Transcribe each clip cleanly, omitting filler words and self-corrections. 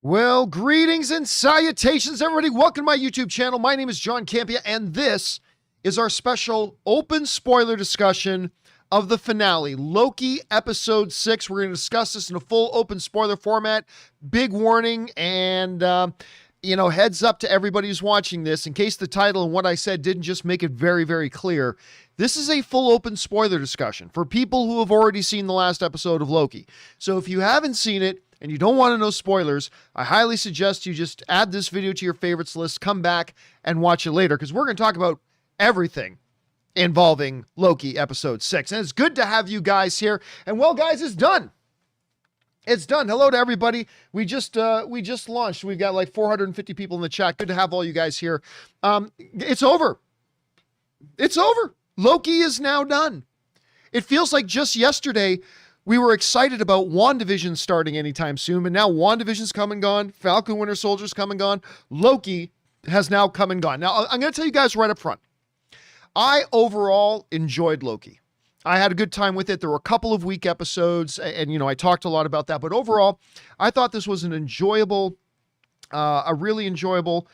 Well, greetings and salutations, everybody. Welcome to my YouTube channel. My name is John Campea, and this is our special open spoiler discussion of the finale, Loki Episode 6. We're going to discuss this in a full open spoiler format. Big warning and, heads up to everybody who's watching this. In case the title and what I said didn't just make it very, very clear, this is a full open spoiler discussion for people who have already seen the last episode of Loki. So if you haven't seen it, and you don't want to know spoilers, I highly suggest you just add this video to your favorites list, come back and watch it later, because we're going to talk about everything involving Loki Episode 6. And it's good to have you guys here. And well, guys, it's done. It's done. Hello to everybody. We just launched. We've got like 450 people in the chat. Good to have all you guys here. It's over. It's over. Loki is now done. It feels like just yesterday we were excited about WandaVision starting anytime soon, but now WandaVision's come and gone. Falcon Winter Soldier's come and gone. Loki has now come and gone. Now, I'm going to tell you guys right up front. I overall enjoyed Loki. I had a good time with it. There were a couple of weak episodes, and I talked a lot about that. But overall, I thought this was an enjoyable, a really enjoyable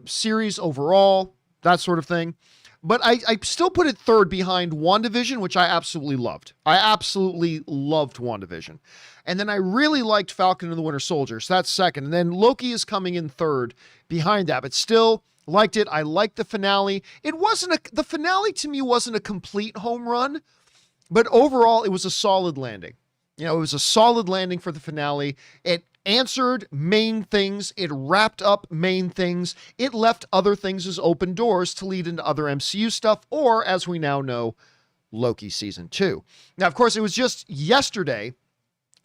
series overall, that sort of thing. But I still put it third behind WandaVision, which I absolutely loved. I absolutely loved WandaVision. And then I really liked Falcon and the Winter Soldier, so that's second. And then Loki is coming in third behind that, but still liked it. I liked the finale. The finale to me wasn't a complete home run, but overall it was a solid landing. It was a solid landing for the finale. It answered main things. It wrapped up main things. It left other things as open doors to lead into other MCU stuff, or as we now know, Loki Season 2. Now, of course, it was just yesterday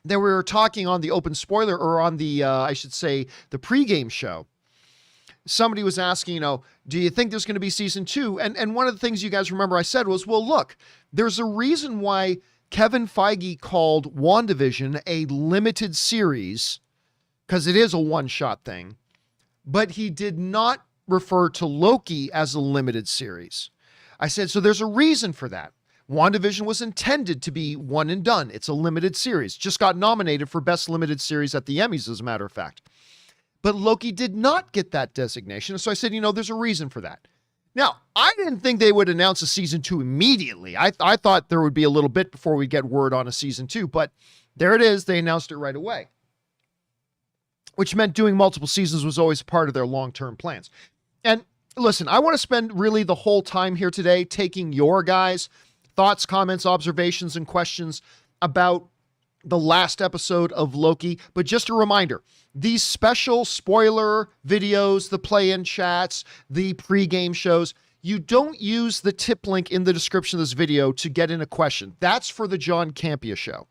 that we were talking on the open spoiler, or on the, the pregame show. Somebody was asking, do you think there's going to be Season 2? And one of the things you guys remember I said was, well, look, there's a reason why Kevin Feige called WandaVision a limited series, because it is a one-shot thing, but he did not refer to Loki as a limited series. I said, so there's a reason for that. WandaVision was intended to be one and done. It's a limited series. Just got nominated for Best Limited Series at the Emmys, as a matter of fact. But Loki did not get that designation, so I said, there's a reason for that. Now, I didn't think they would announce a Season 2 immediately. I thought there would be a little bit before we get word on a Season 2, but there it is. They announced it right away, which meant doing multiple seasons was always part of their long-term plans. And listen, I want to spend really the whole time here today taking your guys' thoughts, comments, observations, and questions about the last episode of Loki. But just a reminder, these special spoiler videos, the play-in chats, the pregame shows, you don't use the tip link in the description of this video to get in a question. That's for the John Campea Show.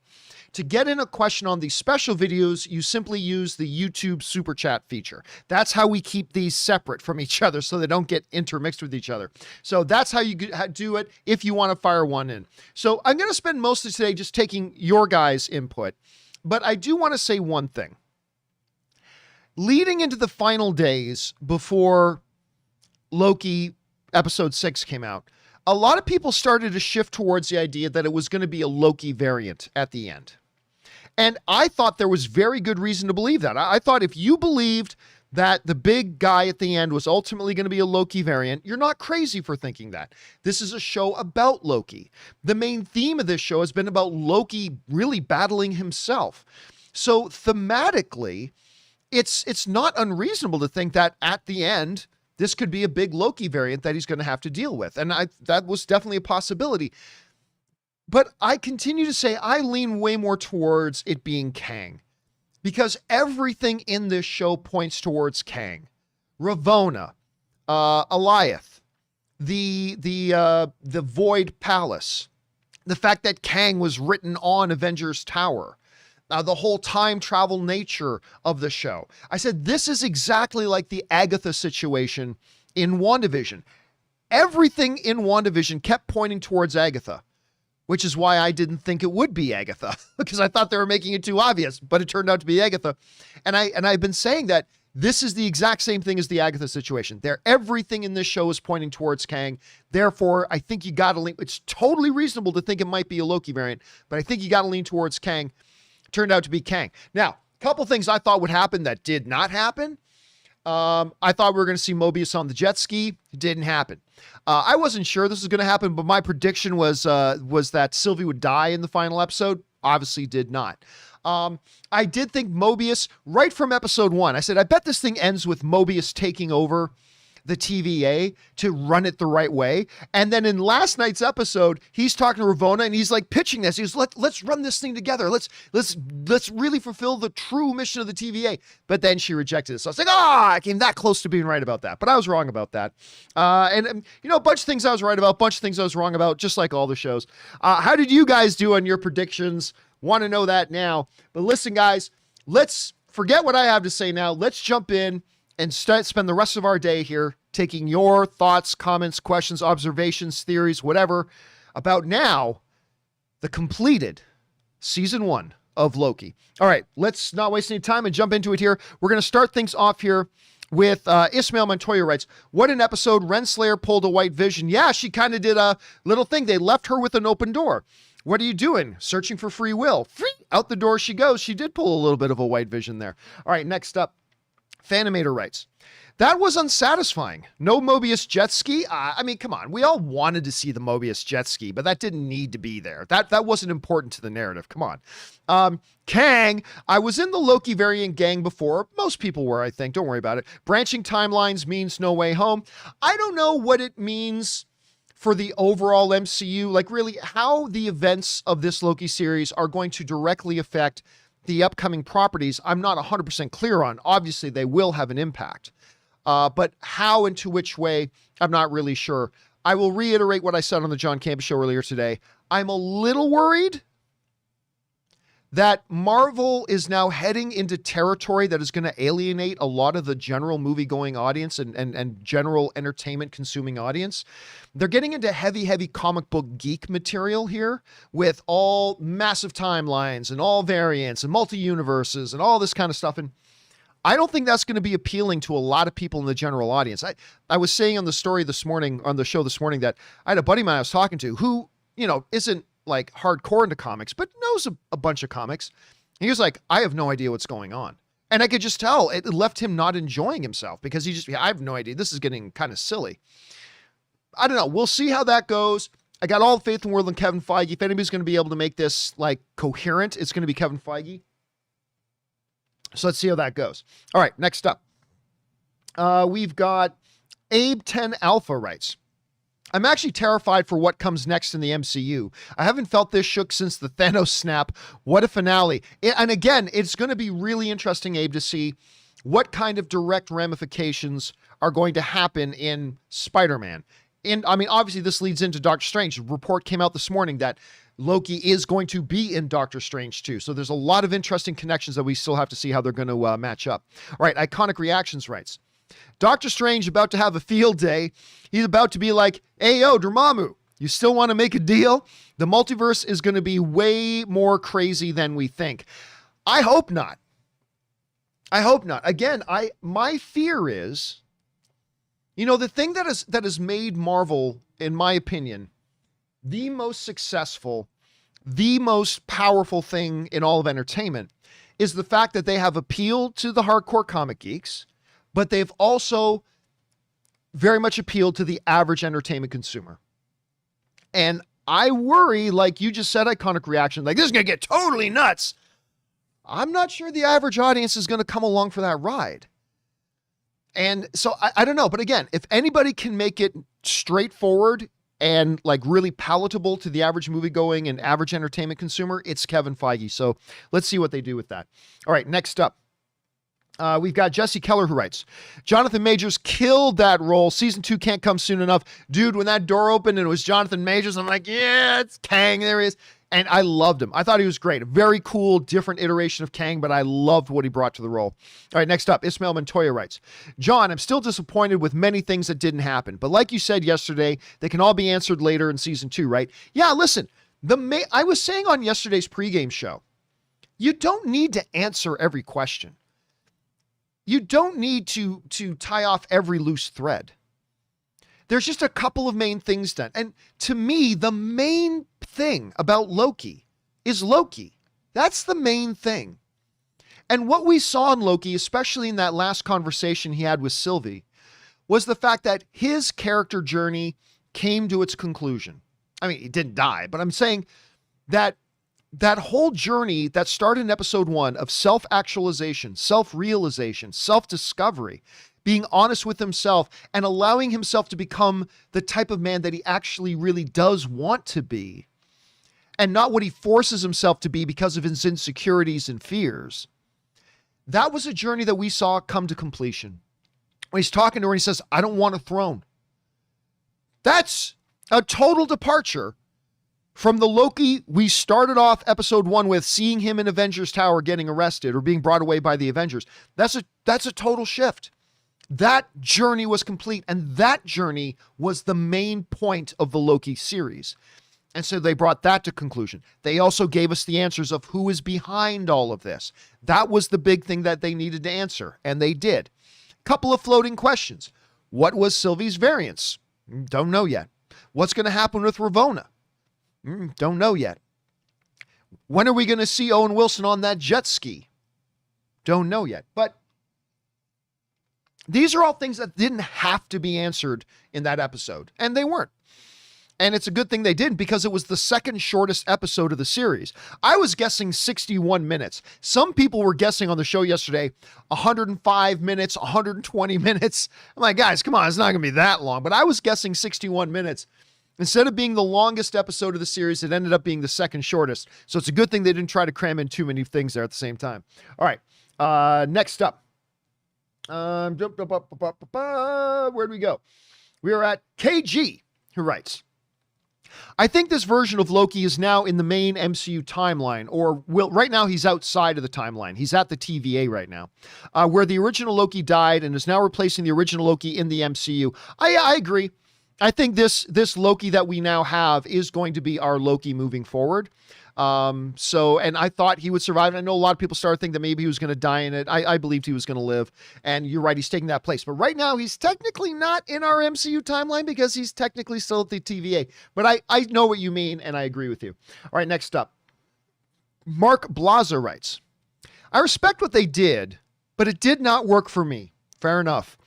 To get in a question on these special videos, you simply use the YouTube Super Chat feature. That's how we keep these separate from each other so they don't get intermixed with each other. So that's how you do it if you want to fire one in. So I'm going to spend most of today just taking your guys' input, but I do want to say one thing. Leading into the final days before Loki Episode 6 came out, a lot of people started to shift towards the idea that it was going to be a Loki variant at the end. And I thought there was very good reason to believe that. I thought if you believed that the big guy at the end was ultimately going to be a Loki variant, you're not crazy for thinking that. This is a show about Loki. The main theme of this show has been about Loki really battling himself. So thematically, it's not unreasonable to think that at the end, this could be a big Loki variant that he's going to have to deal with. And that was definitely a possibility. But I continue to say I lean way more towards it being Kang, because everything in this show points towards Kang. Ravonna, Alioth, the Void Palace, the fact that Kang was written on Avengers Tower, the whole time travel nature of the show. I said, this is exactly like the Agatha situation in WandaVision. Everything in WandaVision kept pointing towards Agatha, which is why I didn't think it would be Agatha, because I thought they were making it too obvious, but it turned out to be Agatha. And I've been saying that this is the exact same thing as the Agatha situation. Everything in this show is pointing towards Kang. Therefore, I think you got to lean. It's totally reasonable to think it might be a Loki variant, but I think you got to lean towards Kang. Turned out to be Kang. Now, Couple things I thought would happen that did not happen. I thought we were going to see Mobius on the jet ski. It didn't happen. I wasn't sure this was going to happen, but my prediction was that Sylvie would die in the final episode. Obviously did not. I did think Mobius, right from episode 1, I said, I bet this thing ends with Mobius taking over the TVA to run it the right way. And then in last night's episode, he's talking to Ravonna and he's like pitching this. He's let's run this thing together. Let's really fulfill the true mission of the TVA. But then she rejected it. So I was like, I came that close to being right about that. But I was wrong about that. And a bunch of things I was right about, bunch of things I was wrong about, just like all the shows. How did you guys do on your predictions? Want to know that now. But listen, guys, let's forget what I have to say now. Let's jump in and spend the rest of our day here taking your thoughts, comments, questions, observations, theories, whatever, about now the completed season 1 of Loki. All right, let's not waste any time and jump into it here. We're going to start things off here with Ismail Montoya writes, what an episode. Renslayer pulled a white vision. Yeah, she kind of did a little thing. They left her with an open door. What are you doing? Searching for free will. Free! Out the door she goes. She did pull a little bit of a white vision there. All right, next up. Fanimator writes, that was unsatisfying. No Mobius jet ski. I mean, come on. We all wanted to see the Mobius jet ski, but that didn't need to be there. That wasn't important to the narrative. Come on. Kang, I was in the Loki variant gang before. Most people were, I think. Don't worry about it. Branching timelines means no way home. I don't know what it means for the overall MCU, like really how the events of this Loki series are going to directly affect the upcoming properties. I'm not 100% clear on. Obviously, they will have an impact. But how and to which way, I'm not really sure. I will reiterate what I said on the John Campea Show earlier today. I'm a little worried that Marvel is now heading into territory that is going to alienate a lot of the general movie-going audience and general entertainment-consuming audience. They're getting into heavy comic book geek material here with all massive timelines and all variants and multi-universes and all this kind of stuff. And I don't think that's going to be appealing to a lot of people in the general audience. I was saying on the show this morning that I had a buddy of mine I was talking to who, isn't like hardcore into comics, but knows a bunch of comics. He was like, I have no idea what's going on. And I could just tell it left him not enjoying himself because I have no idea. This is getting kind of silly. I don't know. We'll see how that goes. I got all the faith in the world in Kevin Feige. If anybody's going to be able to make this like coherent, it's going to be Kevin Feige. So let's see how that goes. All right, next up. We've got Abe 10 Alpha writes, I'm actually terrified for what comes next in the MCU. I haven't felt this shook since the Thanos snap. What a finale. And again, it's going to be really interesting, Abe, to see what kind of direct ramifications are going to happen in Spider-Man. And I mean, obviously this leads into Doctor Strange. A report came out this morning that Loki is going to be in Doctor Strange too. So there's a lot of interesting connections that we still have to see how they're going to match up. All right, Iconic Reactions writes, Doctor Strange about to have a field day. He's about to be like, hey, yo, Dormammu, you still want to make a deal? The multiverse is going to be way more crazy than we think. I hope not. Again, my fear is, the thing that has made Marvel, in my opinion, the most successful, the most powerful thing in all of entertainment is the fact that they have appealed to the hardcore comic geeks, but they've also very much appealed to the average entertainment consumer. And I worry, like you just said, Iconic Reaction, like this is going to get totally nuts. I'm not sure the average audience is going to come along for that ride. And so I don't know. But again, if anybody can make it straightforward and like really palatable to the average movie-going and average entertainment consumer, it's Kevin Feige. So let's see what they do with that. All right, next up. We've got Jesse Keller who writes, Jonathan Majors killed that role. Season 2 can't come soon enough. Dude, when that door opened and it was Jonathan Majors, I'm like, yeah, it's Kang. There he is. And I loved him. I thought he was great. A very cool, different iteration of Kang, but I loved what he brought to the role. All right, next up, Ismail Montoya writes, John, I'm still disappointed with many things that didn't happen. But like you said yesterday, they can all be answered later in season 2, right? Yeah, listen, I was saying on yesterday's pregame show, you don't need to answer every question. You don't need to tie off every loose thread. There's just a couple of main things done. And to me, the main thing about Loki is Loki. That's the main thing. And what we saw in Loki, especially in that last conversation he had with Sylvie, was the fact that his character journey came to its conclusion. I mean, he didn't die, but I'm saying that that whole journey that started in episode 1 of self-actualization, self-realization, self-discovery, being honest with himself and allowing himself to become the type of man that he actually really does want to be, and not what he forces himself to be because of his insecurities and fears. That was a journey that we saw come to completion. When he's talking to her and he says, I don't want a throne. That's a total departure from the Loki we started off episode 1 with, seeing him in Avengers Tower getting arrested or being brought away by the Avengers. That's a total shift. That journey was complete, and that journey was the main point of the Loki series. And so they brought that to conclusion. They also gave us the answers of who is behind all of this. That was the big thing that they needed to answer, and they did. Couple of floating questions. What was Sylvie's variance? Don't know yet. What's going to happen with Ravonna? Don't know yet. When are we going to see Owen Wilson on that jet ski? Don't know yet. But these are all things that didn't have to be answered in that episode, and they weren't. And it's a good thing they didn't, because it was the second shortest episode of the series. I was guessing 61 minutes. Some people were guessing on the show yesterday 105 minutes, 120 minutes. I'm like, guys, come on, it's not going to be that long. But I was guessing 61 minutes. Instead of being the longest episode of the series, it ended up being the second shortest. So it's a good thing they didn't try to cram in too many things there at the same time. All right, next up. Where'd we go? We are at KG, who writes, I think this version of Loki is now in the main MCU timeline, or right now he's outside of the timeline. He's at the TVA right now, where the original Loki died and is now replacing the original Loki in the MCU. I agree. I think this Loki that we now have is going to be our Loki moving forward. And I thought he would survive. And I know a lot of people started thinking that maybe he was going to die in it. I believed he was going to live. And you're right, he's taking that place. But right now, he's technically not in our MCU timeline because he's technically still at the TVA. But I know what you mean, and I agree with you. All right, next up. Mark Blazer writes, I respect what they did, but it did not work for me. Fair enough.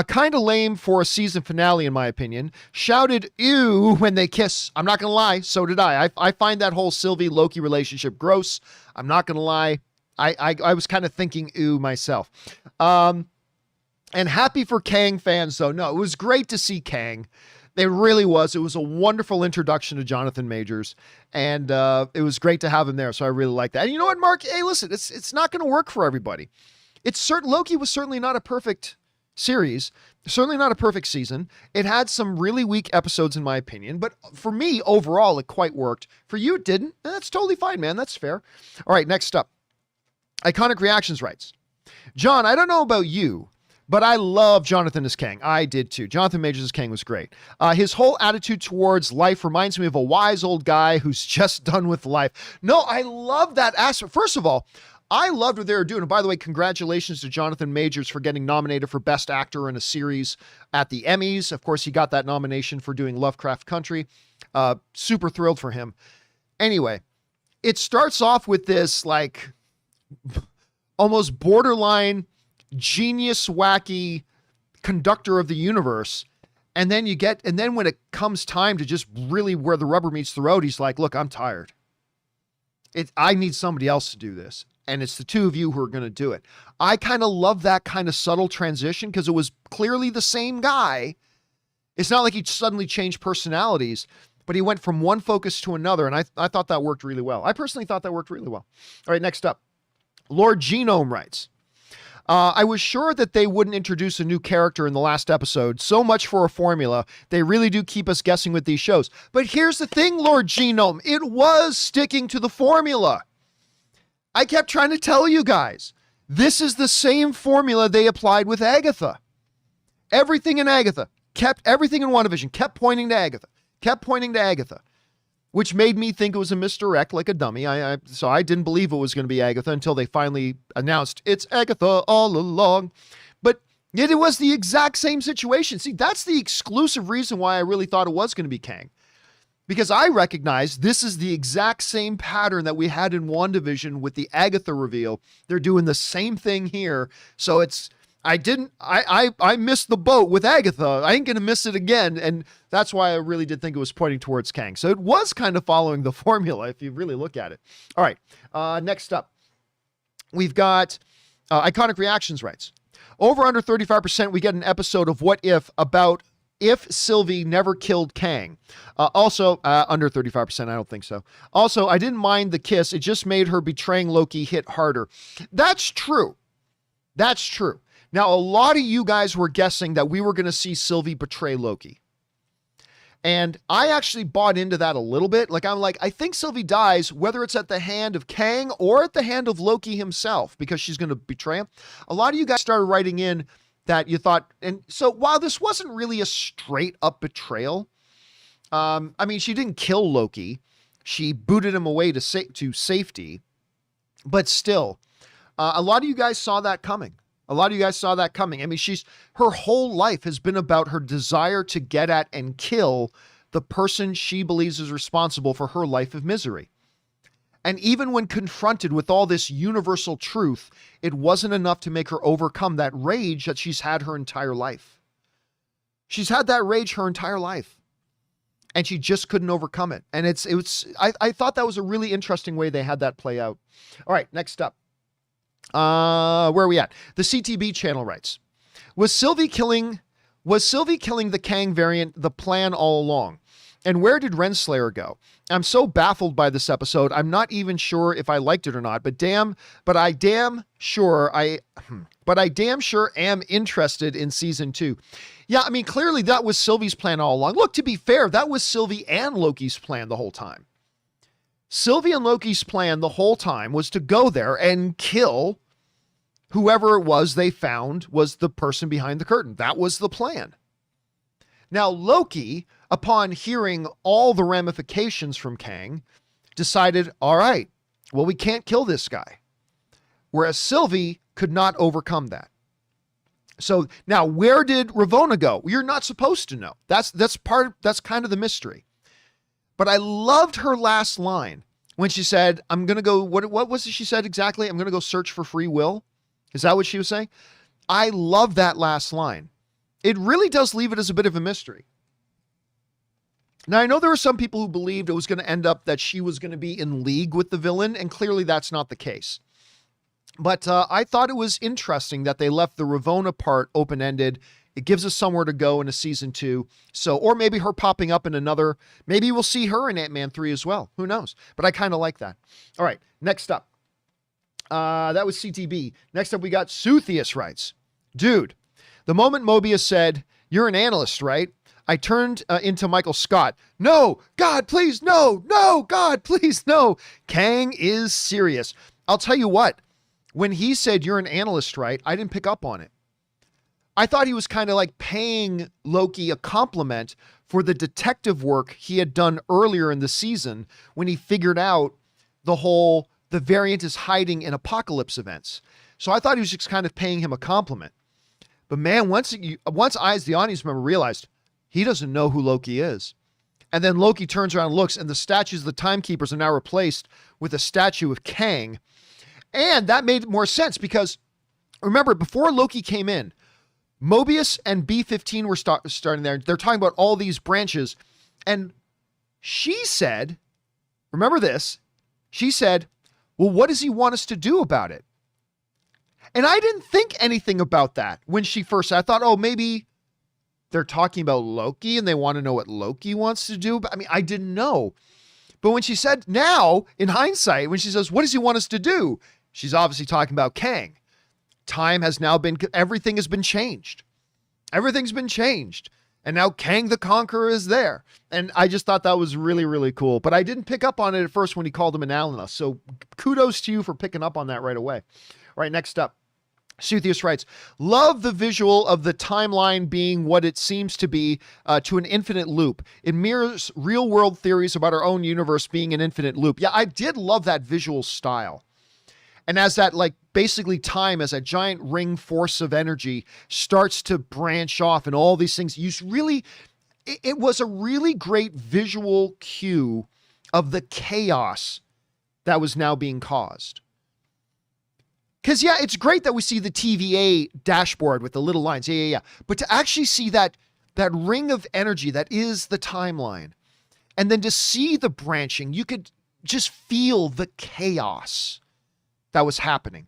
Kind of lame for a season finale, in my opinion. Shouted, ew, when they kiss. I'm not going to lie, so did I. I find that whole Sylvie-Loki relationship gross. I'm not going to lie. I was kind of thinking, ew, myself. And happy for Kang fans, though. No, it was great to see Kang. It really was. It was a wonderful introduction to Jonathan Majors, and it was great to have him there, so I really like that. And you know what, Mark? Hey, listen, it's not going to work for everybody. Loki was certainly not a perfect series, certainly not a perfect season. It had some really weak episodes, in my opinion, but for me, overall, it quite worked. For you, it didn't. That's totally fine, man. That's fair. All right, next up. Iconic Reactions writes, John, I don't know about you, but I love Jonathan as Kang. I did too. Jonathan Majors as Kang was great. His whole attitude towards life reminds me of a wise old guy who's just done with life. No, I love that aspect. First of all, I loved what they were doing. And by the way, congratulations to Jonathan Majors for getting nominated for Best Actor in a Series at the Emmys. Of course, he got that nomination for doing Lovecraft Country. Super thrilled for him. Anyway, it starts off with this like almost borderline genius, wacky conductor of the universe. And then when it comes time to just really where the rubber meets the road, he's like, look, I'm tired. I need somebody else to do this. And it's the two of you who are going to do it. I kind of love that kind of subtle transition because it was clearly the same guy. It's not like he suddenly changed personalities, but he went from one focus to another. And I thought that worked really well. I personally thought that worked really well. All right, next up. Lord Genome writes, I was sure that they wouldn't introduce a new character in the last episode. So much for a formula. They really do keep us guessing with these shows. But here's the thing, Lord Genome. It was sticking to the formula. I kept trying to tell you guys, this is the same formula they applied with Agatha. Everything in Agatha, everything in WandaVision kept pointing to Agatha, which made me think it was a misdirect like a dummy. So I didn't believe it was going to be Agatha until they finally announced it's Agatha all along. But yet it was the exact same situation. See, that's the exclusive reason why I really thought it was going to be Kang. because I recognize this is the exact same pattern that we had in WandaVision with the Agatha reveal. They're doing the same thing here. So I missed the boat with Agatha. I ain't going to miss it again. And that's why I really did think it was pointing towards Kang. So it was kind of following the formula if you really look at it. All right. Next up, we've got Iconic Reactions writes, over under 35%, we get an episode of What If about if Sylvie never killed Kang. Also, under 35%, I don't think so. Also, I didn't mind the kiss. It just made her betraying Loki hit harder. That's true. That's true. Now, a lot of you guys were guessing that we were going to see Sylvie betray Loki. And I actually bought into that a little bit. I think Sylvie dies, whether it's at the hand of Kang or at the hand of Loki himself, because she's going to betray him. A lot of you guys started writing in that you thought, and so while this wasn't really a straight up betrayal, she didn't kill Loki. She booted him away to safety, but still, a lot of you guys saw that coming. Her whole life has been about her desire to get at and kill the person she believes is responsible for her life of misery. And even when confronted with all this universal truth, it wasn't enough to make her overcome that rage that she's had her entire life. She's had that rage her entire life, and she just couldn't overcome it. And I thought that was a really interesting way they had that play out. All right, next up. Where are we at? The CTB channel writes, was Sylvie killing the Kang variant the plan all along? And where did Renslayer go? I'm so baffled by this episode. I'm not even sure if I liked it or not, but I damn sure am interested in season 2. Yeah, clearly that was Sylvie's plan all along. Look, to be fair, that was Sylvie and Loki's plan the whole time. Sylvie and Loki's plan the whole time was to go there and kill whoever it was they found was the person behind the curtain. That was the plan. Now, Loki, upon hearing all the ramifications from Kang, decided, all right, well, we can't kill this guy. Whereas Sylvie could not overcome that. So now, where did Ravonna go? You're not supposed to know. That's kind of the mystery. But I loved her last line when she said, I'm going to go, what was it she said exactly? I'm going to go search for free will. Is that what she was saying? I love that last line. It really does leave it as a bit of a mystery. Now, I know there were some people who believed it was going to end up that she was going to be in league with the villain, and clearly that's not the case. But I thought it was interesting that they left the Ravonna part open-ended. It gives us somewhere to go in a season 2. So, or maybe her popping up in another, maybe we'll see her in Ant-Man 3 as well. Who knows? But I kind of like that. All right, next up. That was CTB. Next up, we got Suthius writes, dude, the moment Mobius said, you're an analyst, right? I turned into Michael Scott. No, God, please, no, God, please, no. Kang is serious. I'll tell you what, when he said you're an analyst, right? I didn't pick up on it. I thought he was kind of like paying Loki a compliment for the detective work he had done earlier in the season when he figured out the variant is hiding in apocalypse events. So I thought he was just kind of paying him a compliment. But man, once I, as the audience member, realized he doesn't know who Loki is. And then Loki turns around and looks, and the statues of the timekeepers are now replaced with a statue of Kang. And that made more sense because, remember, before Loki came in, Mobius and B-15 were starting there. They're talking about all these branches. And she said, remember this, she said, well, what does he want us to do about it? And I didn't think anything about that when she first said, I thought, oh, maybe they're talking about Loki and they want to know what Loki wants to do. But I didn't know. But when she said now, in hindsight, when she says, what does he want us to do? She's obviously talking about Kang. Everything has been changed. Everything's been changed. And now Kang the Conqueror is there. And I just thought that was really, really cool. But I didn't pick up on it at first when he called him an analyst. So kudos to you for picking up on that right away. All right, next up. Suthius writes, love the visual of the timeline being what it seems to be to an infinite loop. It mirrors real world theories about our own universe being an infinite loop. Yeah, I did love that visual style. And as that, basically time as a giant ring force of energy starts to branch off and all these things, you really, it was a really great visual cue of the chaos that was now being caused. Because, yeah, it's great that we see the TVA dashboard with the little lines. Yeah. But to actually see that ring of energy that is the timeline, and then to see the branching, you could just feel the chaos that was happening.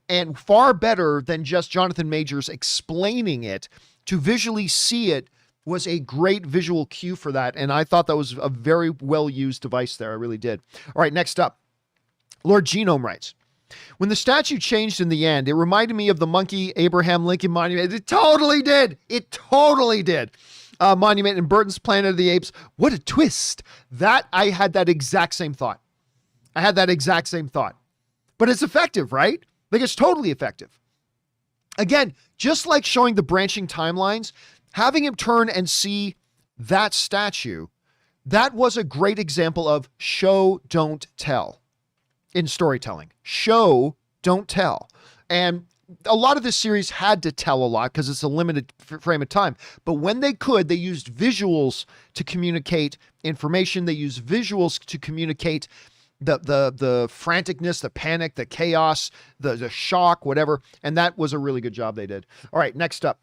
And far better than just Jonathan Majors explaining it, to visually see it was a great visual cue for that. And I thought that was a very well-used device there. I really did. All right, next up. Lord Genome writes, when the statue changed in the end, it reminded me of the monkey Abraham Lincoln monument. It totally did. It totally did. Monument in Burton's Planet of the Apes. What a twist. I had that exact same thought. But it's effective, right? Like, it's totally effective. Again, just like showing the branching timelines, having him turn and see that statue, that was a great example of show, don't tell in storytelling. Show, don't tell. And a lot of this series had to tell a lot because it's a limited frame of time. But when they could, they used visuals to communicate information. They used visuals to communicate the franticness, the panic, the chaos, the shock, whatever. And that was a really good job they did. All right, next up.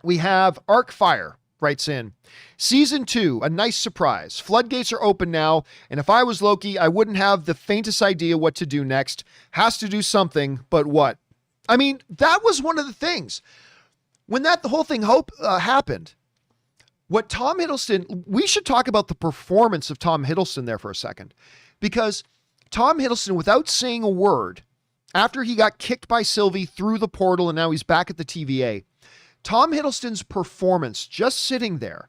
We have Arcfire writes in, Season 2, a nice surprise. Floodgates are open now, and if I was Loki, I wouldn't have the faintest idea what to do next. Has to do something, but what? I mean, that was one of the things. When the whole thing happened, what Tom Hiddleston, we should talk about the performance of Tom Hiddleston there for a second. Because Tom Hiddleston, without saying a word, after he got kicked by Sylvie through the portal and now he's back at the TVA, Tom Hiddleston's performance, just sitting there,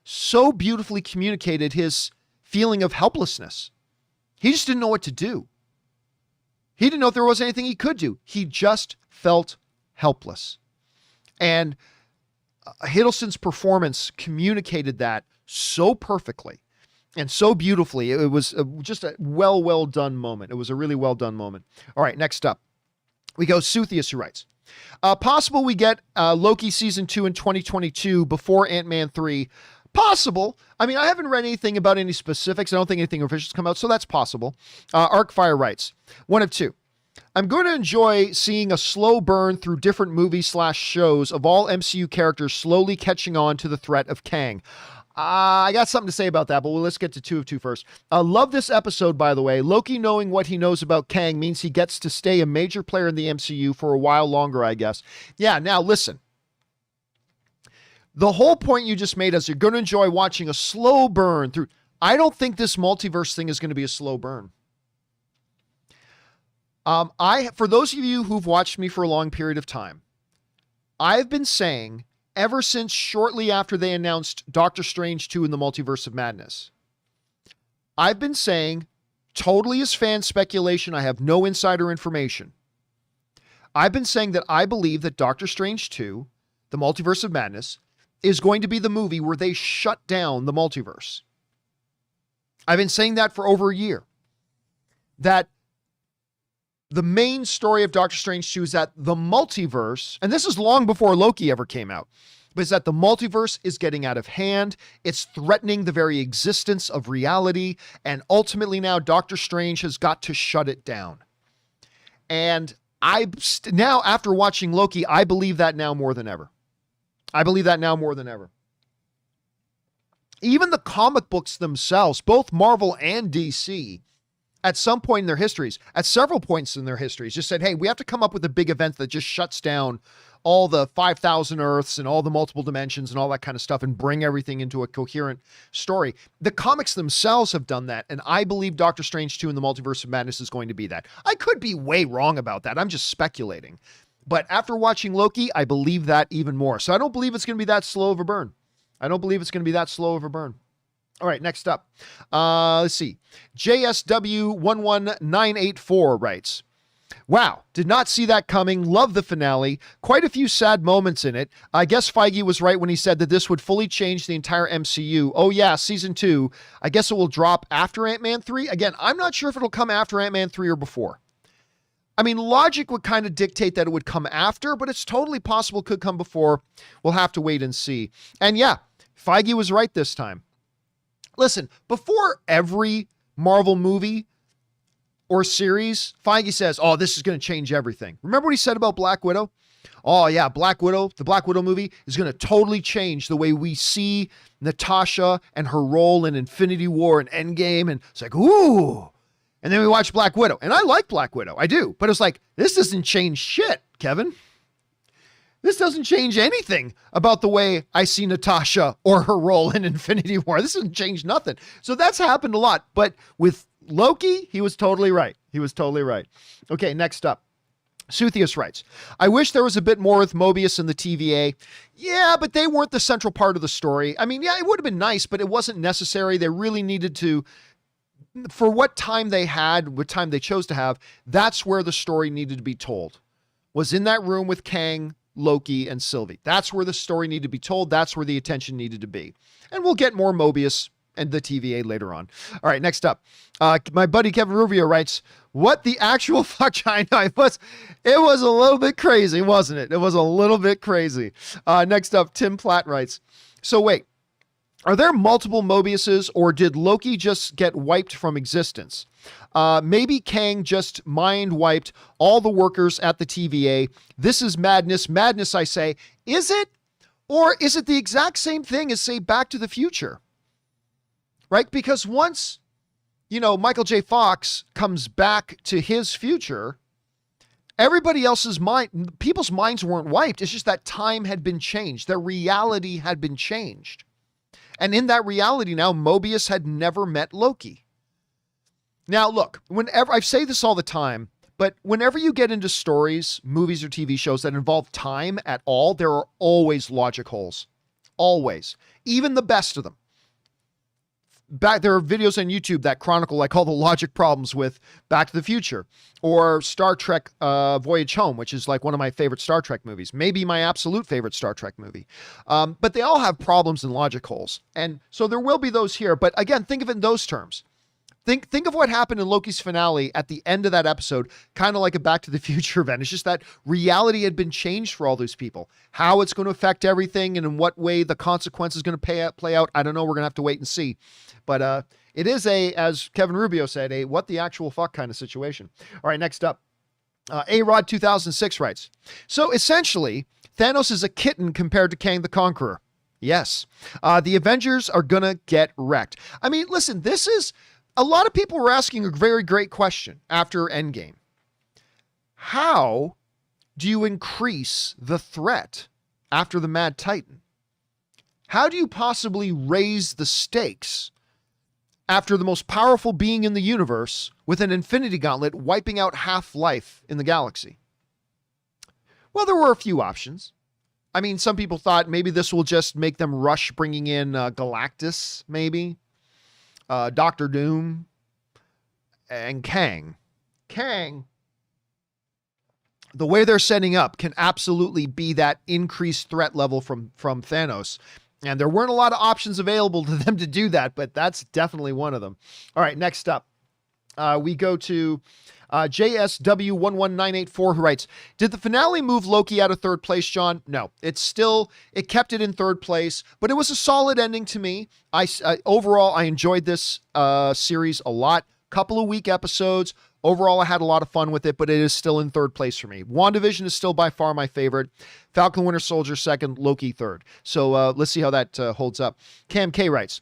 so beautifully communicated his feeling of helplessness. He just didn't know what to do. He didn't know if there was anything he could do. He just felt helpless. And Hiddleston's performance communicated that so perfectly and so beautifully. It was just a well done moment. It was a really well done moment. All right, next up, we go Suthius, who writes, possible we get Loki Season 2 in 2022 before Ant-Man 3. Possible. I mean, I haven't read anything about any specifics. I don't think anything official has come out, so that's possible. Arcfire writes, one of two. I'm going to enjoy seeing a slow burn through different movies/shows of all MCU characters slowly catching on to the threat of Kang. I got something to say about that, but let's get to 2 of 2 first. Love this episode, by the way. Loki knowing what he knows about Kang means he gets to stay a major player in the MCU for a while longer, I guess. Yeah, now listen. The whole point you just made is you're going to enjoy watching a slow burn through. I don't think this multiverse thing is going to be a slow burn. For those of you who've watched me for a long period of time, I've been saying ever since shortly after they announced Doctor Strange 2 in the Multiverse of Madness, I've been saying, totally as fan speculation, I have no insider information. I've been saying that I believe that Doctor Strange 2, the Multiverse of Madness, is going to be the movie where they shut down the multiverse. I've been saying that for over a year. That the main story of Doctor Strange 2 is that the multiverse, and this is long before Loki ever came out, but is that the multiverse is getting out of hand. It's threatening the very existence of reality. And ultimately now Doctor Strange has got to shut it down. And now after watching Loki, I believe that now more than ever. Even the comic books themselves, both Marvel and DC, at some point in their histories, at several points in their histories, just said, hey, we have to come up with a big event that just shuts down all the 5,000 Earths and all the multiple dimensions and all that kind of stuff and bring everything into a coherent story. The comics themselves have done that, and I believe Doctor Strange 2 in the Multiverse of Madness is going to be that. I could be way wrong about that. I'm just speculating. But after watching Loki, I believe that even more. So I don't believe it's going to be that slow of a burn. All right, next up. Let's see. JSW11984 writes, wow, did not see that coming. Love the finale. Quite a few sad moments in it. I guess Feige was right when he said that this would fully change the entire MCU. Oh yeah, Season 2. I guess it will drop after Ant-Man 3. Again, I'm not sure if it'll come after Ant-Man 3 or before. I mean, logic would kind of dictate that it would come after, but it's totally possible it could come before. We'll have to wait and see. And yeah, Feige was right this time. Listen, before every Marvel movie or series, Feige says, oh, this is going to change everything. Remember what he said about Black Widow? Oh yeah, Black Widow, the Black Widow movie is going to totally change the way we see Natasha and her role in Infinity War and Endgame. And it's like, ooh. And then we watch Black Widow. And I like Black Widow. I do. But it's like, this doesn't change shit, Kevin. This doesn't change anything about the way I see Natasha or her role in Infinity War. This doesn't change nothing. So that's happened a lot. But with Loki, he was totally right. He was totally right. Okay, next up. Suthius writes, I wish there was a bit more with Mobius and the TVA. Yeah, but they weren't the central part of the story. I mean, yeah, it would have been nice, but it wasn't necessary. They really needed to, for what time they had, what time they chose to have, that's where the story needed to be told. Was in that room with Kang, Loki, and Sylvie. That's where the story needed to be told. That's where the attention needed to be. And we'll get more Mobius and the TVA later on. All right, next up. My buddy Kevin Rubio writes, what the actual fuck? I know, it was a little bit crazy, wasn't it? It was a little bit crazy. Next up, Tim Platt writes, so wait, are there multiple Mobiuses or did Loki just get wiped from existence? Maybe Kang just mind wiped all the workers at the TVA. This is madness. Madness, I say. Is it? Or is it the exact same thing as, say, Back to the Future? Right? Because once, Michael J. Fox comes back to his future, everybody else's people's minds weren't wiped. It's just that time had been changed. Their reality had been changed. And in that reality now, Mobius had never met Loki. Now, look, whenever I say this all the time, but whenever you get into stories, movies or TV shows that involve time at all, there are always logic holes. Always. Even the best of them. There are videos on YouTube that chronicle like all the logic problems with Back to the Future or Star Trek Voyage Home, which is like one of my favorite Star Trek movies, maybe my absolute favorite Star Trek movie. But they all have problems and logic holes. And so there will be those here. But again, think of it in those terms. Think of what happened in Loki's finale at the end of that episode, kind of like a Back to the Future event. It's just that reality had been changed for all those people. How it's going to affect everything and in what way the consequence is going to play out, I don't know. We're going to have to wait and see. But it is as Kevin Rubio said, a what the actual fuck kind of situation. All right, next up. A-Rod 2006 writes, so essentially, Thanos is a kitten compared to Kang the Conqueror. Yes. The Avengers are going to get wrecked. I mean, listen, a lot of people were asking a very great question after Endgame. How do you increase the threat after the Mad Titan? How do you possibly raise the stakes after the most powerful being in the universe with an Infinity Gauntlet wiping out half life in the galaxy? Well, there were a few options. I mean, some people thought maybe this will just make them rush bringing in Galactus, maybe. Doctor Doom, and Kang. Kang, the way they're setting up can absolutely be that increased threat level from Thanos. And there weren't a lot of options available to them to do that, but that's definitely one of them. All right, next up, we go to JSW11984, who writes, did the finale move Loki out of third place, John? No, it kept it in third place, but it was a solid ending to me. Overall, I enjoyed this series a lot. Couple of weak episodes. Overall, I had a lot of fun with it, but it is still in third place for me. WandaVision is still by far my favorite. Falcon Winter Soldier second, Loki third. So let's see how that holds up. Cam K writes,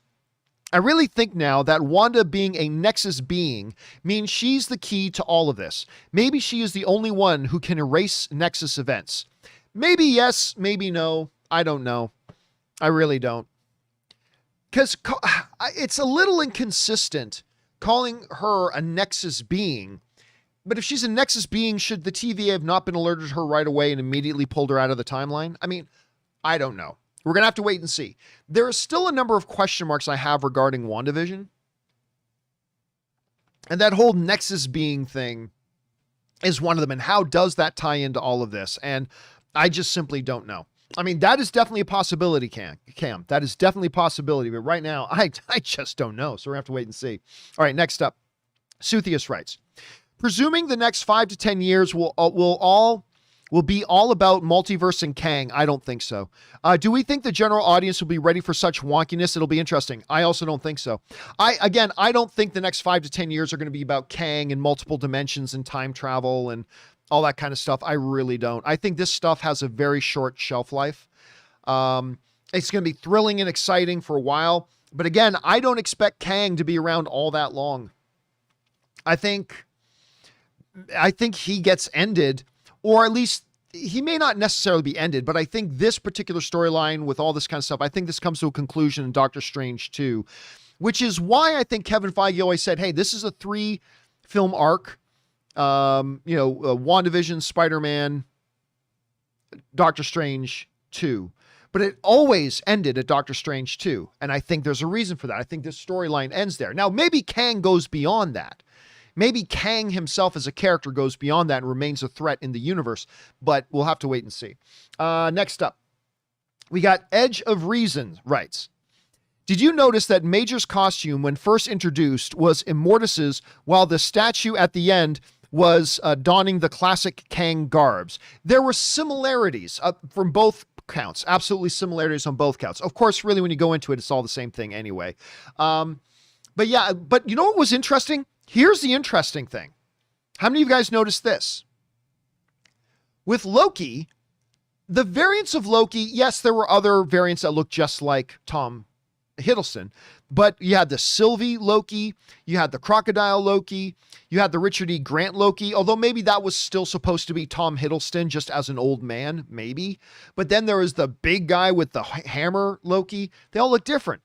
I really think now that Wanda being a Nexus being means she's the key to all of this. Maybe she is the only one who can erase Nexus events. Maybe yes, maybe no. I don't know. I really don't. Because it's a little inconsistent calling her a Nexus being. But if she's a Nexus being, should the TVA have not been alerted to her right away and immediately pulled her out of the timeline? I mean, I don't know. We're going to have to wait and see. There are still a number of question marks I have regarding WandaVision. And that whole Nexus being thing is one of them. And how does that tie into all of this? And I just simply don't know. I mean, that is definitely a possibility, Cam. That is definitely a possibility. But right now, I just don't know. So we're going to have to wait and see. All right, next up. Suthius writes, presuming the next 5 to 10 years will will be all about multiverse and Kang. I don't think so. Do we think the general audience will be ready for such wonkiness? It'll be interesting. I also don't think so. I don't think the next 5 to 10 years are going to be about Kang and multiple dimensions and time travel and all that kind of stuff. I really don't. I think this stuff has a very short shelf life. It's going to be thrilling and exciting for a while. But again, I don't expect Kang to be around all that long. I think he gets ended, or at least he may not necessarily be ended, but I think this particular storyline with all this kind of stuff, I think this comes to a conclusion in Doctor Strange 2, which is why I think Kevin Feige always said, hey, this is a 3-film arc. WandaVision, Spider-Man, Doctor Strange 2. But it always ended at Doctor Strange 2. And I think there's a reason for that. I think this storyline ends there. Now, maybe Kang goes beyond that. Maybe Kang himself as a character goes beyond that and remains a threat in the universe. But we'll have to wait and see. Next up, we got Edge of Reason writes, did you notice that Major's costume when first introduced was Immortus's, while the statue at the end was donning the classic Kang garbs? There were similarities from both counts. Absolutely similarities on both counts. Of course, really, when you go into it, it's all the same thing anyway. But you know what was interesting? Here's the interesting thing. How many of you guys noticed this? With Loki, the variants of Loki, yes, there were other variants that looked just like Tom Hiddleston, but you had the Sylvie Loki, you had the Crocodile Loki, you had the Richard E. Grant Loki, although maybe that was still supposed to be Tom Hiddleston just as an old man, maybe. But then there was the big guy with the hammer Loki. They all look different.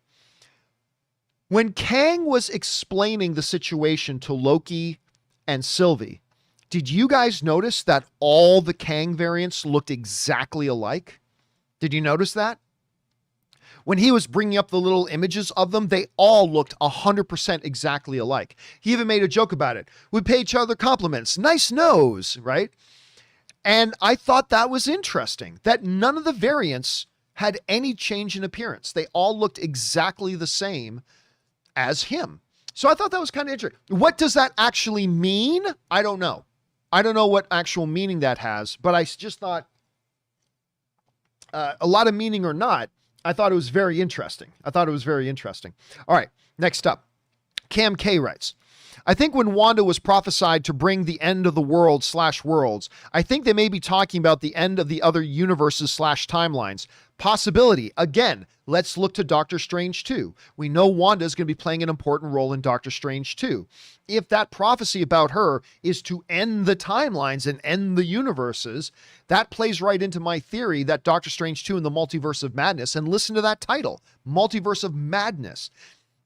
When Kang was explaining the situation to Loki and Sylvie, did you guys notice that all the Kang variants looked exactly alike? Did you notice that? When he was bringing up the little images of them, they all looked 100% exactly alike. He even made a joke about it. We pay each other compliments. Nice nose, right? And I thought that was interesting, that none of the variants had any change in appearance. They all looked exactly the same as him. So I thought that was kind of interesting. What does that actually mean? I don't know. I don't know what actual meaning that has, but I just thought, a lot of meaning or not, I thought it was very interesting. All right, next up. Cam K writes, I think when Wanda was prophesied to bring the end of the world/worlds, I think they may be talking about the end of the other universes/timelines. Possibility. Again, let's look to Doctor Strange 2. We know Wanda is going to be playing an important role in Doctor Strange 2. If that prophecy about her is to end the timelines and end the universes, that plays right into my theory that Doctor Strange 2 and the Multiverse of Madness, and listen to that title, Multiverse of Madness.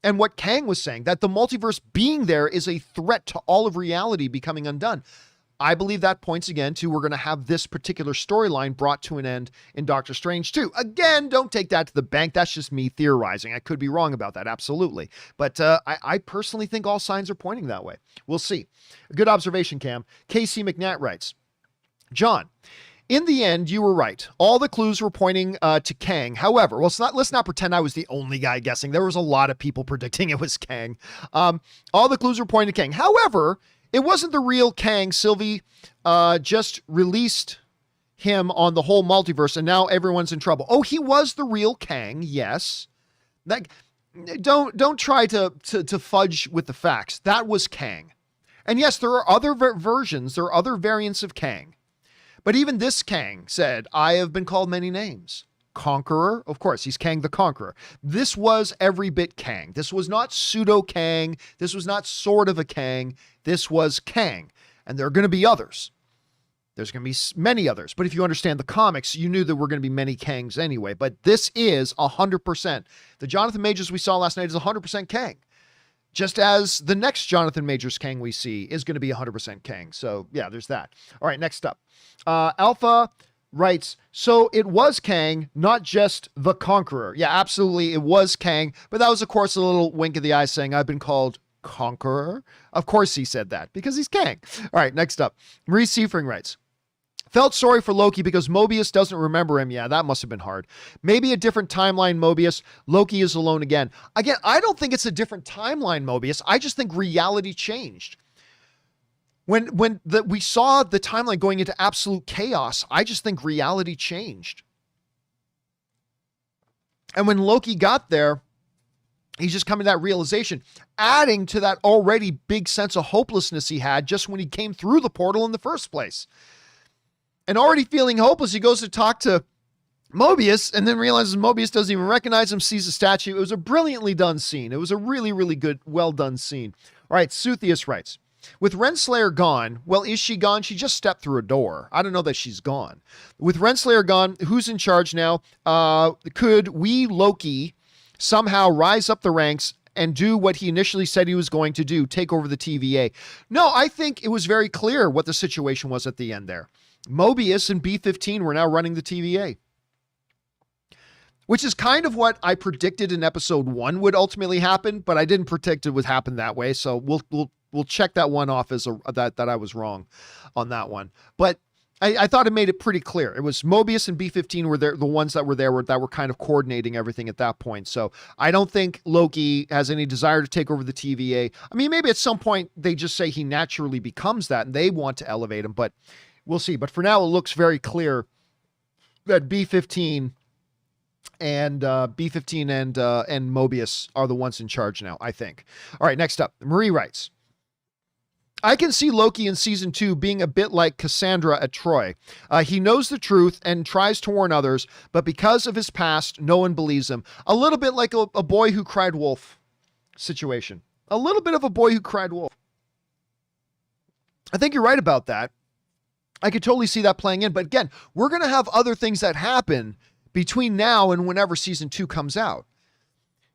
And what Kang was saying, that the multiverse being there is a threat to all of reality becoming undone. I believe that points again to we're going to have this particular storyline brought to an end in Doctor Strange 2. Again, don't take that to the bank. That's just me theorizing. I could be wrong about that, absolutely. But I personally think all signs are pointing that way. We'll see. Good observation, Cam. KC McNatt writes, John, in the end, you were right. All the clues were pointing to Kang. However, let's not pretend I was the only guy guessing. There was a lot of people predicting it was Kang. All the clues were pointing to Kang. However, it wasn't the real Kang. Sylvie just released him on the whole multiverse, and now everyone's in trouble. Oh, he was the real Kang, yes. Don't try to fudge with the facts. That was Kang. And yes, there are other versions. There are other variants of Kang. But even this Kang said, I have been called many names. Conqueror, of course, he's Kang the Conqueror. This was every bit Kang. This was not pseudo Kang. This was not sort of a Kang. This was Kang. And there are going to be others. There's going to be many others. But if you understand the comics, you knew there were going to be many Kangs anyway. But this is 100%. The Jonathan Majors we saw last night is 100% Kang. Just as the next Jonathan Majors Kang we see is going to be 100% Kang. So yeah, there's that. All right, next up. Alpha writes, so it was Kang, not just the Conqueror. Yeah, absolutely, it was Kang. But that was, of course, a little wink of the eye saying, I've been called Conqueror. Of course he said that, because he's Kang. All right, next up. Marie Seifring writes, felt sorry for Loki because Mobius doesn't remember him. Yeah, that must have been hard. Maybe a different timeline Mobius. Loki is alone again. Again, I don't think it's a different timeline Mobius. I just think reality changed. When we saw the timeline going into absolute chaos, I just think reality changed. And when Loki got there, he's just coming to that realization, adding to that already big sense of hopelessness he had just when he came through the portal in the first place. And already feeling hopeless, he goes to talk to Mobius and then realizes Mobius doesn't even recognize him, sees the statue. It was a brilliantly done scene. It was a really, really good, well done scene. All right, Suthius writes, with Renslayer gone, well, is she gone? She just stepped through a door. I don't know that she's gone. With Renslayer gone, who's in charge now? Could we, Loki, somehow rise up the ranks and do what he initially said he was going to do, take over the TVA? No, I think it was very clear what the situation was at the end there. Mobius and B-15 were now running the TVA. Which is kind of what I predicted in episode 1 would ultimately happen, but I didn't predict it would happen that way. So we'll check that one off as that I was wrong on that one. But I thought it made it pretty clear. It was Mobius and B-15 were there, the ones that were there that were kind of coordinating everything at that point. So I don't think Loki has any desire to take over the TVA. I mean, maybe at some point they just say he naturally becomes that and they want to elevate him, but we'll see. But for now, it looks very clear that B-15 and Mobius are the ones in charge now, I think. All right, next up, Marie writes, I can see Loki in season 2 being a bit like Cassandra at Troy. He knows the truth and tries to warn others, but because of his past, no one believes him. A little bit like a boy who cried wolf situation. A little bit of a boy who cried wolf. I think you're right about that. I could totally see that playing in, but again, we're going to have other things that happen between now and whenever season 2 comes out.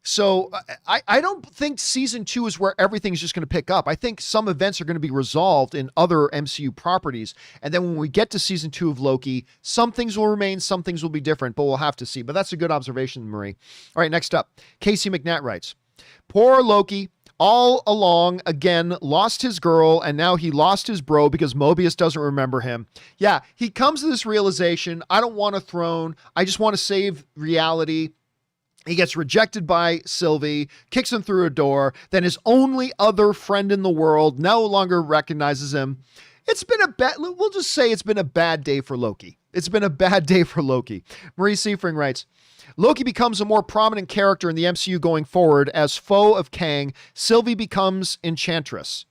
So I don't think season 2 is where everything's just going to pick up. I think some events are going to be resolved in other MCU properties. And then when we get to season 2 of Loki, some things will remain, some things will be different, but we'll have to see. But that's a good observation, Marie. All right, next up, Casey McNatt writes, poor Loki, all along, again, lost his girl, and now he lost his bro because Mobius doesn't remember him. Yeah, he comes to this realization, I don't want a throne, I just want to save reality. He gets rejected by Sylvie, kicks him through a door, then his only other friend in the world no longer recognizes him. It's been we'll just say it's been a bad day for Loki. It's been a bad day for Loki. Marie Seifring writes, Loki becomes a more prominent character in the MCU going forward as foe of Kang. Sylvie becomes Enchantress.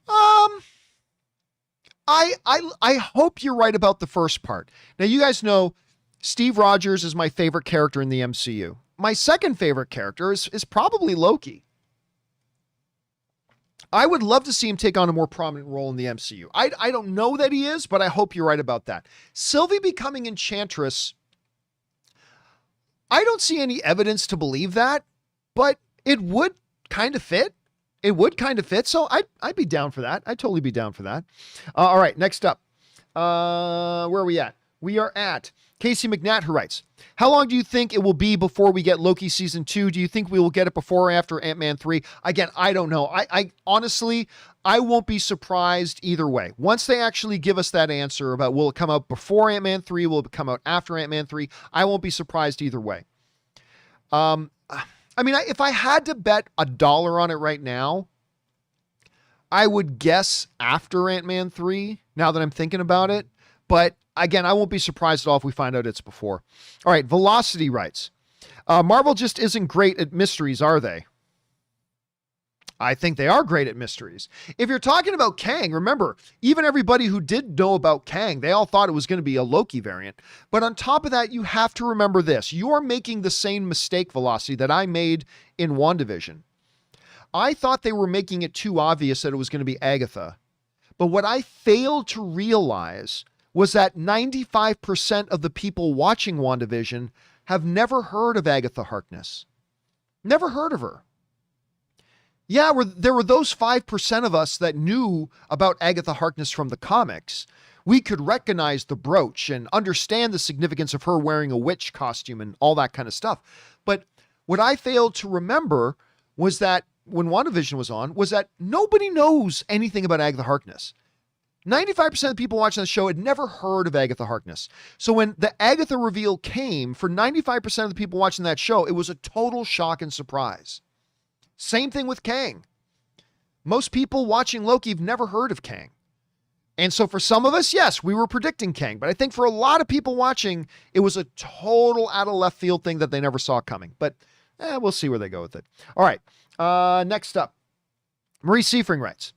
I hope you're right about the first part. Now, you guys know Steve Rogers is my favorite character in the MCU. My second favorite character is probably Loki. I would love to see him take on a more prominent role in the MCU. I don't know that he is, but I hope you're right about that. Sylvie becoming Enchantress, I don't see any evidence to believe that, but it would kind of fit. It would kind of fit. So I'd be down for that. I'd totally be down for that. All right, next up. Where are we at? We are at Casey McNatt, who writes, how long do you think it will be before we get Loki season 2? Do you think we will get it before or after Ant-Man 3? Again, I don't know. I honestly, I won't be surprised either way. Once they actually give us that answer about will it come out before Ant-Man 3, will it come out after Ant-Man 3, I won't be surprised either way. I mean, if I had to bet $1 on it right now, I would guess after Ant-Man 3, now that I'm thinking about it. But again, I won't be surprised at all if we find out it's before. All right, Velocity writes, Marvel just isn't great at mysteries, are they? I think they are great at mysteries. If you're talking about Kang, remember, even everybody who did know about Kang, they all thought it was going to be a Loki variant. But on top of that, you have to remember this. You're making the same mistake, Velocity, that I made in WandaVision. I thought they were making it too obvious that it was going to be Agatha. But what I failed to realize was that 95% of the people watching WandaVision have never heard of Agatha Harkness. Never heard of her. Yeah, there were those 5% of us that knew about Agatha Harkness from the comics. We could recognize the brooch and understand the significance of her wearing a witch costume and all that kind of stuff. But what I failed to remember was that when WandaVision was on, was that nobody knows anything about Agatha Harkness. 95% of the people watching the show had never heard of Agatha Harkness. So when the Agatha reveal came, for 95% of the people watching that show, it was a total shock and surprise. Same thing with Kang. Most people watching Loki have never heard of Kang. And so for some of us, yes, we were predicting Kang. But I think for a lot of people watching, it was a total out of left field thing that they never saw coming. But we'll see where they go with it. All right. Next up, Marie Seifring writes,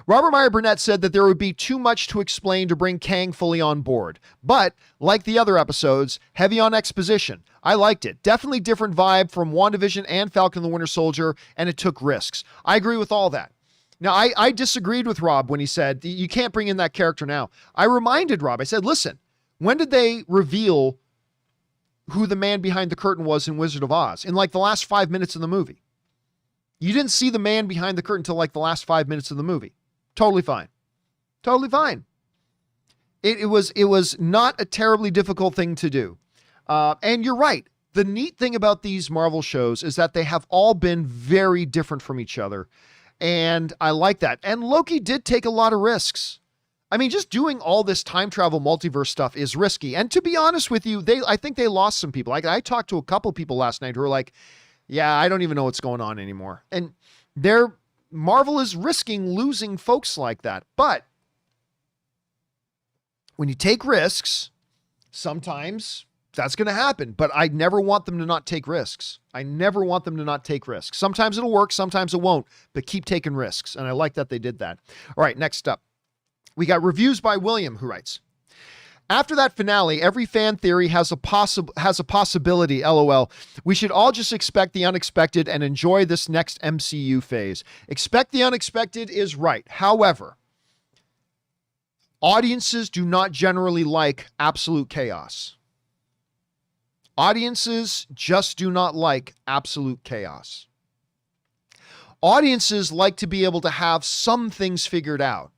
Robert Meyer Burnett said that there would be too much to explain to bring Kang fully on board. But, like the other episodes, heavy on exposition. I liked it. Definitely different vibe from WandaVision and Falcon and the Winter Soldier, and it took risks. I agree with all that. Now, I disagreed with Rob when he said, you can't bring in that character now. I reminded Rob, I said, listen, when did they reveal who the man behind the curtain was in Wizard of Oz? In like the last 5 minutes of the movie. You didn't see the man behind the curtain until like the last 5 minutes of the movie. Totally fine. Totally fine. It was not a terribly difficult thing to do. And you're right. The neat thing about these Marvel shows is that they have all been very different from each other. And I like that. And Loki did take a lot of risks. I mean, just doing all this time travel multiverse stuff is risky. And to be honest with you, I think they lost some people. I talked to a couple people last night who were like, yeah, I don't even know what's going on anymore. And Marvel is risking losing folks like that. But when you take risks, sometimes that's going to happen. But I never want them to not take risks. I never want them to not take risks. Sometimes it'll work, sometimes it won't, but keep taking risks. And I like that they did that. All right, next up. We got reviews by William, who writes, after that finale, every fan theory has a possibility, LOL. We should all just expect the unexpected and enjoy this next MCU phase. Expect the unexpected is right. However, audiences do not generally like absolute chaos. Audiences just do not like absolute chaos. Audiences like to be able to have some things figured out,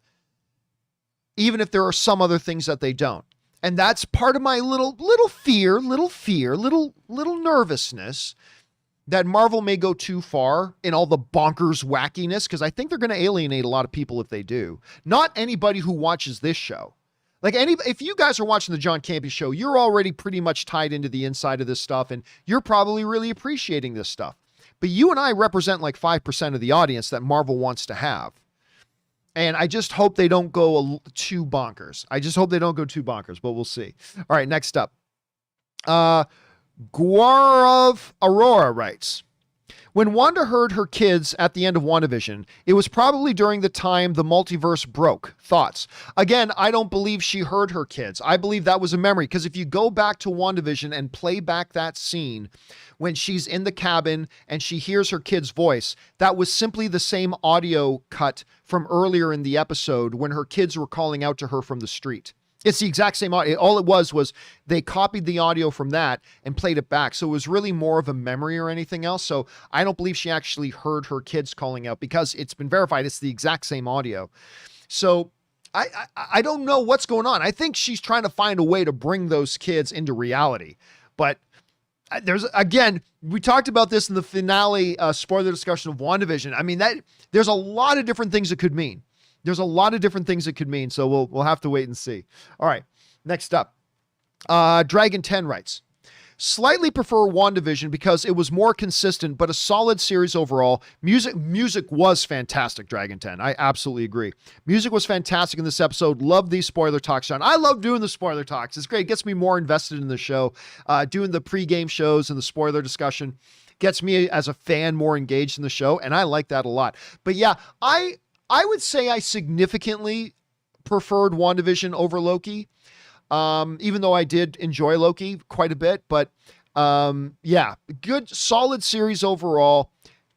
even if there are some other things that they don't. And that's part of my little nervousness that Marvel may go too far in all the bonkers wackiness, because I think they're going to alienate a lot of people if they do. Not anybody who watches this show. Like if you guys are watching the John Campea Show, you're already pretty much tied into the inside of this stuff, and you're probably really appreciating this stuff. But you and I represent like 5% of the audience that Marvel wants to have. And I just hope they don't go too bonkers. But we'll see. All right, next up. Guarav Aurora writes, when Wanda heard her kids at the end of WandaVision, it was probably during the time the multiverse broke. Thoughts? Again, I don't believe she heard her kids. I believe that was a memory, because if you go back to WandaVision and play back that scene when she's in the cabin and she hears her kid's voice, that was simply the same audio cut from earlier in the episode when her kids were calling out to her from the street. It's the exact same audio. All it was they copied the audio from that and played it back. So it was really more of a memory or anything else. So I don't believe she actually heard her kids calling out, because it's been verified. It's the exact same audio. So I don't know what's going on. I think she's trying to find a way to bring those kids into reality. But again, we talked about this in the finale spoiler discussion of WandaVision. I mean, there's a lot of different things it could mean. So we'll have to wait and see. All right, next up. Dragon 10 writes, slightly prefer WandaVision because it was more consistent, but a solid series overall. Music was fantastic, Dragon 10. I absolutely agree. Music was fantastic in this episode. Love these spoiler talks, John. I love doing the spoiler talks. It's great. It gets me more invested in the show. Doing the pregame shows and the spoiler discussion gets me as a fan more engaged in the show, and I like that a lot. But yeah, I would say I significantly preferred WandaVision over Loki, even though I did enjoy Loki quite a bit. But yeah, good, solid series overall.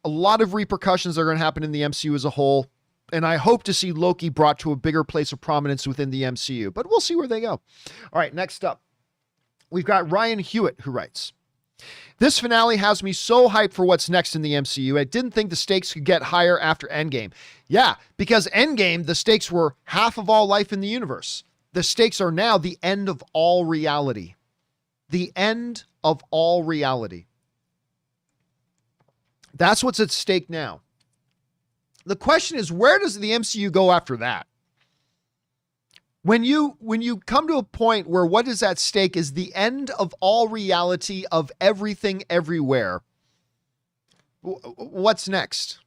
A lot of repercussions are going to happen in the MCU as a whole. And I hope to see Loki brought to a bigger place of prominence within the MCU. But we'll see where they go. All right, next up. We've got Ryan Hewitt, who writes, this finale has me so hyped for what's next in the MCU. I didn't think the stakes could get higher after Endgame. Yeah, because Endgame, the stakes were half of all life in the universe. The stakes are now the end of all reality. The end of all reality. That's what's at stake now. The question is, where does the MCU go after that? When you come to a point where what is at stake is the end of all reality of everything everywhere, what's next?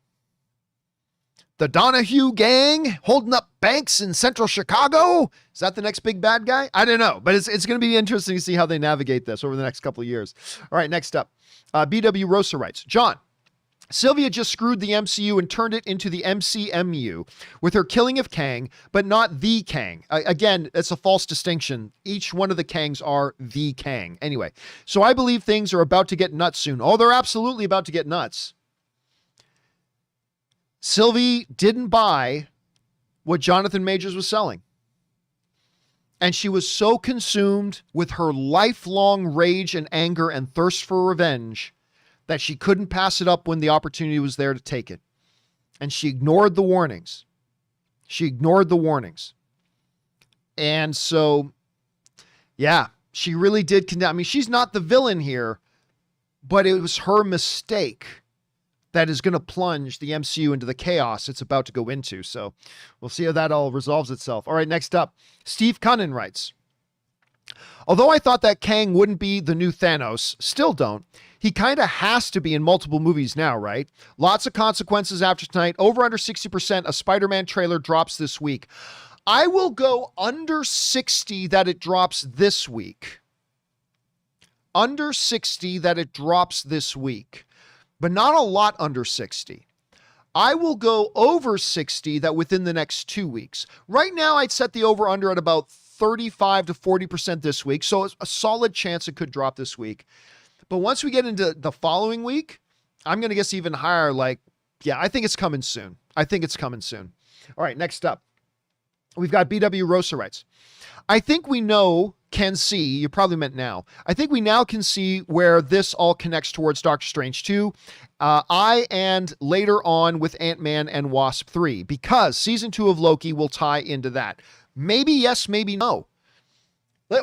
The Donahue gang holding up banks in central Chicago? Is that the next big bad guy? I don't know, but it's going to be interesting to see how they navigate this over the next couple of years. All right, next up, BW Rosa writes, John, Sylvia just screwed the MCU and turned it into the MCMU with her killing of Kang, but not the Kang. Again, it's a false distinction. Each one of the Kangs are the Kang. Anyway, so I believe things are about to get nuts soon. Oh, they're absolutely about to get nuts. Sylvie didn't buy what Jonathan Majors was selling. And she was so consumed with her lifelong rage and anger and thirst for revenge that she couldn't pass it up when the opportunity was there to take it. And she ignored the warnings. And so, yeah, she really did condemn. I mean, she's not the villain here, but it was her mistake that is going to plunge the MCU into the chaos it's about to go into. So we'll see how that all resolves itself. All right, next up, Steve Cunnin writes, although I thought that Kang wouldn't be the new Thanos, still don't. He kind of has to be in multiple movies now, right? Lots of consequences after tonight. Over under 60%. A Spider-Man trailer drops this week. I will go under 60 that it drops this week. Under 60 that it drops this week. But not a lot under 60. I will go over 60 that within the next 2 weeks. Right now, I'd set the over-under at about 35 to 40% this week. So a solid chance it could drop this week. But once we get into the following week, I'm going to guess even higher. Like, yeah, I think it's coming soon. All right, next up. We've got BW Rosa writes, I think we can see, you probably meant now. I think we now can see where this all connects towards Doctor Strange 2. And later on with Ant-Man and Wasp 3, because season 2 of Loki will tie into that. Maybe yes, maybe no.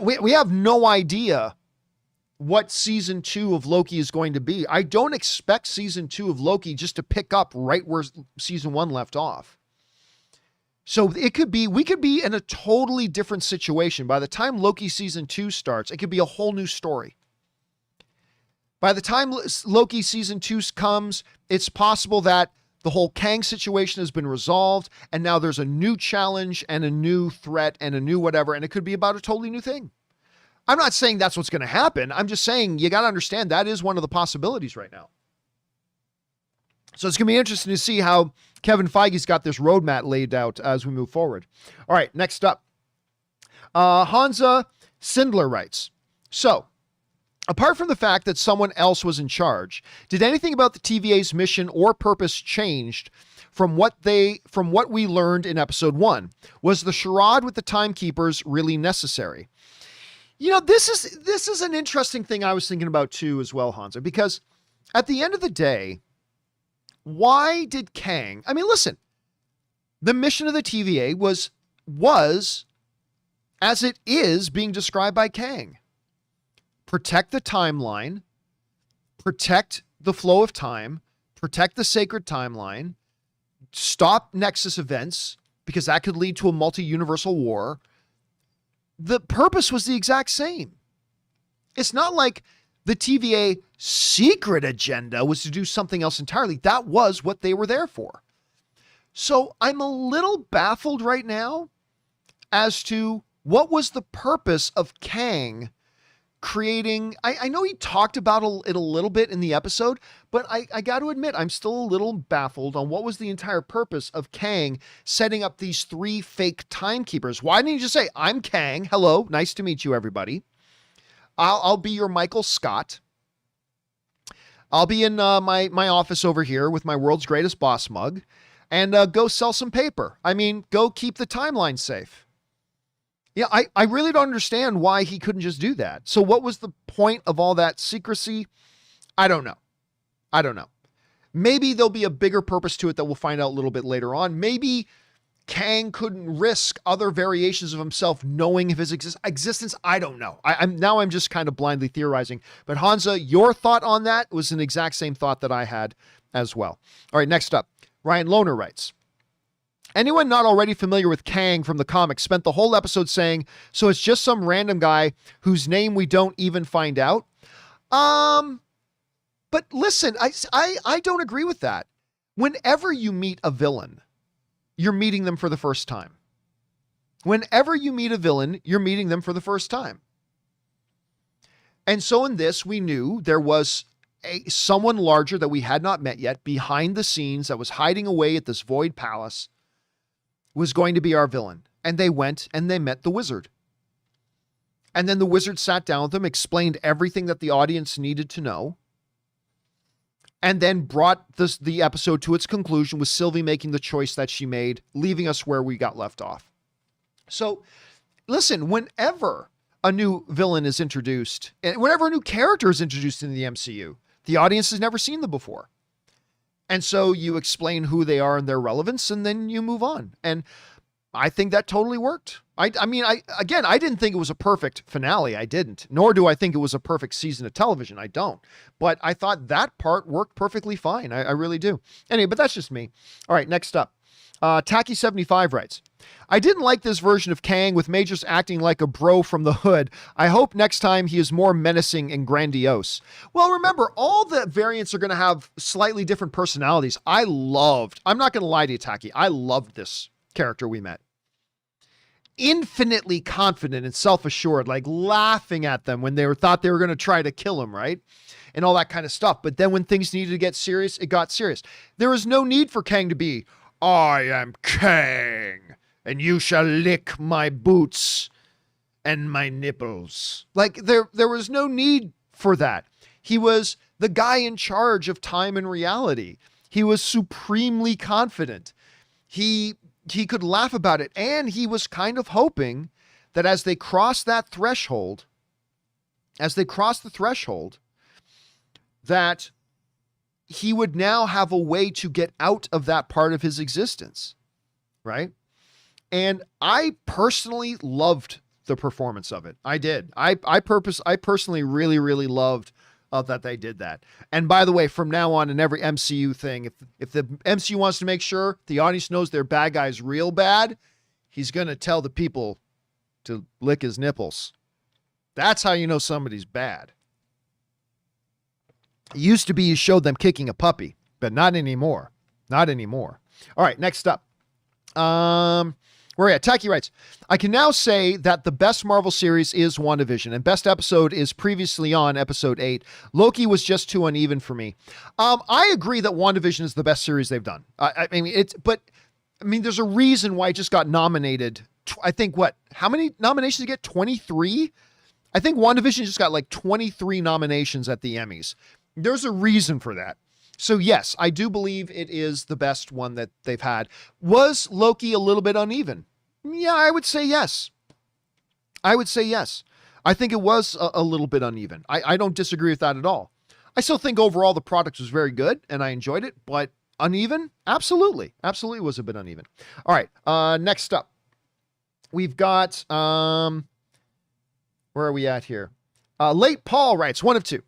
We have no idea what season 2 of Loki is going to be. I don't expect season 2 of Loki just to pick up right where season 1 left off. So we could be in a totally different situation. By the time Loki season 2 starts, it could be a whole new story. By the time Loki season 2 comes, it's possible that the whole Kang situation has been resolved, and now there's a new challenge and a new threat and a new whatever, and it could be about a totally new thing. I'm not saying that's what's going to happen. I'm just saying you got to understand that is one of the possibilities right now. So it's going to be interesting to see how Kevin Feige's got this roadmap laid out as we move forward. All right, next up. Hansa Sindler writes, so, apart from the fact that someone else was in charge, did anything about the TVA's mission or purpose changed from what we learned in episode 1? Was the charade with the timekeepers really necessary? You know, this is an interesting thing I was thinking about too as well, Hansa, because at the end of the day, why did Kang, I mean, listen, the mission of the TVA was as it is being described by Kang. Protect the timeline, protect the flow of time, protect the sacred timeline, stop Nexus events, because that could lead to a multi-universal war. The purpose was the exact same. It's not like the TVA secret agenda was to do something else entirely. That was what they were there for. So I'm a little baffled right now as to what was the purpose of Kang creating. I know he talked about it a little bit in the episode, but I got to admit, I'm still a little baffled on what was the entire purpose of Kang setting up these 3 fake timekeepers. Why didn't he just say, I'm Kang. Hello. Nice to meet you, everybody. I'll be your Michael Scott. I'll be in my office over here with my world's greatest boss mug and go sell some paper. I mean, go keep the timeline safe. Yeah, I really don't understand why he couldn't just do that. So what was the point of all that secrecy? I don't know. Maybe there'll be a bigger purpose to it that we'll find out a little bit later on. Maybe Kang couldn't risk other variations of himself knowing of his existence. I don't know. I'm just kind of blindly theorizing. But Hansa, your thought on that was an exact same thought that I had as well. All right, next up, Ryan Lohner writes, anyone not already familiar with Kang from the comics spent the whole episode saying, so it's just some random guy whose name we don't even find out. But listen, I don't agree with that. Whenever you meet a villain, you're meeting them for the first time. Whenever you meet a villain, you're meeting them for the first time. And so in this, we knew there was someone larger that we had not met yet behind the scenes that was hiding away at this void palace was going to be our villain. And they went and they met the wizard. And then the wizard sat down with them, explained everything that the audience needed to know, and then brought the episode to its conclusion with Sylvie making the choice that she made, leaving us where we got left off. So listen, whenever a new villain is introduced, and whenever a new character is introduced in the MCU, the audience has never seen them before. And so you explain who they are and their relevance, and then you move on. And I think that totally worked. I didn't think it was a perfect finale. I didn't. Nor do I think it was a perfect season of television. I don't. But I thought that part worked perfectly fine. I really do. Anyway, but that's just me. All right, next up. Tacky75 writes, I didn't like this version of Kang with Majors acting like a bro from the hood. I hope next time he is more menacing and grandiose. Well, remember, all the variants are going to have slightly different personalities. I'm not going to lie to you, Tacky. I loved this character we met. Infinitely confident and self-assured, like laughing at them when they thought they were going to try to kill him, right? And all that kind of stuff. But then when things needed to get serious, it got serious. There was no need for Kang to be, I am Kang, and you shall lick my boots and my nipples. Like there was no need for that. He was the guy in charge of time and reality. He was supremely confident. He could laugh about it. And he was kind of hoping that as they crossed the threshold, that he would now have a way to get out of that part of his existence. Right. And I personally loved the performance of it. I did. I personally really, really loved that they did that. And by the way, from now on in every MCU thing, if the MCU wants to make sure the audience knows their bad guy's real bad, he's going to tell the people to lick his nipples. That's how you know somebody's bad. It used to be you showed them kicking a puppy, but not anymore. Not anymore. All right, next up. Where are we at? Taki writes, I can now say that the best Marvel series is WandaVision, and best episode is previously on episode 8. Loki was just too uneven for me. I agree that WandaVision is the best series they've done. There's a reason why it just got nominated. I think how many nominations did it get? 23? I think WandaVision just got like 23 nominations at the Emmys. There's a reason for that. So yes, I do believe it is the best one that they've had. Was Loki a little bit uneven? Yeah, I would say yes. I think it was a little bit uneven. I don't disagree with that at all. I still think overall the product was very good and I enjoyed it, but uneven? Absolutely. Absolutely was a bit uneven. All right. Next up, we've got, where are we at here? Late Paul writes, 1 of 2.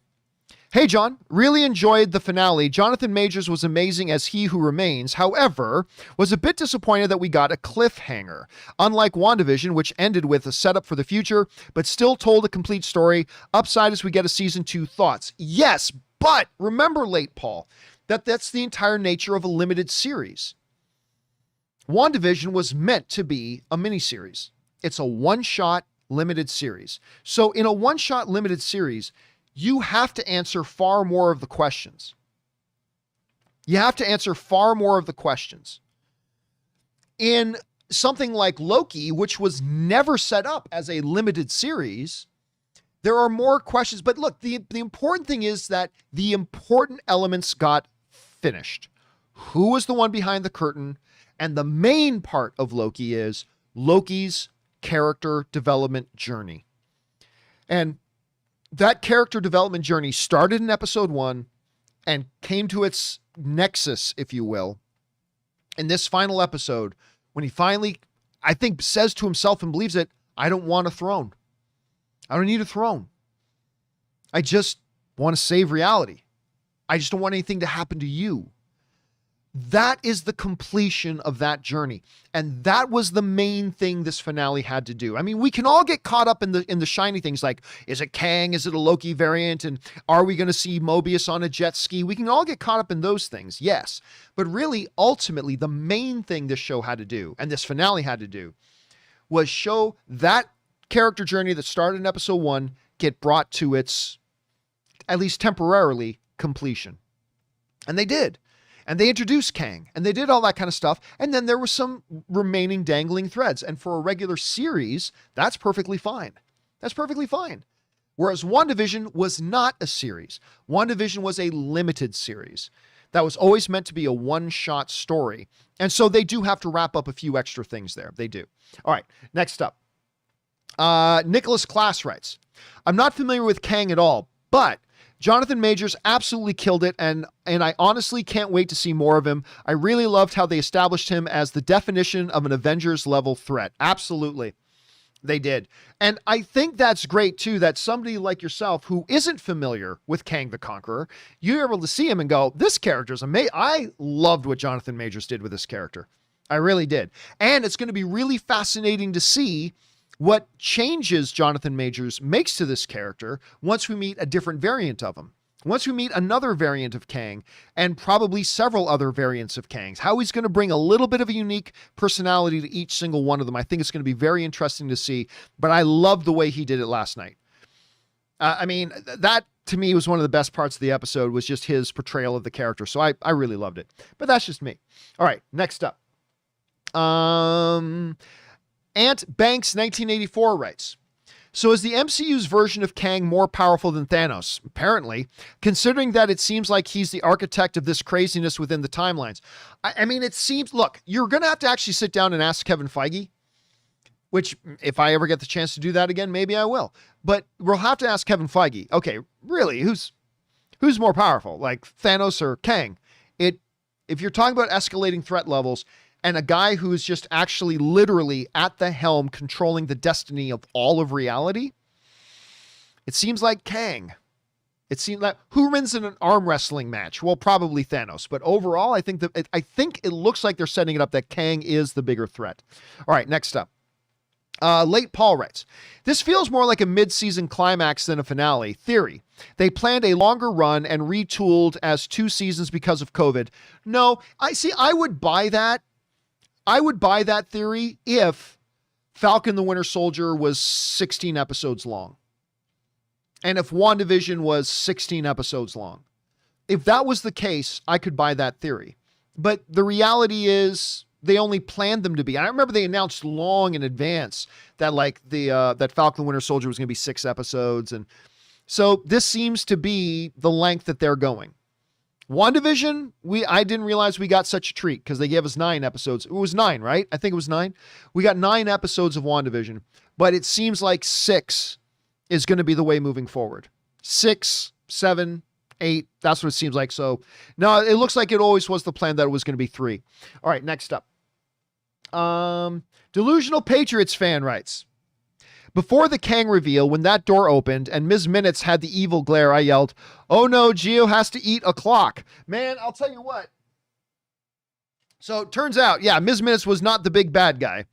Hey, John, really enjoyed the finale. Jonathan Majors was amazing as He Who Remains. However, was a bit disappointed that we got a cliffhanger. Unlike WandaVision, which ended with a setup for the future, but still told a complete story. Upside is we get a season 2. Thoughts? Yes, but remember, Late Paul, that's the entire nature of a limited series. WandaVision was meant to be a miniseries. It's a one-shot limited series. So in a one-shot limited series, you have to answer far more of the questions. In something like Loki, which was never set up as a limited series, there are more questions. But look, the important thing is that the important elements got finished. Who was the one behind the curtain? And the main part of Loki is Loki's character development journey. And that character development journey started in episode 1 and came to its nexus, if you will, in this final episode when he finally, I think, says to himself and believes it, I don't want a throne. I don't need a throne. I just want to save reality. I just don't want anything to happen to you. That is the completion of that journey. And that was the main thing this finale had to do. I mean, we can all get caught up in the shiny things like, is it Kang? Is it a Loki variant? And are we going to see Mobius on a jet ski? We can all get caught up in those things, yes. But really, ultimately, the main thing this show had to do, and this finale had to do, was show that character journey that started in episode 1 get brought to its, at least temporarily, completion. And they did. And they introduced Kang, and they did all that kind of stuff. And then there was some remaining dangling threads. And for a regular series, that's perfectly fine. That's perfectly fine. Whereas WandaVision was not a series. WandaVision was a limited series that was always meant to be a one-shot story. And so they do have to wrap up a few extra things there. They do. All right, next up. Nicholas Class writes, I'm not familiar with Kang at all, but Jonathan Majors absolutely killed it, and I honestly can't wait to see more of him. I really loved how they established him as the definition of an Avengers-level threat. Absolutely. They did. And I think that's great, too, that somebody like yourself who isn't familiar with Kang the Conqueror, you're able to see him and go, this character's amazing. I loved what Jonathan Majors did with this character. I really did. And it's going to be really fascinating to see what changes Jonathan Majors makes to this character once we meet a different variant of him. Once we meet another variant of Kang, and probably several other variants of Kangs, how he's going to bring a little bit of a unique personality to each single one of them. I think it's going to be very interesting to see, but I love the way he did it last night. I mean, that to me was one of the best parts of the episode, was just his portrayal of the character. So I really loved it, but that's just me. All right, next up. Ant Banks 1984 writes, so is the MCU's version of Kang more powerful than Thanos? Apparently, considering that it seems like he's the architect of this craziness within the timelines. I mean, it seems, look, you're going to have to actually sit down and ask Kevin Feige, which if I ever get the chance to do that again, maybe I will. But we'll have to ask Kevin Feige, okay, really, who's more powerful, like Thanos or Kang? If you're talking about escalating threat levels, and a guy who is just actually literally at the helm controlling the destiny of all of reality, it seems like Kang. It seemed like, who wins in an arm wrestling match? Well, probably Thanos. But overall, I think it looks like they're setting it up that Kang is the bigger threat. All right, next up. Late Paul writes, this feels more like a mid-season climax than a finale. Theory: they planned a longer run and retooled as 2 seasons because of COVID. No, I would buy that. I would buy that theory if Falcon the Winter Soldier was 16 episodes long. And if WandaVision was 16 episodes long. If that was the case, I could buy that theory. But the reality is they only planned them to be. I remember they announced long in advance that that Falcon the Winter Soldier was going to be 6 episodes. And so this seems to be the length that they're going. WandaVision, I didn't realize we got such a treat because they gave us 9 episodes. It was 9, right? I think it was 9. We got 9 episodes of WandaVision, but it seems like 6 is going to be the way moving forward. 6, 7, 8, that's what it seems like. So no, it looks like it always was the plan that it was going to be 3. All right, next up. Delusional Patriots fan writes, before the Kang reveal, when that door opened and Ms. Minutes had the evil glare, I yelled, oh no, Geo has to eat a clock. Man, I'll tell you what. So it turns out, yeah, Ms. Minutes was not the big bad guy.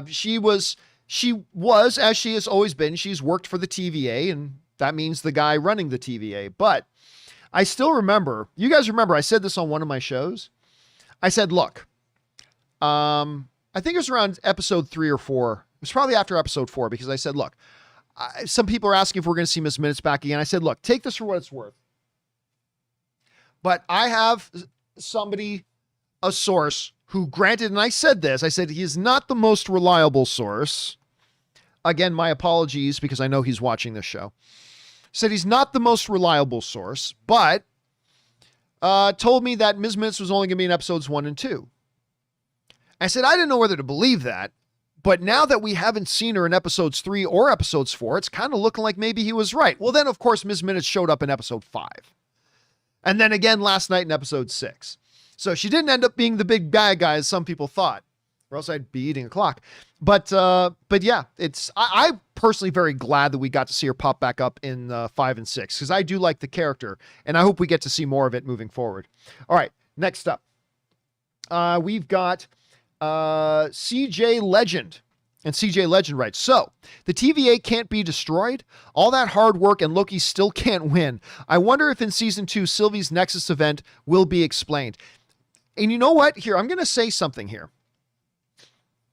She was, as she has always been, she's worked for the TVA, and that means the guy running the TVA. But I still remember, you guys remember, I said this on one of my shows. I said, look, I think it was around episode 3 or 4. It was probably after episode 4 because I said, look, some people are asking if we're going to see Miss Minutes back again. I said, look, take this for what it's worth. But I have somebody, a source who granted, and I said this, I said, he is not the most reliable source. Again, my apologies because I know he's watching this show. Said he's not the most reliable source, but told me that Ms. Minutes was only going to be in episodes 1 and 2. I said, I didn't know whether to believe that. But now that we haven't seen her in episodes 3 or episodes 4, it's kind of looking like maybe he was right. Well, then, of course, Ms. Minutes showed up in episode 5. And then again last night in episode 6. So she didn't end up being the big bad guy as some people thought, or else I'd be eating a clock. But yeah, I'm personally very glad that we got to see her pop back up in 5 and 6, because I do like the character, and I hope we get to see more of it moving forward. All right, next up. We've got CJ Legend. And CJ Legend writes, so the TVA can't be destroyed. All that hard work and Loki still can't win. I wonder if in season 2, Sylvie's Nexus event will be explained. And you know what? Here, I'm going to say something here.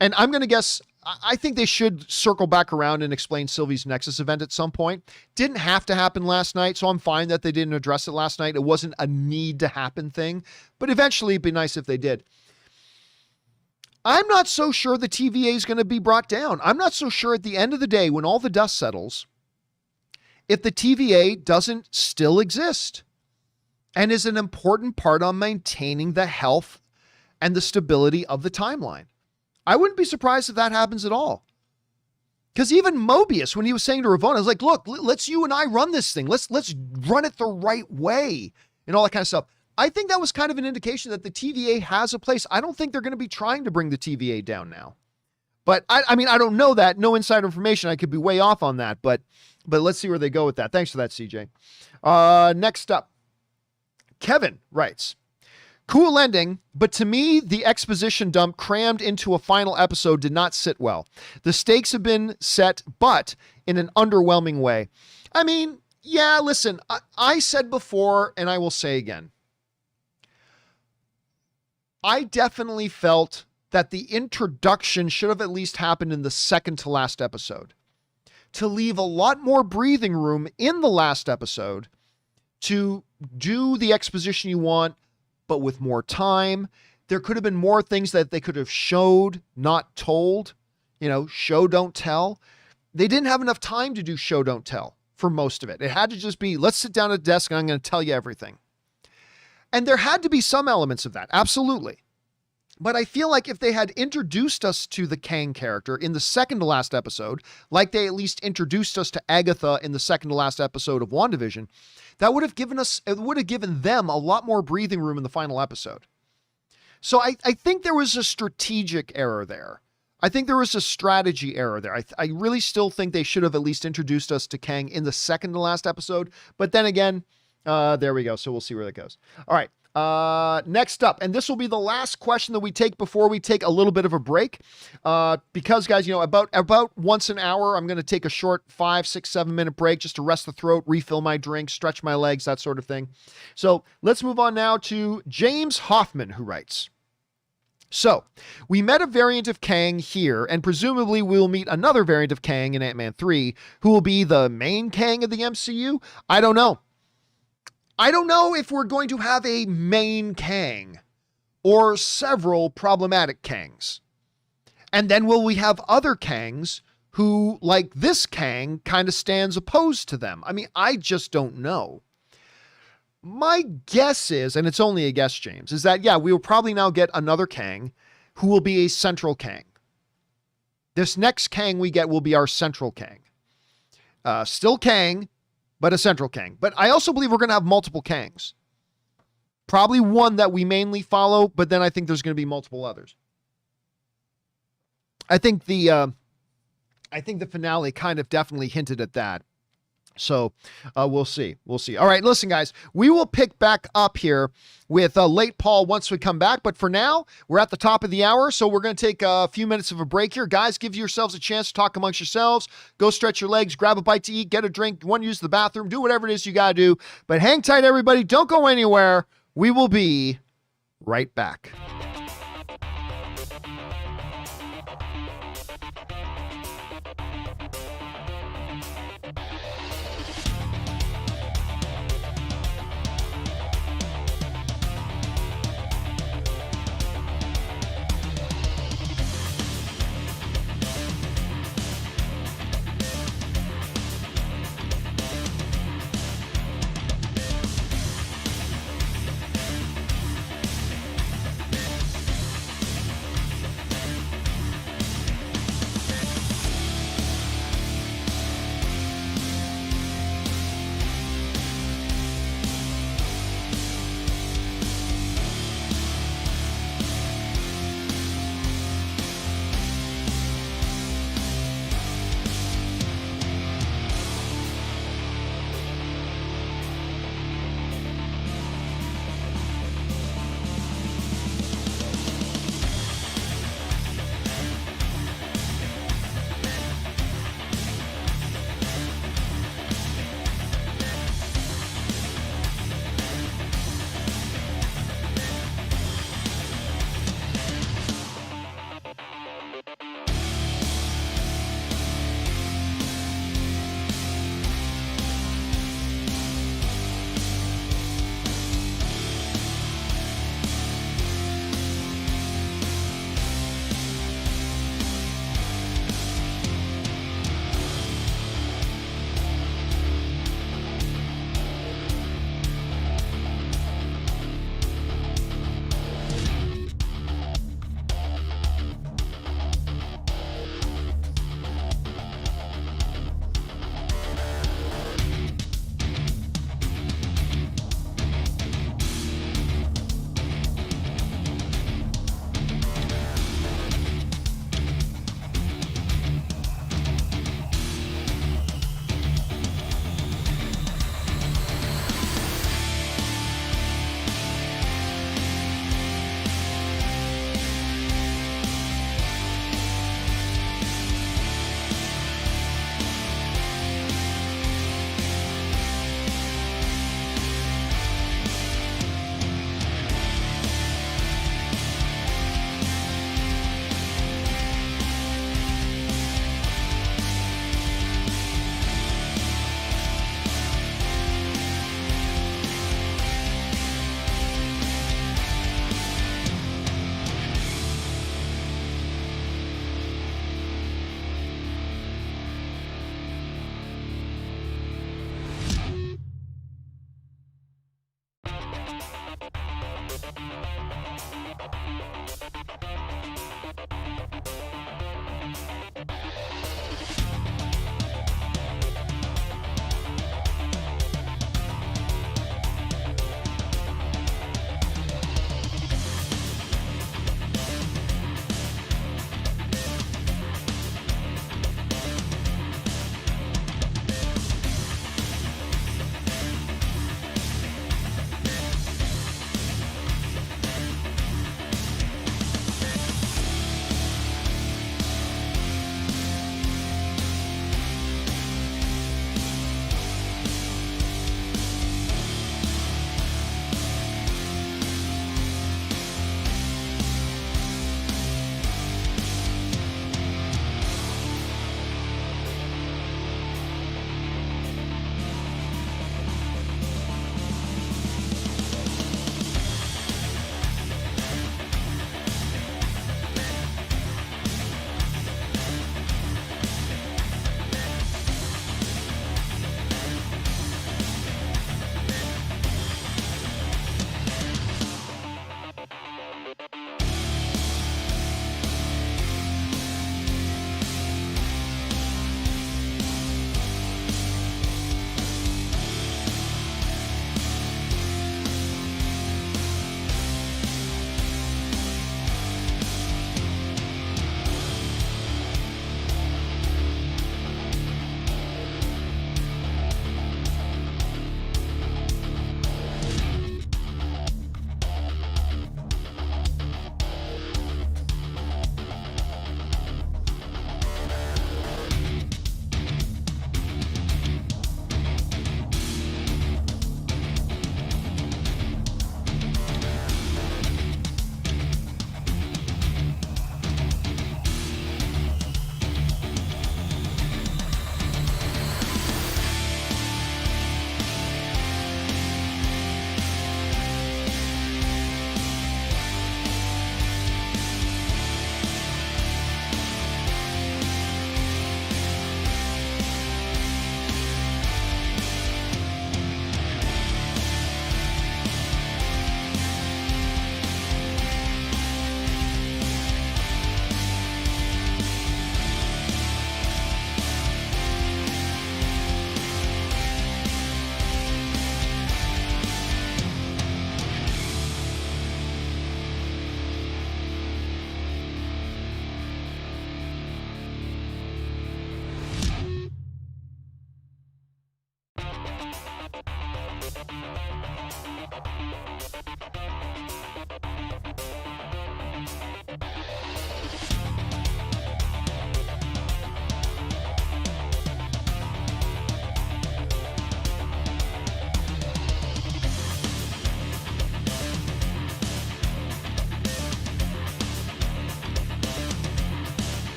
And I'm going to guess, I think they should circle back around and explain Sylvie's Nexus event at some point. Didn't have to happen last night, so I'm fine that they didn't address it last night. It wasn't a need to happen thing, but eventually it'd be nice if they did. I'm not so sure the TVA is going to be brought down. I'm not so sure at the end of the day, when all the dust settles, if the TVA doesn't still exist and is an important part on maintaining the health and the stability of the timeline. I wouldn't be surprised if that happens at all. Because even Mobius, when he was saying to Ravonna, I was like, look, let's you and I run this thing. Let's run it the right way and all that kind of stuff. I think that was kind of an indication that the TVA has a place. I don't think they're going to be trying to bring the TVA down now. But I mean, I don't know that. No inside information. I could be way off on that, but let's see where they go with that. Thanks for that, CJ. Next up, Kevin writes, cool ending, but to me, the exposition dump crammed into a final episode did not sit well. The stakes have been set, but in an underwhelming way. I mean, yeah, listen, I said before, and I will say again, I definitely felt that the introduction should have at least happened in the second to last episode, to leave a lot more breathing room in the last episode to do the exposition you want, but with more time. There could have been more things that they could have showed, not told, show, don't tell. They didn't have enough time to do show, don't tell for most of it. It had to just be, let's sit down at a desk and I'm going to tell you everything. And there had to be some elements of that. Absolutely. But I feel like if they had introduced us to the Kang character in the second to last episode, like they at least introduced us to Agatha in the second to last episode of WandaVision, that would have given them a lot more breathing room in the final episode. So I think there was a strategic error there. I think there was a strategy error there. I really still think they should have at least introduced us to Kang in the second to last episode. But then again, there we go. So we'll see where that goes. All right. Next up, and this will be the last question that we take before we take a little bit of a break. Because guys, about once an hour, I'm going to take a short 5, 6, 7 minute break just to rest the throat, refill my drink, stretch my legs, that sort of thing. So let's move on now to James Hoffman, who writes, so we met a variant of Kang here, and presumably we'll meet another variant of Kang in Ant-Man 3, who will be the main Kang of the MCU. I don't know. I don't know if we're going to have a main Kang or several problematic Kangs. And then will we have other Kangs who, like this Kang, kind of stands opposed to them? I mean, I just don't know. My guess is, and it's only a guess, James, is that, yeah, we will probably now get another Kang who will be a central Kang. This next Kang we get will be our central Kang. Still Kang, but a central Kang. But I also believe we're going to have multiple Kangs. Probably one that we mainly follow, but then I think there's going to be multiple others. I think the finale kind of definitely hinted at that. So we'll see. We'll see. All right, listen, guys, we will pick back up here with Late Paul once we come back. But for now, we're at the top of the hour, so we're going to take a few minutes of a break here. Guys, give yourselves a chance to talk amongst yourselves. Go stretch your legs, grab a bite to eat, get a drink, want to use the bathroom, do whatever it is you got to do. But hang tight, everybody. Don't go anywhere. We will be right back.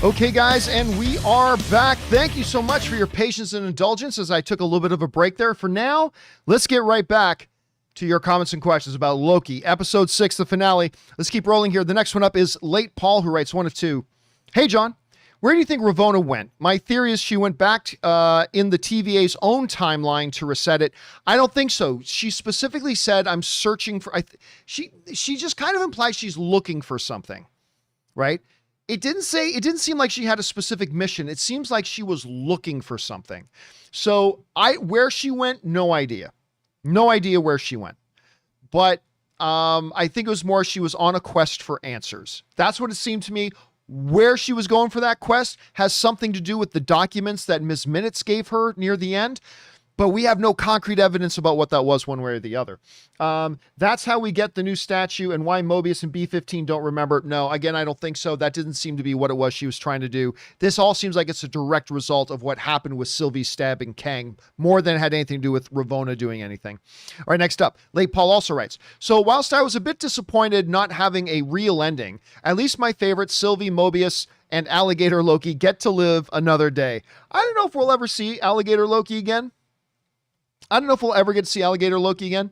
Okay, guys, and we are back. Thank you so much for your patience and indulgence as I took a little bit of a break there. For now, let's get right back to your comments and questions about Loki, episode 6, the finale. Let's keep rolling here. The next one up is Late Paul, who writes 1 of 2. Hey, John, where do you think Ravonna went? My theory is she went back in the TVA's own timeline to reset it. I don't think so. She specifically said, I'm searching for... She just kind of implies she's looking for something, right? It didn't seem like she had a specific mission. It seems like she was looking for something. So where she went, no idea. No idea where she went. But I think it was more she was on a quest for answers. That's what it seemed to me. Where she was going for that quest has something to do with the documents that Ms. Minutes gave her near the end. But we have no concrete evidence about what that was one way or the other. That's how we get the new statue, and why Mobius and B-15 don't remember. No, again, I don't think so. That didn't seem to be what it was she was trying to do. This all seems like it's a direct result of what happened with Sylvie stabbing Kang, more than it had anything to do with Ravonna doing anything. All right, next up, Late Paul also writes, so whilst I was a bit disappointed not having a real ending, at least my favorite Sylvie, Mobius, and Alligator Loki get to live another day. I don't know if we'll ever see Alligator Loki again. I don't know if we'll ever get to see Alligator Loki again.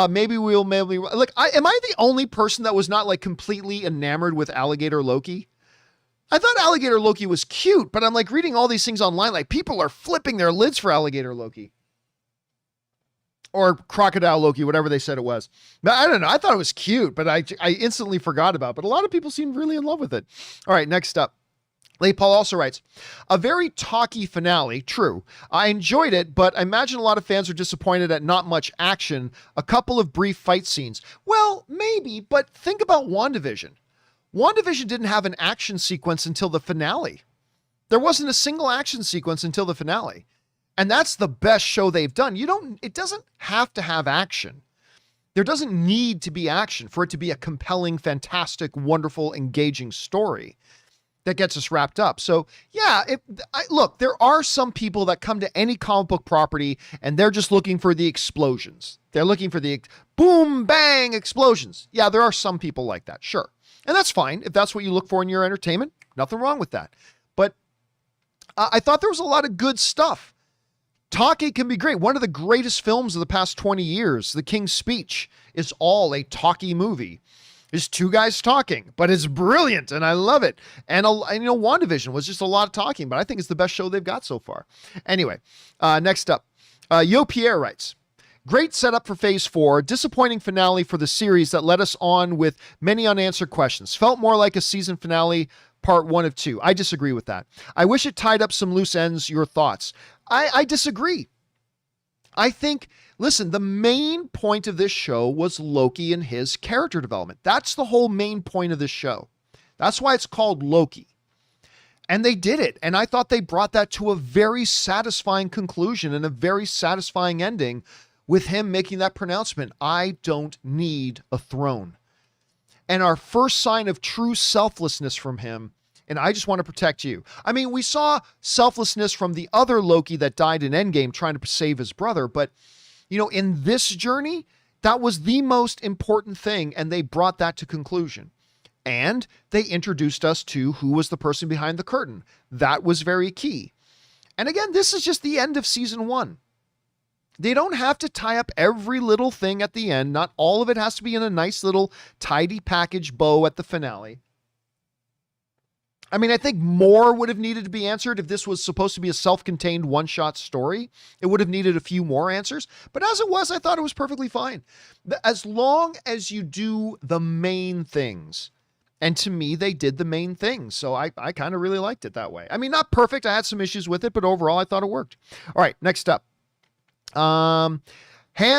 Maybe am I the only person that was not like completely enamored with Alligator Loki? I thought Alligator Loki was cute, but I'm like reading all these things online. Like people are flipping their lids for Alligator Loki or Crocodile Loki, whatever they said it was. Now, I don't know. I thought it was cute, but I instantly forgot about it. But a lot of people seemed really in love with it. All right, next up. Late Paul also writes, a very talky finale, true. I enjoyed it, but I imagine a lot of fans are disappointed at not much action, a couple of brief fight scenes. Well, maybe, but think about WandaVision. WandaVision didn't have an action sequence until the finale. There wasn't a single action sequence until the finale. And that's the best show they've done. It doesn't have to have action. There doesn't need to be action for it to be a compelling, fantastic, wonderful, engaging story that gets us wrapped up. So yeah, look, there are some people that come to any comic book property and they're just looking for the explosions. They're looking for the boom, bang explosions. Yeah, there are some people like that. Sure. And that's fine. If that's what you look for in your entertainment, nothing wrong with that. But I thought there was a lot of good stuff. Talking can be great. One of the greatest films of the past 20 years, The King's Speech, is all a talky movie. There's two guys talking, but it's brilliant and I love it. And WandaVision was just a lot of talking, but I think it's the best show they've got so far. Anyway, next up, Yo Pierre writes, great setup for phase 4, disappointing finale for the series that led us on with many unanswered questions. Felt more like a season finale, part 1 of 2. I disagree with that. I wish it tied up some loose ends. Your thoughts? I disagree. I think, listen, the main point of this show was Loki and his character development. That's the whole main point of this show. That's why it's called Loki. And they did it. And I thought they brought that to a very satisfying conclusion and a very satisfying ending with him making that pronouncement, I don't need a throne. And our first sign of true selflessness from him, and I just want to protect you. I mean, we saw selflessness from the other Loki that died in Endgame trying to save his brother, but in this journey, that was the most important thing, and they brought that to conclusion. And they introduced us to who was the person behind the curtain. That was very key. And again, this is just the end of season 1. They don't have to tie up every little thing at the end. Not all of it has to be in a nice little tidy package bow at the finale. I mean, I think more would have needed to be answered if this was supposed to be a self-contained one-shot story. It would have needed a few more answers. But as it was, I thought it was perfectly fine. As long as you do the main things. And to me, they did the main things. So I kind of really liked it that way. I mean, not perfect. I had some issues with it, but overall, I thought it worked. All right, next up. Han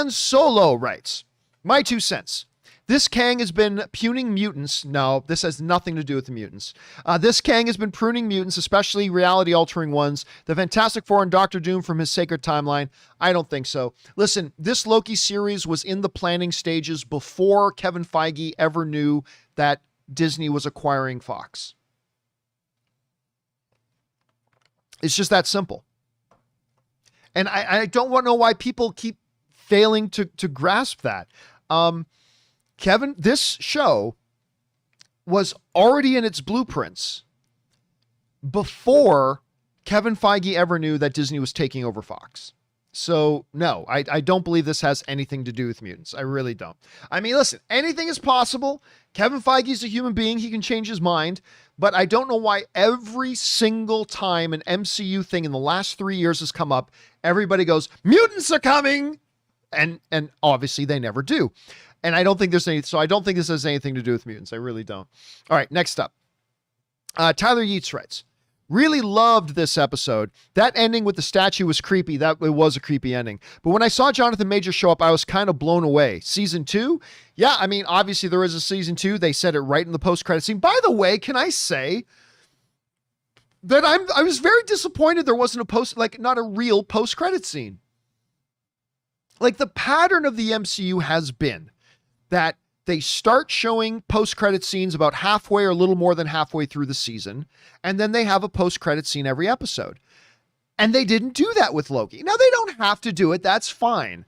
Solo writes, my 2 cents. This Kang has been pruning mutants. No, this has nothing to do with the mutants. This Kang has been pruning mutants, especially reality-altering ones. The Fantastic Four and Doctor Doom from his sacred timeline. I don't think so. Listen, this Loki series was in the planning stages before Kevin Feige ever knew that Disney was acquiring Fox. It's just that simple. And I don't want to know why people keep failing to grasp that. Kevin, this show was already in its blueprints before Kevin Feige ever knew that Disney was taking over Fox. So no, I don't believe this has anything to do with mutants. I really don't. I mean, listen, anything is possible. Kevin Feige's a human being. He can change his mind, but I don't know why every single time an MCU thing in the last 3 years has come up, everybody goes, mutants are coming. And obviously they never do. And I don't think there's any, so I don't think this has anything to do with mutants. I really don't. All right, next up. Tyler Yeats writes, really loved this episode. That ending with the statue was creepy. It was a creepy ending. But when I saw Jonathan Majors show up, I was kind of blown away. Season 2? Yeah, I mean, obviously there is a season 2. They said it right in the post-credit scene. By the way, can I say that I was very disappointed there wasn't not a real post-credit scene. Like, the pattern of the MCU has been that they start showing post-credit scenes about halfway or a little more than halfway through the season, and then they have a post-credit scene every episode. And they didn't do that with Loki. Now, they don't have to do it. That's fine.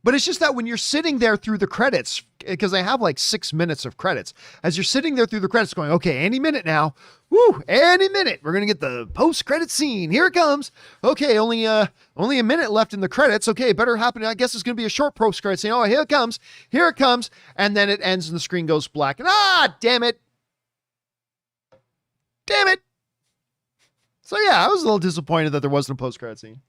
But it's just that when you're sitting there through the credits, because they have like 6 minutes of credits, as you're sitting there through the credits going, okay, any minute now, any minute, we're going to get the post-credit scene. Here it comes. Okay, only a minute left in the credits. Okay, better happen. I guess it's going to be a short post-credit scene. Oh, here it comes. Here it comes. And then it ends and the screen goes black. And damn it. Damn it. So yeah, I was a little disappointed that there wasn't a post-credit scene.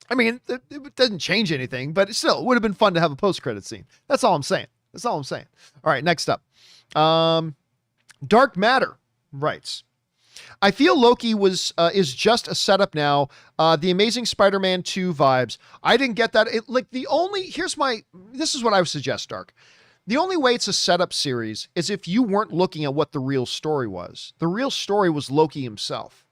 I mean, it doesn't change anything, but still, it would have been fun to have a post-credit scene. That's all I'm saying. All right, next up. Dark Matter writes, I feel Loki is just a setup now. The Amazing Spider-Man 2 vibes. I didn't get that. This is what I would suggest, Dark. The only way it's a setup series is if you weren't looking at what the real story was. The real story was Loki himself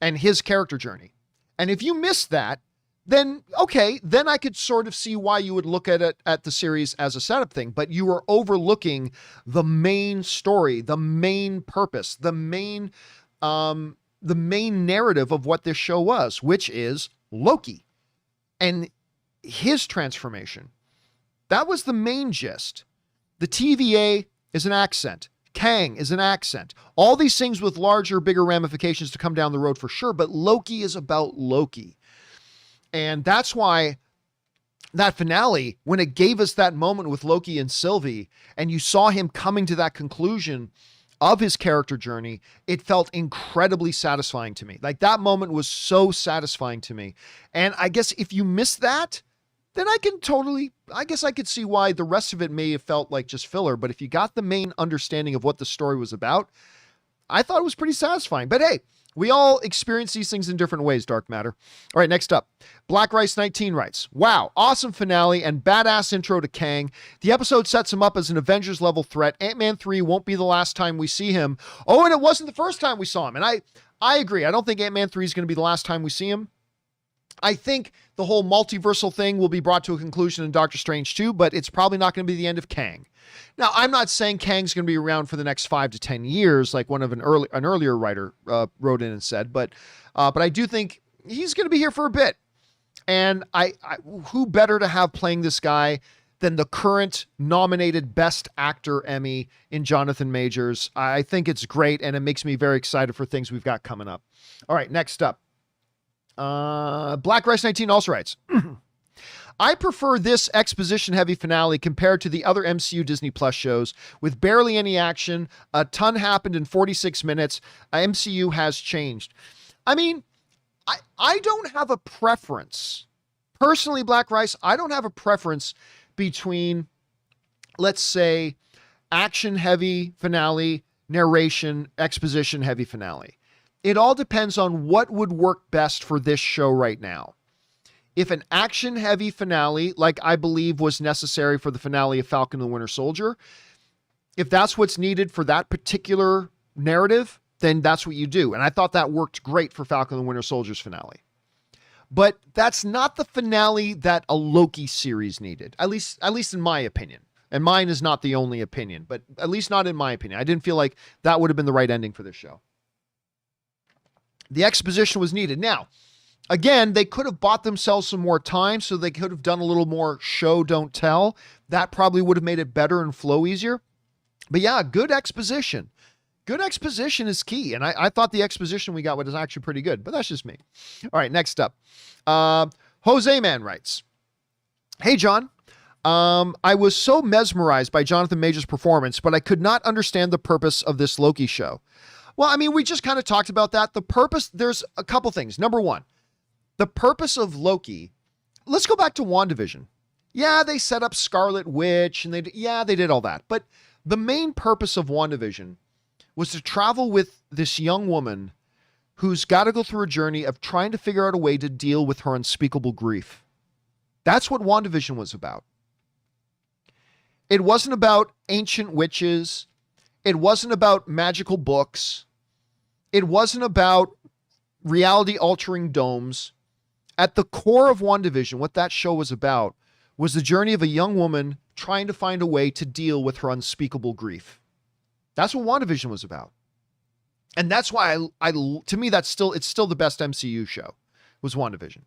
and his character journey. And if you missed that, then okay, then I could sort of see why you would look at it at the series as a setup thing, but you are overlooking the main story, the main purpose, the main narrative of what this show was, which is Loki and his transformation. That was the main gist. The TVA is an accent. Kang is an accent. All these things with larger, bigger ramifications to come down the road for sure, but Loki is about Loki. And that's why that finale, when it gave us that moment with Loki and Sylvie, and you saw him coming to that conclusion of his character journey, it felt incredibly satisfying to me. Like, that moment was so satisfying to me. And I guess if you missed that, then I could see why the rest of it may have felt like just filler. But if you got the main understanding of what the story was about, I thought it was pretty satisfying. But hey, we all experience these things in different ways, Dark Matter. All right, next up. Black Rice 19 writes, wow, awesome finale and badass intro to Kang. The episode sets him up as an Avengers level threat. Ant-Man 3 won't be the last time we see him. Oh, and it wasn't the first time we saw him. And I agree. I don't think Ant-Man 3 is going to be the last time we see him. I think the whole multiversal thing will be brought to a conclusion in Doctor Strange 2, but it's probably not going to be the end of Kang. Now, I'm not saying Kang's going to be around for the next 5 to 10 years, like one of an earlier writer wrote in and said, but I do think he's going to be here for a bit. And who better to have playing this guy than the current nominated Best Actor Emmy in Jonathan Majors? I think it's great, and it makes me very excited for things we've got coming up. All right, next up. Black Rice 19 also writes, I prefer this exposition-heavy finale compared to the other MCU Disney Plus shows with barely any action. A ton happened in 46 minutes. MCU has changed. I mean, I don't have a preference. Personally, Black Rice, I don't have a preference between, let's say, action-heavy finale, narration, exposition-heavy finale. It all depends on what would work best for this show right now. If an action-heavy finale, like I believe was necessary for the finale of Falcon and the Winter Soldier, if that's what's needed for that particular narrative, then that's what you do. And I thought that worked great for Falcon and the Winter Soldier's finale. But that's not the finale that a Loki series needed, at least in my opinion. And mine is not the only opinion, but at least not in my opinion. I didn't feel like that would have been the right ending for this show. The exposition was needed. Now, again, they could have bought themselves some more time, so they could have done a little more show, don't tell. That probably would have made it better and flow easier. But yeah, good exposition. good exposition is key. And I thought the exposition we got was actually pretty good, but that's just me. All right, next up. Jose Man writes, "Hey, John. I was so mesmerized by Jonathan Majors' performance, but I could not understand the purpose of this Loki show." Well, I mean, we just kind of talked about that. The purpose, there's a couple things. Number one, the purpose of Loki, let's go back to WandaVision. Yeah, they set up Scarlet Witch and they did all that. But the main purpose of WandaVision was to travel with this young woman who's got to go through a journey of trying to figure out a way to deal with her unspeakable grief. That's what WandaVision was about. It wasn't about ancient witches. It wasn't about magical books. It wasn't about reality-altering domes. At the core of WandaVision, what that show was about was the journey of a young woman trying to find a way to deal with her unspeakable grief. That's what WandaVision was about. And that's why to me, it's still the best MCU show, was WandaVision.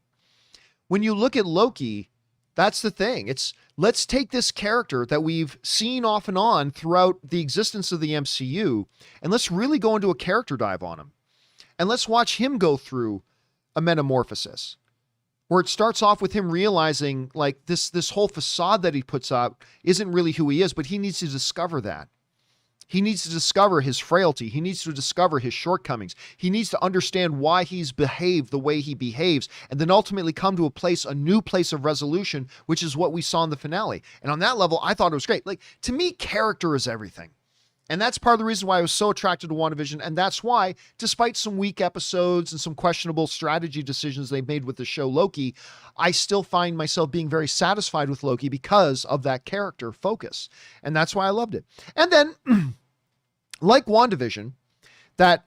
When you look at Loki, that's the thing. Let's take this character that we've seen off and on throughout the existence of the MCU, and let's really go into a character dive on him. And let's watch him go through a metamorphosis, where it starts off with him realizing like this whole facade that he puts up isn't really who he is, but he needs to discover that. He needs to discover his frailty. He needs to discover his shortcomings. He needs to understand why he's behaved the way he behaves, and then ultimately come to a new place of resolution, which is what we saw in the finale. And on that level, I thought it was great. Like, to me, character is everything. And that's part of the reason why I was so attracted to WandaVision. And that's why, despite some weak episodes and some questionable strategy decisions they made with the show Loki, I still find myself being very satisfied with Loki because of that character focus. And that's why I loved it. And then, like WandaVision, that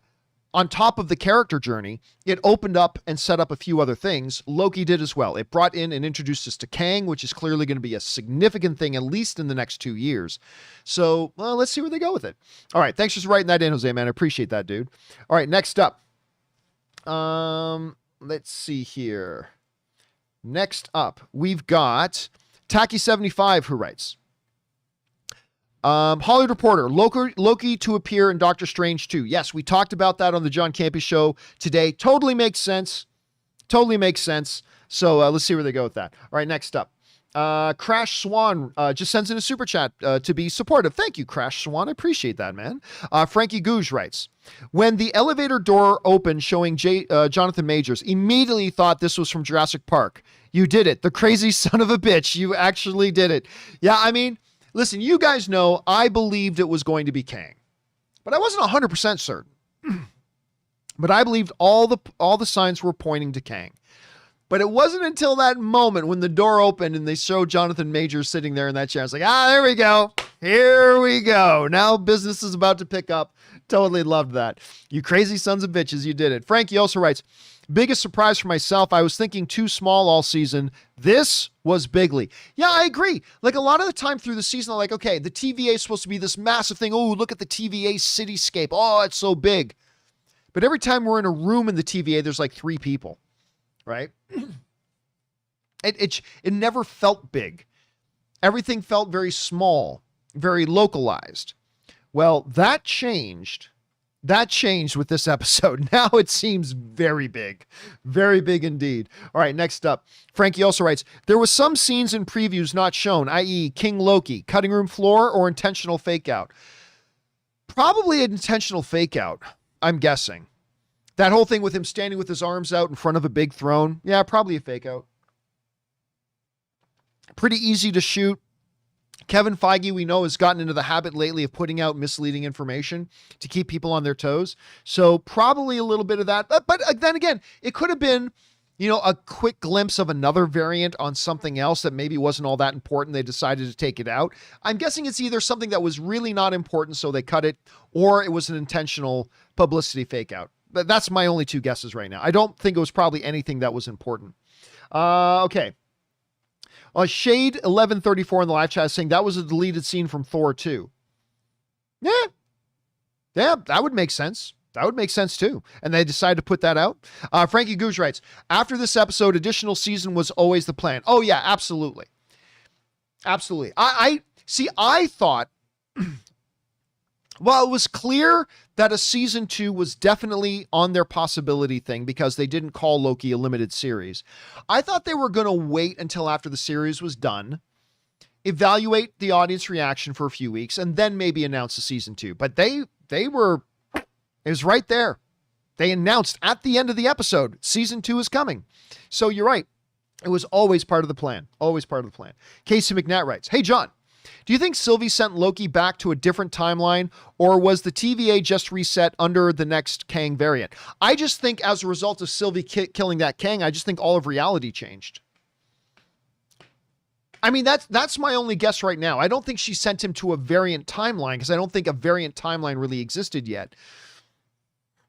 on top of the character journey, it opened up and set up a few other things. Loki did as well. It brought in and introduced us to Kang, which is clearly going to be a significant thing, at least in the next 2 years. So let's see where they go with it. All right. Thanks for writing that in, Jose, man. I appreciate that, dude. All right. Next up. Let's see here. Next up, we've got Tacky75, who writes, Hollywood Reporter, Loki to appear in Doctor Strange 2. Yes, we talked about that on the John Campea Show today. Totally makes sense. Totally makes sense. So let's see where they go with that. All right, next up. Crash Swan just sends in a super chat to be supportive. Thank you, Crash Swan. I appreciate that, man. Frankie Gouge writes, when the elevator door opened showing Jonathan Majors, immediately thought this was from Jurassic Park. You did it. The crazy son of a bitch. You actually did it. Yeah, I mean, listen, you guys know I believed it was going to be Kang, but I wasn't 100% certain. But I believed all the signs were pointing to Kang. But it wasn't until that moment when the door opened and they showed Jonathan Majors sitting there in that chair. I was like, there we go. Here we go. Now business is about to pick up. Totally loved that. You crazy sons of bitches. You did it. Frankie also writes, biggest surprise for myself. I was thinking too small all season. This was bigly. Yeah, I agree. Like a lot of the time through the season, I'm like, okay, the TVA is supposed to be this massive thing. Oh, look at the TVA cityscape. Oh, it's so big. But every time we're in a room in the TVA, there's like 3 people, right? It never felt big. Everything felt very small, very localized. Well, that changed. That changed with this episode. Now it seems very big indeed. All right, next up. Frankie also writes, there was some scenes in previews not shown, i.e. King Loki, cutting room floor, or intentional fake out. Probably an intentional fake out, I'm guessing. That whole thing with him standing with his arms out in front of a big throne. Yeah, probably a fake out. Pretty easy to shoot. Kevin Feige, we know, has gotten into the habit lately of putting out misleading information to keep people on their toes. So probably a little bit of that. But then again, it could have been, a quick glimpse of another variant on something else that maybe wasn't all that important. They decided to take it out. I'm guessing it's either something that was really not important, so they cut it, or it was an intentional publicity fake out. But that's my only 2 guesses right now. I don't think it was probably anything that was important. Okay. Shade 1134 in the live chat saying that was a deleted scene from Thor 2. Yeah, that would make sense. That would make sense too. And they decided to put that out. Frankie Gouge writes, after this episode, additional season was always the plan. Oh yeah, absolutely. Absolutely. I thought Well, it was clear that a season 2 was definitely on their possibility thing because they didn't call Loki a limited series. I thought they were going to wait until after the series was done, evaluate the audience reaction for a few weeks, and then maybe announce a season 2. But it was right there. They announced at the end of the episode, season 2 is coming. So you're right. It was always part of the plan. Always part of the plan. Casey McNatt writes, "Hey, John, do you think Sylvie sent Loki back to a different timeline, or was the TVA just reset under the next Kang variant?" I just think as a result of Sylvie killing that Kang, I just think all of reality changed. I mean, that's my only guess right now. I don't think she sent him to a variant timeline because I don't think a variant timeline really existed yet.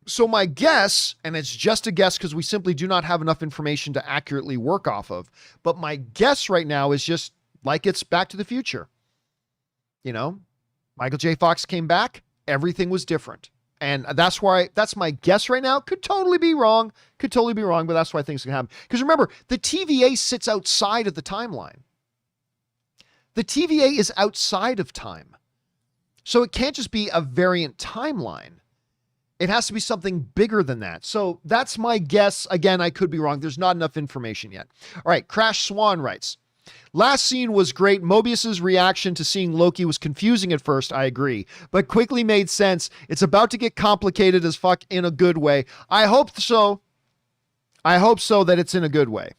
So my guess, and it's just a guess because we simply do not have enough information to accurately work off of, but my guess right now is just like it's Back to the Future. You know, Michael J. Fox came back, everything was different. And that's my guess right now. Could totally be wrong, but that's why things can happen. Because remember, the TVA sits outside of the timeline. The TVA is outside of time. So it can't just be a variant timeline. It has to be something bigger than that. So that's my guess. Again, I could be wrong. There's not enough information yet. All right, Crash Swan writes, "Last scene was great. Mobius's reaction to seeing Loki was confusing at first, I agree, but quickly made sense. It's about to get complicated as fuck in a good way. I hope so. I hope so that it's in a good way.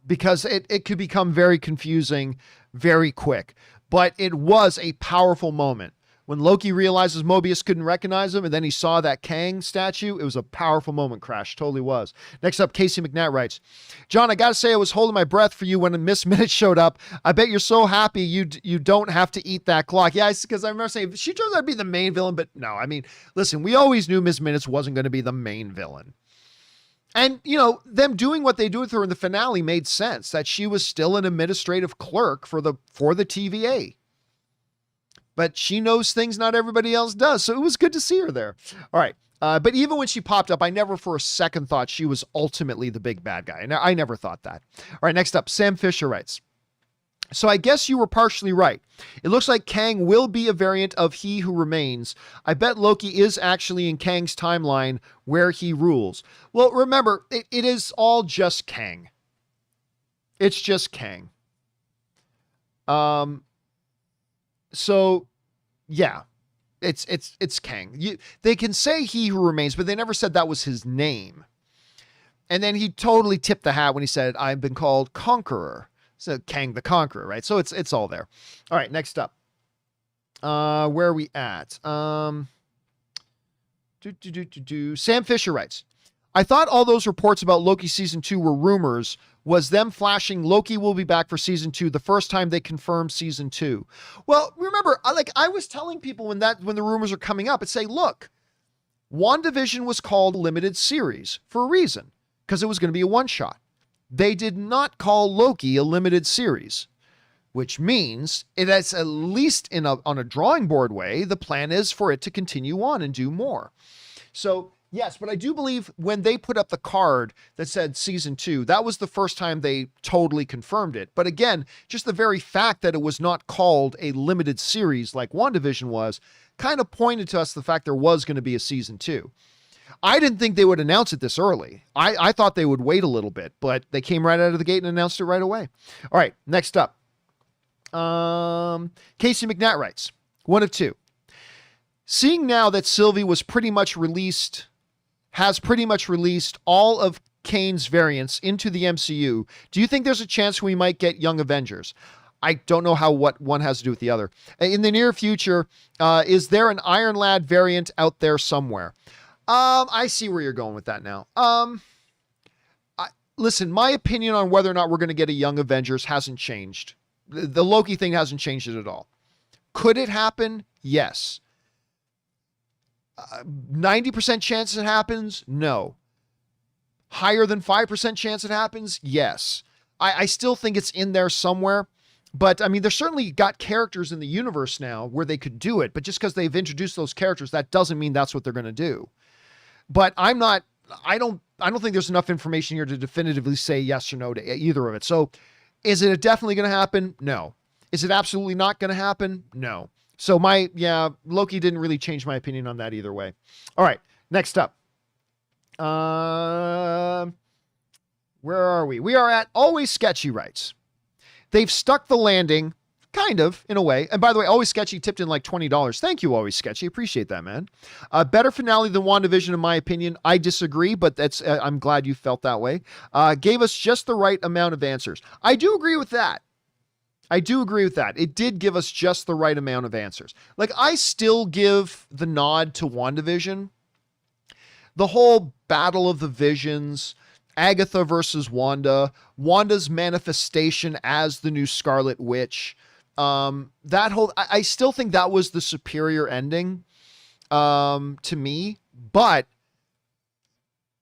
Because it could become very confusing very quick. But it was a powerful moment. When Loki realizes Mobius couldn't recognize him and then he saw that Kang statue, it was a powerful moment, Crash. Totally was." Next up, Casey McNatt writes, "John, I gotta say I was holding my breath for you when Miss Minute showed up. I bet you're so happy you don't have to eat that clock." Yeah, because I remember saying, she turns out to be the main villain, but no, I mean, listen, we always knew Miss Minutes wasn't going to be the main villain. And, you know, them doing what they do with her in the finale made sense, that she was still an administrative clerk for the TVA. But she knows things not everybody else does. So it was good to see her there. All right. But even when she popped up, I never for a second thought she was ultimately the big bad guy. And I never thought that. All right. Next up, Sam Fisher writes, "So I guess you were partially right. It looks like Kang will be a variant of He Who Remains. I bet Loki is actually in Kang's timeline where he rules." Well, remember, it is all just Kang. It's just Kang. So, yeah, it's Kang. They can say He Who Remains, but they never said that was his name. And then he totally tipped the hat when he said, "I've been called Conqueror." So Kang the Conqueror, right? So it's all there. All right, next up. Where are we at? Sam Fisher writes, "I thought all those reports about Loki season 2 were rumors. Was them flashing Loki will be back for season 2 the first time they confirmed season 2. Well, remember, I was telling people when the rumors are coming up, I'd say, look, WandaVision was called limited series for a reason, because it was going to be a one-shot. They did not call Loki a limited series, which means that's at least on a drawing board way, the plan is for it to continue on and do more. So yes, but I do believe when they put up the card that said season 2, that was the first time they totally confirmed it. But again, just the very fact that it was not called a limited series like WandaVision was kind of pointed to us the fact there was going to be a season 2. I didn't think they would announce it this early. I thought they would wait a little bit, but they came right out of the gate and announced it right away. All right, next up. Casey McNatt writes, "One of two. Seeing now that Sylvie has pretty much released all of Kane's variants into the MCU, do you think there's a chance we might get Young Avengers?" I don't know what one has to do with the other. In the near future, is there an Iron Lad variant out there somewhere? I see where you're going with that now. Listen, my opinion on whether or not we're going to get a Young Avengers hasn't changed. The Loki thing hasn't changed it at all. Could it happen? Yes. 90% chance it happens? No. Higher than 5% chance it happens? Yes. I still think it's in there somewhere. But I mean, they're certainly got characters in the universe now where they could do it. But just because they've introduced those characters, that doesn't mean that's what they're going to do. But I don't think there's enough information here to definitively say yes or no to either of it. So is it definitely going to happen? No. Is it absolutely not going to happen? No. So Loki didn't really change my opinion on that either way. All right, next up. Where are we? We are at Always Sketchy writes. They've stuck the landing, kind of, in a way. And by the way, Always Sketchy tipped in like $20. Thank you, Always Sketchy. Appreciate that, man. Better finale than WandaVision, in my opinion. I disagree, but I'm glad you felt that way. Gave us just the right amount of answers. I do agree with that. It did give us just the right amount of answers. Like, I still give the nod to WandaVision. The whole Battle of the Visions, Agatha versus Wanda, Wanda's manifestation as the new Scarlet Witch. I still think that was the superior ending to me, but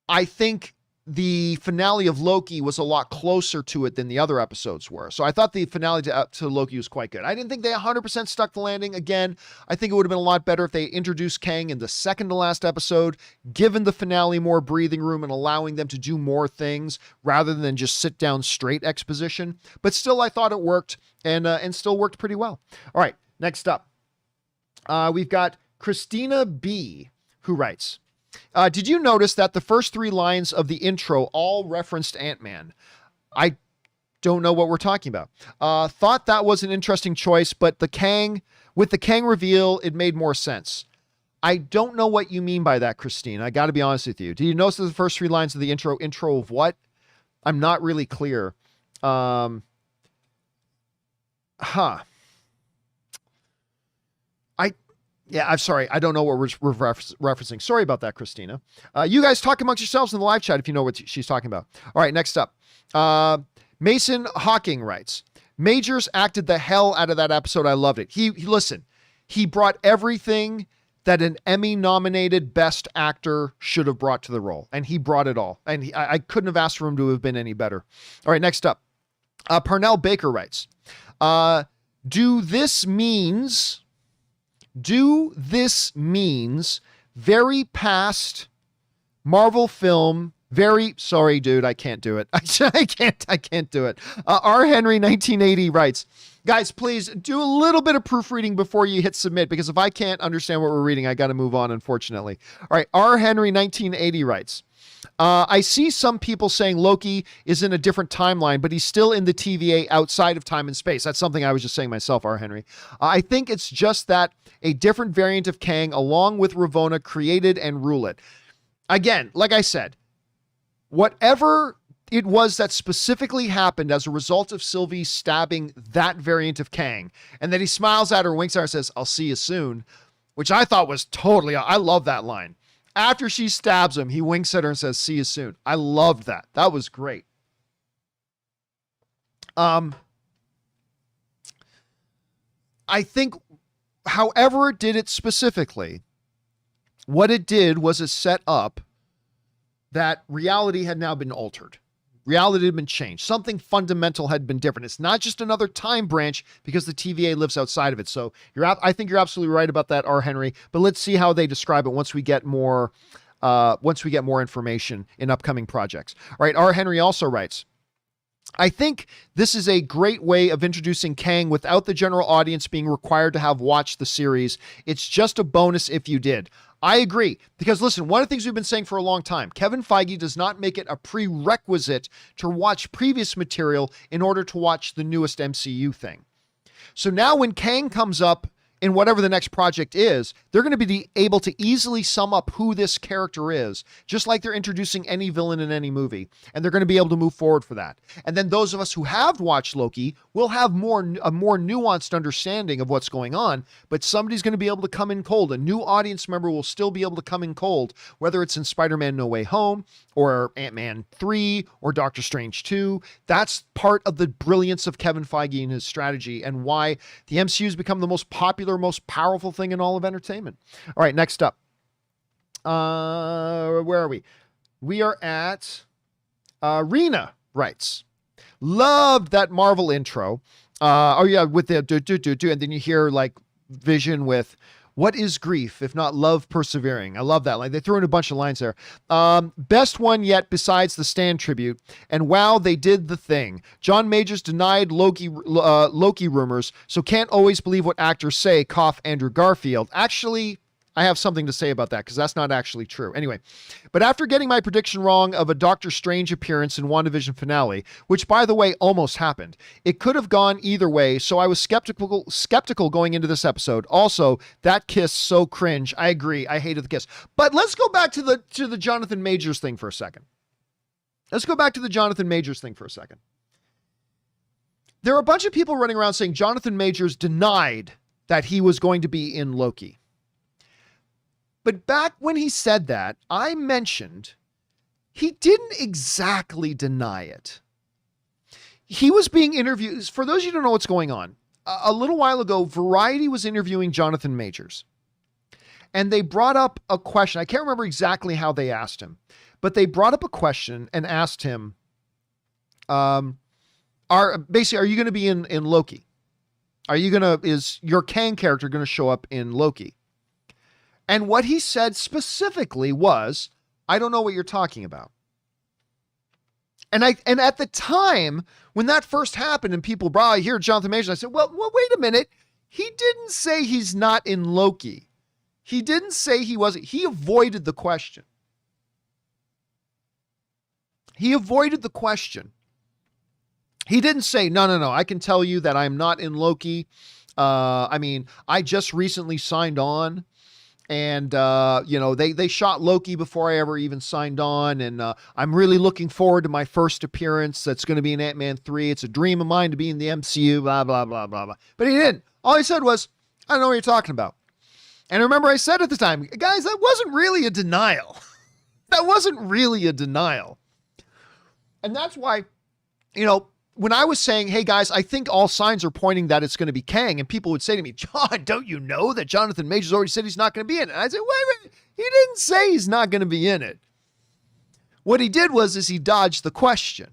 I think the finale of Loki was a lot closer to it than the other episodes were. So I thought the finale to Loki was quite good. I didn't think they 100% stuck the landing. Again, I think it would have been a lot better if they introduced Kang in the second to last episode, given the finale more breathing room and allowing them to do more things rather than just sit down straight exposition. But still, I thought it worked and still worked pretty well. All right, next up, we've got Christina B, who writes, did you notice that the first 3 lines of the intro all referenced Ant-Man? I don't know what we're talking about. Thought that was an interesting choice, but with the Kang reveal, it made more sense. I don't know what you mean by that, Christine. I got to be honest with you. Did you notice that the first 3 lines of the intro of what? I'm not really clear. I'm sorry. I don't know what we're referencing. Sorry about that, Christina. You guys talk amongst yourselves in the live chat if you know what she's talking about. All right, next up. Mason Hawking writes, Majors acted the hell out of that episode. I loved it. He brought everything that an Emmy-nominated Best Actor should have brought to the role, and he brought it all. And I couldn't have asked for him to have been any better. All right, next up. Parnell Baker writes, Do this means very past Marvel film, very sorry, dude, I can't do it. I can't do it. R. Henry 1980 writes, guys, please do a little bit of proofreading before you hit submit, because if I can't understand what we're reading, I got to move on, unfortunately. All right. R. Henry 1980 writes, I see some people saying Loki is in a different timeline, but he's still in the TVA outside of time and space. That's something I was just saying myself, R. Henry. I think it's just that a different variant of Kang, along with Ravonna, created and rule it. Again, like I said, whatever it was that specifically happened as a result of Sylvie stabbing that variant of Kang, and then he smiles at her, winks at her, and says, I'll see you soon, which I thought was I love that line. After she stabs him, he winks at her and says, see you soon. I loved that. That was great. I think, however it did it specifically, what it did was it set up that reality had now been altered. Reality had been changed. Something fundamental had been different. It's not just another time branch because the TVA lives outside of it. So I think you're absolutely right about that, R. Henry. But let's see how they describe it once we get more information in upcoming projects. All right. R. Henry also writes, I think this is a great way of introducing Kang without the general audience being required to have watched the series. It's just a bonus if you did. I agree. Because listen, one of the things we've been saying for a long time, Kevin Feige does not make it a prerequisite to watch previous material in order to watch the newest MCU thing. So now when Kang comes up in whatever the next project is, they're going to be able to easily sum up who this character is, just like they're introducing any villain in any movie. And they're going to be able to move forward for that. And then those of us who have watched Loki will have a more nuanced understanding of what's going on, but somebody's going to be able to come in cold. A new audience member will still be able to come in cold, whether it's in Spider-Man No Way Home or Ant-Man 3 or Doctor Strange 2. That's part of the brilliance of Kevin Feige and his strategy and why the MCU has become the most popular, most powerful thing in all of entertainment. All right, next up. Where are we? We are at Rena writes, loved that Marvel intro. With the do, and then you hear like Vision with What is grief, if not love persevering? I love that. Like, they threw in a bunch of lines there. Best one yet besides the Stan tribute. And wow, they did the thing. John Majors denied Loki rumors, so can't always believe what actors say. Cough, Andrew Garfield. Actually, I have something to say about that because that's not actually true. Anyway, but after getting my prediction wrong of a Doctor Strange appearance in WandaVision finale, which by the way almost happened, it could have gone either way, so I was skeptical going into this episode. Also, that kiss so cringe. I agree. I hated the kiss. But let's go back to the Jonathan Majors thing for a second. There are a bunch of people running around saying Jonathan Majors denied that he was going to be in Loki. But back when he said that, I mentioned he didn't exactly deny it. He was being interviewed. For those of you who don't know what's going on, a little while ago, Variety was interviewing Jonathan Majors. And they brought up a question. I can't remember exactly how they asked him, but they brought up a question and asked him, are you going to be in Loki? Is your Kang character going to show up in Loki? And what he said specifically was, I don't know what you're talking about. And at the time when that first happened and people brought, I hear Jonathan Majors, I said, well, wait a minute. He didn't say he's not in Loki. He didn't say he wasn't. He avoided the question. He didn't say, no, I can tell you that I'm not in Loki. I just recently signed on. And, they shot Loki before I ever even signed on. And I'm really looking forward to my first appearance. That's going to be in Ant-Man 3. It's a dream of mine to be in the MCU, blah, blah, blah, blah, blah. But he didn't. All he said was, I don't know what you're talking about. And remember I said at the time, guys, that wasn't really a denial. And that's why, when I was saying, hey guys, I think all signs are pointing that it's going to be Kang, and people would say to me, John, don't you know that Jonathan Majors already said he's not going to be in it? And I said, wait, he didn't say he's not going to be in it. What he did was he dodged the question.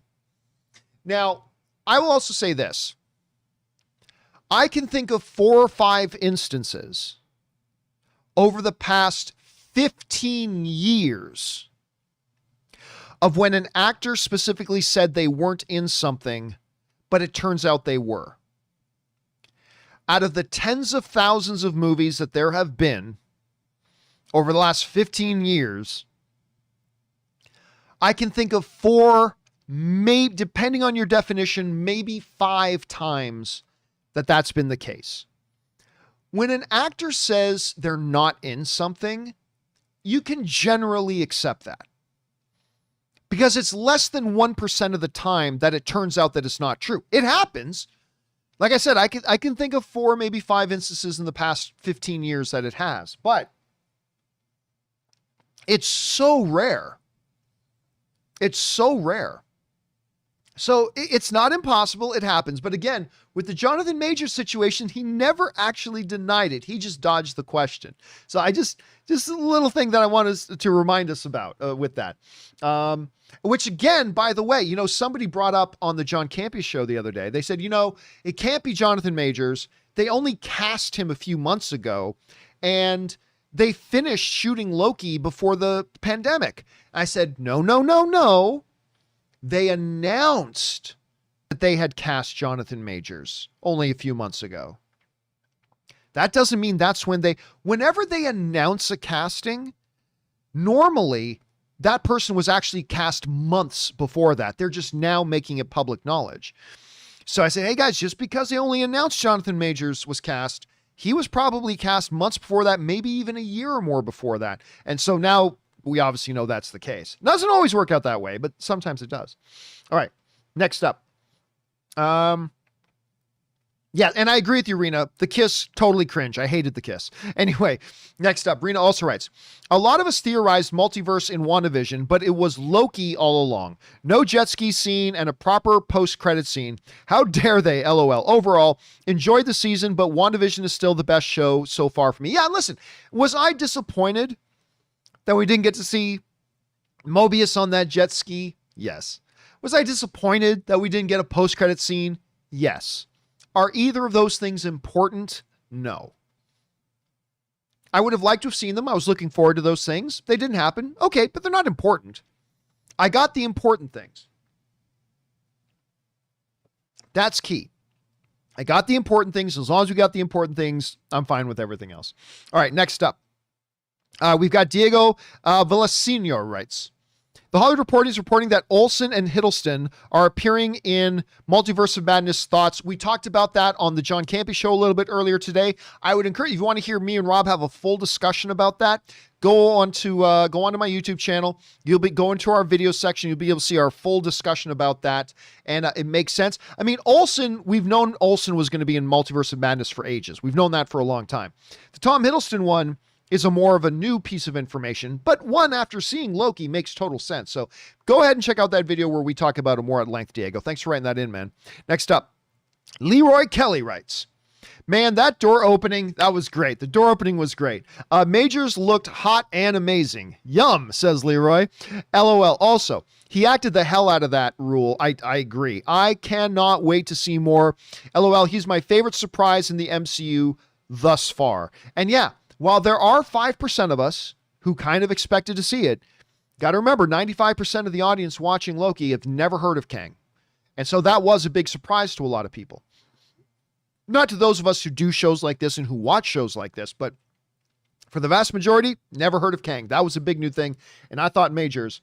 Now, I will also say this. I can think of 4 or 5 instances over the past 15 years of when an actor specifically said they weren't in something, but it turns out they were. Out of the tens of thousands of movies that there have been over the last 15 years, I can think of 4, maybe, depending on your definition, maybe 5 times that that's been the case. When an actor says they're not in something, you can generally accept that. Because it's less than 1% of the time that it turns out that it's not true. It happens. Like I said, I can think of 4, maybe 5 instances in the past 15 years that it has. But it's so rare. So it's not impossible. It happens. But again, with the Jonathan Majors situation, he never actually denied it. He just dodged the question. So just a little thing that I want us to remind us about with that. Which again, by the way, somebody brought up on the John Campea Show the other day. They said, it can't be Jonathan Majors. They only cast him a few months ago and they finished shooting Loki before the pandemic. I said, no. They announced that they had cast Jonathan Majors only a few months ago. That doesn't mean that's whenever they announce a casting, normally that person was actually cast months before that. They're just now making it public knowledge. So I said, hey guys, just because they only announced Jonathan Majors was cast, he was probably cast months before that, maybe even a year or more before that. And so now we obviously know that's the case. Doesn't always work out that way, but sometimes it does. All right, next up. Yeah, and I agree with you, Rena. The kiss, totally cringe. I hated the kiss. Anyway, next up, Rena also writes, a lot of us theorized multiverse in WandaVision, but it was Loki all along. No jet ski scene and a proper post-credit scene. How dare they, LOL. Overall, enjoyed the season, but WandaVision is still the best show so far for me. Yeah, listen, was I disappointed that we didn't get to see Mobius on that jet ski? Yes. Was I disappointed that we didn't get a post-credit scene? Yes. Are either of those things important? No. I would have liked to have seen them. I was looking forward to those things. They didn't happen. Okay, but they're not important. I got the important things. That's key. I got the important things. As long as we got the important things, I'm fine with everything else. All right, next up. We've got Diego Villasenor writes, the Hollywood Reporter is reporting that Olsen and Hiddleston are appearing in Multiverse of Madness thoughts. We talked about that on the John Campea Show a little bit earlier today. I would encourage, if you want to hear me and Rob have a full discussion about that, go onto my YouTube channel. You'll be going to our video section. You'll be able to see our full discussion about that. And it makes sense. I mean, Olsen, we've known Olsen was going to be in Multiverse of Madness for ages. We've known that for a long time. The Tom Hiddleston one is a more of a new piece of information, but one after seeing Loki makes total sense. So go ahead and check out that video where we talk about it more at length, Diego. Thanks for writing that in, man. Next up, Leroy Kelly writes, man, that door opening, that was great. The door opening was great. Majors looked hot and amazing. Yum, says Leroy. LOL. Also, he acted the hell out of that rule. I agree. I cannot wait to see more. LOL. He's my favorite surprise in the MCU thus far. And yeah, while there are 5% of us who kind of expected to see it, got to remember 95% of the audience watching Loki have never heard of Kang. And so that was a big surprise to a lot of people. Not to those of us who do shows like this and who watch shows like this, but for the vast majority, never heard of Kang. That was a big new thing. And I thought Majors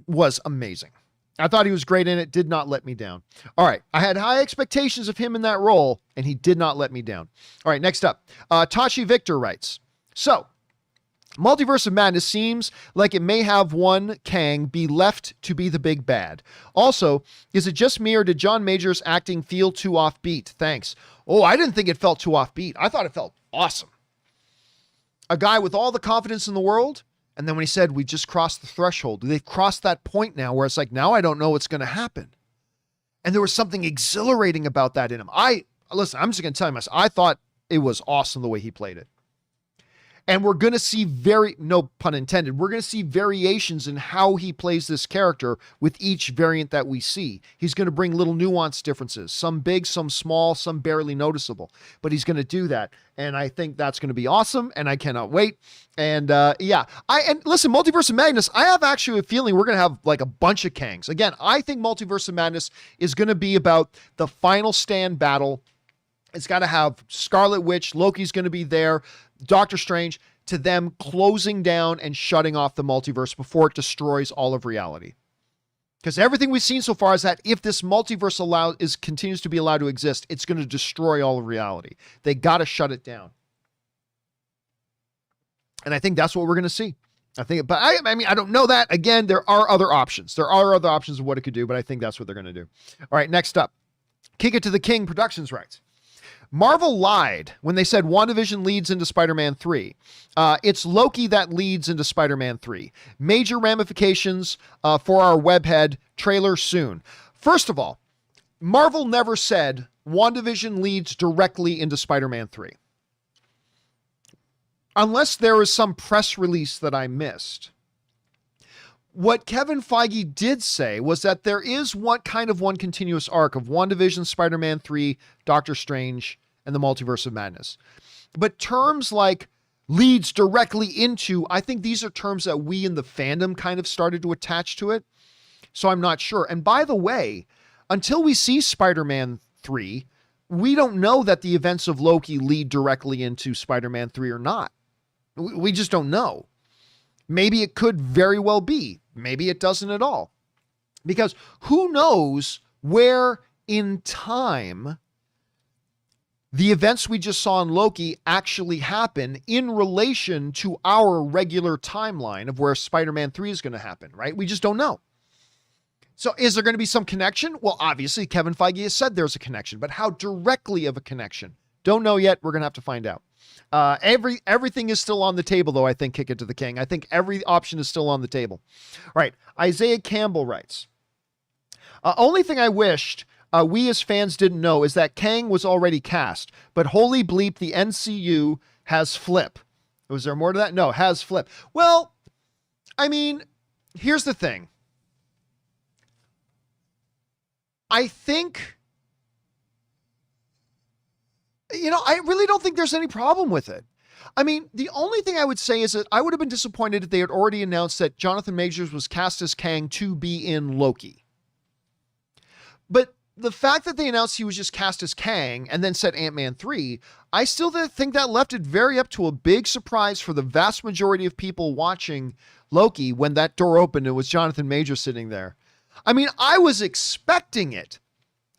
was amazing. I thought he was great in it, did not let me down. All right, I had high expectations of him in that role, and he did not let me down. All right, next up, Tashi Victor writes, so, Multiverse of Madness seems like it may have one Kang be left to be the big bad. Also, is it just me or did John Majors' acting feel too offbeat? Thanks. Oh, I didn't think it felt too offbeat. I thought it felt awesome. A guy with all the confidence in the world, and then when he said, we just crossed the threshold, they've crossed that point now where it's like, now I don't know what's going to happen. And there was something exhilarating about that in him. Listen, I'm just going to tell you myself, I thought it was awesome the way he played it. And we're going to see no pun intended, we're going to see variations in how he plays this character with each variant that we see. He's going to bring little nuanced differences, some big, some small, some barely noticeable, but he's going to do that. And I think that's going to be awesome. And I cannot wait. And listen, Multiverse of Madness, I have actually a feeling we're going to have like a bunch of Kangs. Again, I think Multiverse of Madness is going to be about the final stand battle. It's got to have Scarlet Witch, Loki's going to be there, Doctor Strange, to them closing down and shutting off the multiverse before it destroys all of reality. Because everything we've seen so far is that if this multiverse continues to be allowed to exist, it's going to destroy all of reality. They got to shut it down. And I think that's what we're going to see. I mean, I don't know that. Again, there are other options. There are other options of what it could do, but I think that's what they're going to do. All right, next up. Kick It to the King Productions writes, Marvel lied when they said WandaVision leads into Spider-Man 3. It's Loki that leads into Spider-Man 3. Major ramifications for our webhead trailer soon. First of all, Marvel never said WandaVision leads directly into Spider-Man 3. Unless there was some press release that I missed. What Kevin Feige did say was that there is one continuous arc of WandaVision, Spider-Man 3, Doctor Strange, and the Multiverse of Madness. But terms like leads directly into, I think these are terms that we in the fandom kind of started to attach to it. So I'm not sure. And by the way, until we see Spider-Man 3, we don't know that the events of Loki lead directly into Spider-Man 3 or not. We just don't know. Maybe it could very well be. Maybe it doesn't at all. Because who knows where in time the events we just saw in Loki actually happen in relation to our regular timeline of where Spider-Man 3 is going to happen, right? We just don't know. So is there going to be some connection? Well, obviously, Kevin Feige has said there's a connection, but how directly of a connection? Don't know yet. We're going to have to find out. Everything is still on the table, though, I think, Kick It to the King. I think every option is still on the table. All right. Isaiah Campbell writes, only thing I wished we as fans didn't know is that Kang was already cast, but holy bleep, the NCU has Flip. Was there more to that? No, has Flip. Well, I mean, here's the thing. I think, I really don't think there's any problem with it. I mean, the only thing I would say is that I would have been disappointed if they had already announced that Jonathan Majors was cast as Kang to be in Loki. But the fact that they announced he was just cast as Kang and then said Ant-Man 3, I still think that left it very up to a big surprise for the vast majority of people watching Loki when that door opened and it was Jonathan Majors sitting there. I mean, I was expecting it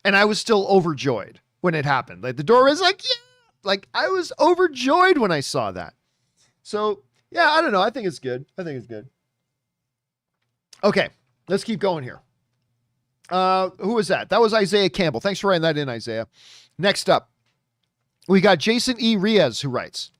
and I was still overjoyed when it happened. Like the door was like, yeah, like I was overjoyed when I saw that. So yeah, I don't know. I think it's good. Okay, let's keep going here. Who was that? That was Isaiah Campbell. Thanks for writing that in, Isaiah. Next up, we got Jason E. Riaz who writes,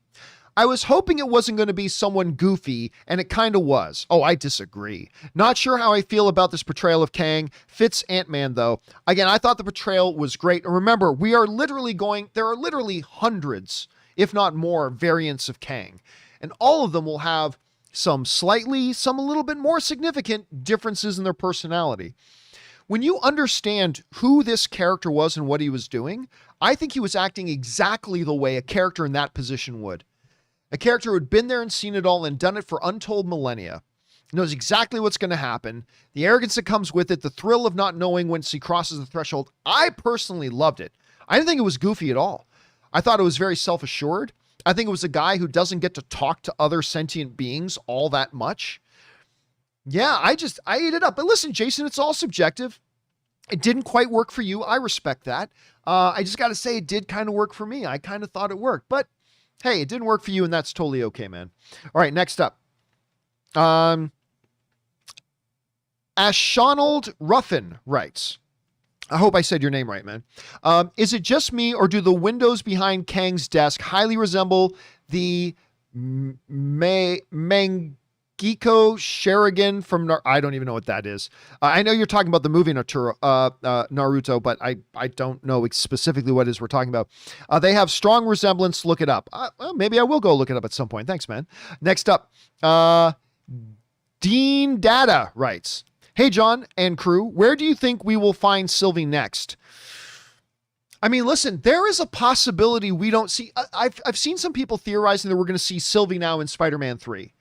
I was hoping it wasn't going to be someone goofy, and it kind of was. Oh, I disagree. Not sure how I feel about this portrayal of Kang. Fits Ant-Man, though. Again, I thought the portrayal was great. And remember, there are literally hundreds, if not more, variants of Kang. And all of them will have some a little bit more significant differences in their personality. When you understand who this character was and what he was doing, I think he was acting exactly the way a character in that position would. A character who had been there and seen it all and done it for untold millennia, knows exactly what's going to happen, the arrogance that comes with it, the thrill of not knowing once he crosses the threshold. I personally loved it. I didn't think it was goofy at all. I thought it was very self-assured. I think it was a guy who doesn't get to talk to other sentient beings all that much. Yeah, I ate it up. But listen, Jason, it's all subjective. It didn't quite work for you. I respect that. I just got to say it did kind of work for me. I kind of thought it worked, but hey, it didn't work for you and that's totally okay, man. All right, next up. Ashonald Ruffin writes, I hope I said your name right, man. Is it just me or do the windows behind Kang's desk highly resemble the Mangiko Sheridan from I don't even know what that is. I know you're talking about the movie Naruto, but I don't know specifically what it is we're talking about. They have strong resemblance. Look it up. Well, maybe I will go look it up at some point. Thanks, man. Next up, Dean Data writes, hey, John and crew, where do you think we will find Sylvie next? I mean, listen, there is a possibility we don't see. I've seen some people theorizing that we're going to see Sylvie now in Spider-Man 3.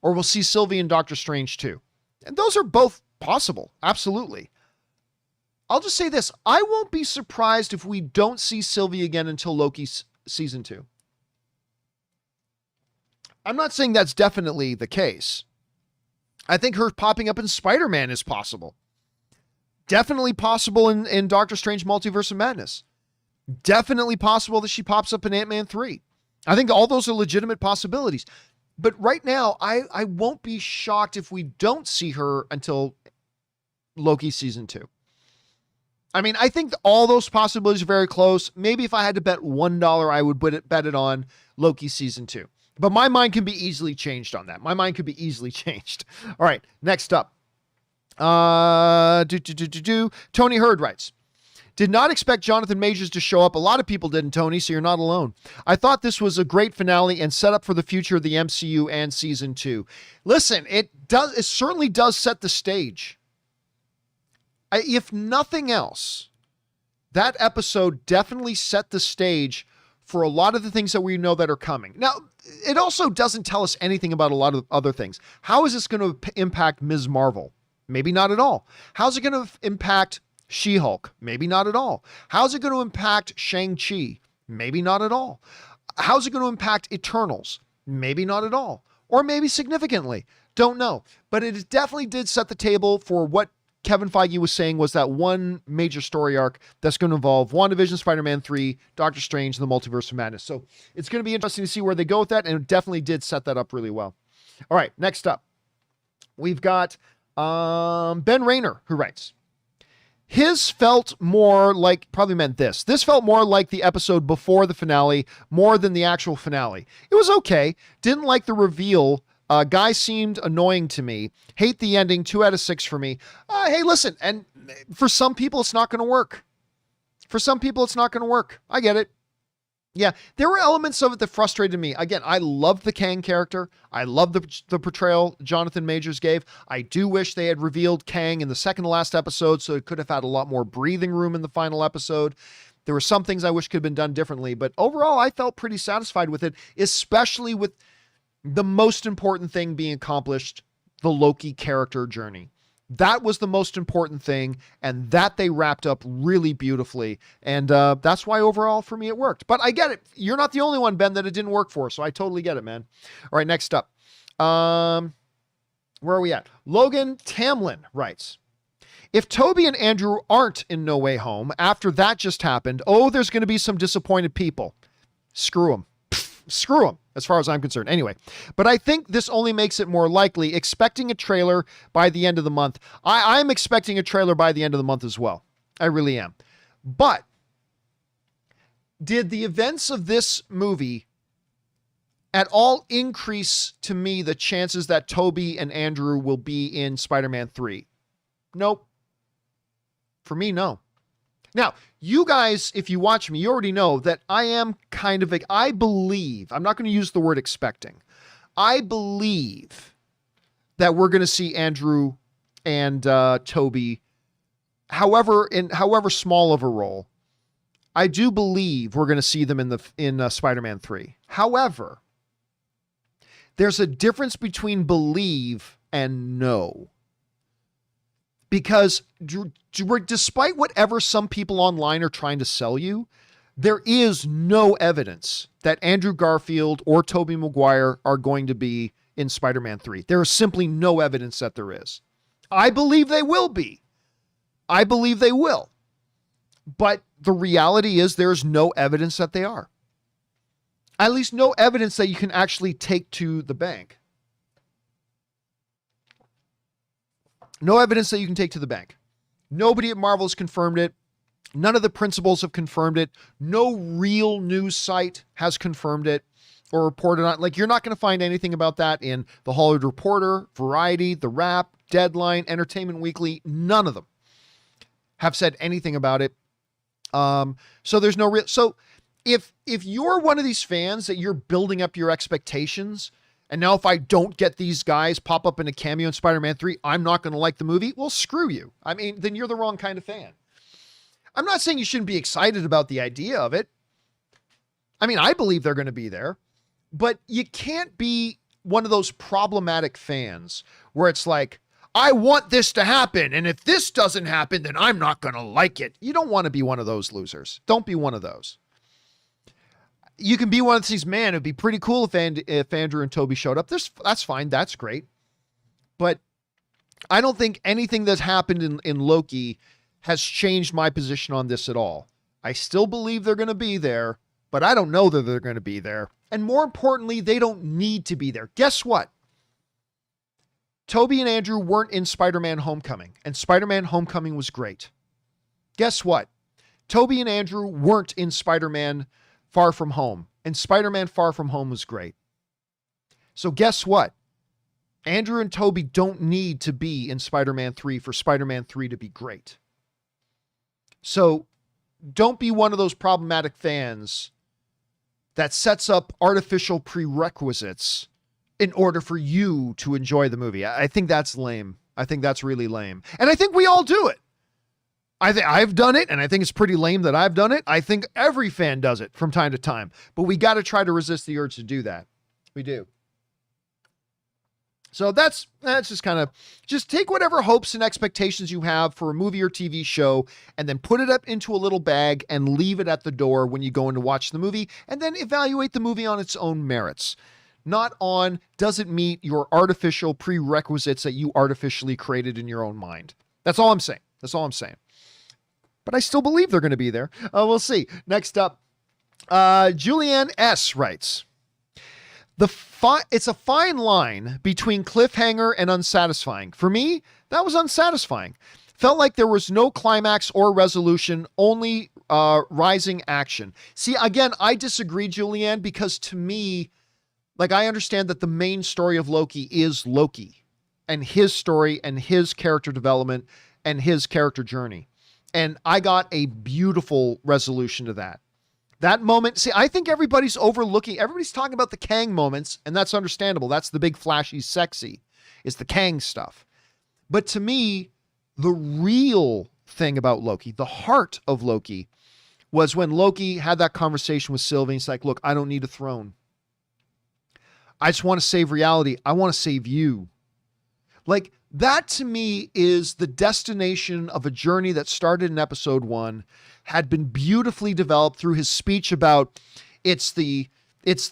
Or we'll see Sylvie in Doctor Strange 2. And those are both possible. Absolutely. I'll just say this. I won't be surprised if we don't see Sylvie again until Loki season 2. I'm not saying that's definitely the case. I think her popping up in Spider-Man is possible. Definitely possible in Doctor Strange Multiverse of Madness. Definitely possible that she pops up in Ant-Man 3. I think all those are legitimate possibilities. But right now, I won't be shocked if we don't see her until Loki season 2. I mean, I think all those possibilities are very close. Maybe if I had to bet $1, I would bet it on Loki season 2. But my mind can be easily changed on that. All right, next up. Tony Hurd writes, did not expect Jonathan Majors to show up. A lot of people didn't, Tony, so you're not alone. I thought this was a great finale and set up for the future of the MCU and season 2. Listen, it certainly does set the stage. If nothing else, that episode definitely set the stage for a lot of the things that we know that are coming. Now, it also doesn't tell us anything about a lot of other things. How is this going to impact Ms. Marvel? Maybe not at all. How's it going to impact She-Hulk? Maybe not at all. How's it going to impact Shang-Chi? Maybe not at all. How's it going to impact Eternals? Maybe not at all. Or maybe significantly. Don't know. But it definitely did set the table for what Kevin Feige was saying was that one major story arc that's going to involve WandaVision, Spider-Man 3, Doctor Strange, and the Multiverse of Madness. So it's going to be interesting to see where they go with that, and it definitely did set that up really well. All right, next up. We've got Ben Rayner, who writes, his felt more like, probably meant this. This felt more like the episode before the finale, more than the actual finale. It was okay. Didn't like the reveal. Guy seemed annoying to me. Hate the ending. 2 out of 6 for me. Hey, listen. And for some people, it's not going to work. I get it. Yeah, there were elements of it that frustrated me. Again, I loved the Kang character. I love the portrayal Jonathan Majors gave. I do wish they had revealed Kang in the second to last episode, so it could have had a lot more breathing room in the final episode. There were some things I wish could have been done differently, but overall I felt pretty satisfied with it, especially with the most important thing being accomplished, the Loki character journey. That was the most important thing, and that they wrapped up really beautifully. And that's why overall for me it worked. But I get it. You're not the only one, Ben, that it didn't work for, so I totally get it, man. All right, next up. Where are we at? Logan Tamlin writes, if Toby and Andrew aren't in No Way Home after that just happened, there's going to be some disappointed people. Screw them. Screw them, as far as I'm concerned. Anyway, but I think this only makes it more likely. Expecting a trailer by the end of the month. I'm expecting a trailer by the end of the month as well. I really am. But did the events of this movie at all increase to me the chances that Toby and Andrew will be in Spider-Man 3? Nope. For me, no. Now, you guys, if you watch me, you already know that I am kind of I believe, I'm not going to use the word expecting. I believe that we're going to see Andrew and Toby, however small of a role. I do believe we're going to see them in Spider-Man 3. However, there's a difference between believe and know. Because despite whatever some people online are trying to sell you, there is no evidence that Andrew Garfield or Tobey Maguire are going to be in Spider-Man 3. There is simply no evidence that there is. I believe they will be. I believe they will. But the reality is there's no evidence that they are. At least no evidence that you can actually take to the bank. No evidence that you can take to the bank. Nobody at Marvel has confirmed it. None of the principals have confirmed it. No real news site has confirmed it or reported on it. Like, you're not going to find anything about that in The Hollywood Reporter, Variety, The Wrap, Deadline, Entertainment Weekly. None of them have said anything about it. So there's no real... So if you're one of these fans that you're building up your expectations, and now if I don't get these guys pop up in a cameo in Spider-Man 3, I'm not going to like the movie. Well, screw you. I mean, then you're the wrong kind of fan. I'm not saying you shouldn't be excited about the idea of it. I mean, I believe they're going to be there, but you can't be one of those problematic fans where it's like, I want this to happen, and if this doesn't happen, then I'm not going to like it. You don't want to be one of those losers. Don't be one of those. You can be one of these, man, it'd be pretty cool if Andrew and Toby showed up. That's fine. That's great. But I don't think anything that's happened in Loki has changed my position on this at all. I still believe they're going to be there, but I don't know that they're going to be there. And more importantly, they don't need to be there. Guess what? Toby and Andrew weren't in Spider-Man Homecoming, and Spider-Man Homecoming was great. Guess what? Toby and Andrew weren't in Spider-Man Far From Home, and Spider-Man Far From Home was great. So guess what? Andrew and Toby don't need to be in Spider-Man 3 for Spider-Man 3 to be great. So don't be one of those problematic fans that sets up artificial prerequisites in order for you to enjoy the movie. I think that's lame. I think that's really lame. And I think we all do it. I've done it, and I think it's pretty lame that I've done it. I think every fan does it from time to time, but we got to try to resist the urge to do that. We do. So that's just kind of, just take whatever hopes and expectations you have for a movie or TV show, and then put it up into a little bag and leave it at the door when you go in to watch the movie, and then evaluate the movie on its own merits. Not on, does it meet your artificial prerequisites that you artificially created in your own mind. That's all I'm saying. That's all I'm saying. But I still believe they're going to be there. We'll see. Next up, Julianne S. writes, it's a fine line between cliffhanger and unsatisfying. For me, that was unsatisfying. Felt like there was no climax or resolution, only rising action. See, again, I disagree, Julianne, because to me, like, I understand that the main story of Loki is Loki and his story and his character development and his character journey. And I got a beautiful resolution to that. That moment, see, I think everybody's talking about the Kang moments, and that's understandable. That's the big flashy sexy. It's the Kang stuff. But to me, the real thing about Loki, the heart of Loki, was when Loki had that conversation with Sylvie. He's like, look, I don't need a throne. I just want to save reality. I want to save you. Like, that to me is the destination of a journey that started in episode 1, had been beautifully developed through his speech about it's the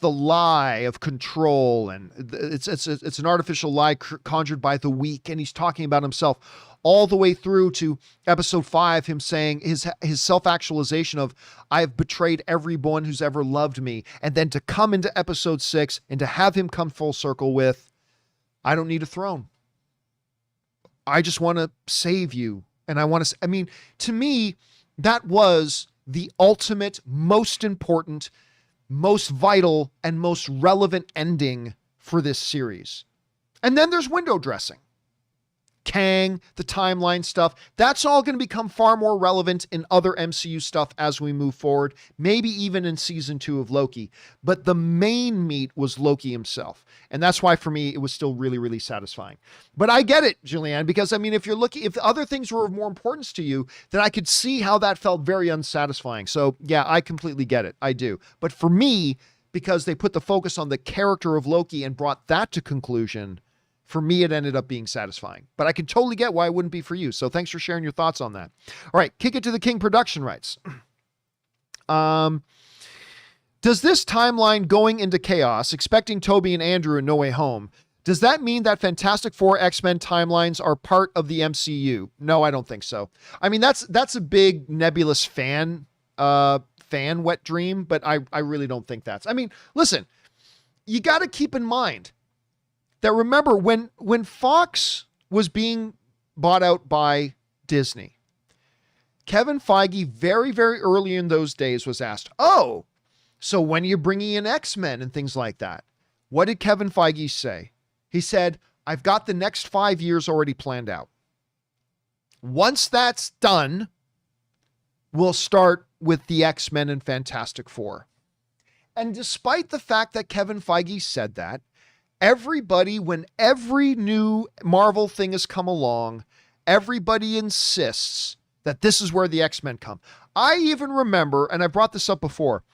lie of control, and it's an artificial lie conjured by the weak, and he's talking about himself all the way through to episode 5, him saying his self-actualization of I've betrayed everyone who's ever loved me, and then to come into episode 6 and to have him come full circle with I don't need a throne. I just want to save you. And to me, that was the ultimate, most important, most vital, and most relevant ending for this series. And then there's window dressing. Kang, the timeline stuff, that's all going to become far more relevant in other MCU stuff as we move forward, maybe even in season 2 of Loki. But the main meat was Loki himself. And that's why for me, it was still really, really satisfying. But I get it, Julianne, because if the other things were of more importance to you, then I could see how that felt very unsatisfying. So yeah, I completely get it. I do. But for me, because they put the focus on the character of Loki and brought that to conclusion, for me, it ended up being satisfying. But I can totally get why it wouldn't be for you. So thanks for sharing your thoughts on that. All right, kick it to the king production rights. Does this timeline going into chaos, expecting Toby and Andrew in No Way Home, does that mean that Fantastic Four X-Men timelines are part of the MCU? No, I don't think so. I mean, that's a big nebulous fan wet dream, but I really don't think that's. I mean, listen, you got to keep in mind that, remember, when Fox was being bought out by Disney, Kevin Feige very, very early in those days was asked, oh, so when are you bringing in X-Men and things like that? What did Kevin Feige say? He said, I've got the next 5 years already planned out. Once that's done, we'll start with the X-Men and Fantastic Four. And despite the fact that Kevin Feige said that, everybody, when every new Marvel thing has come along, everybody insists that this is where the X-Men come. I even remember, and I brought this up before,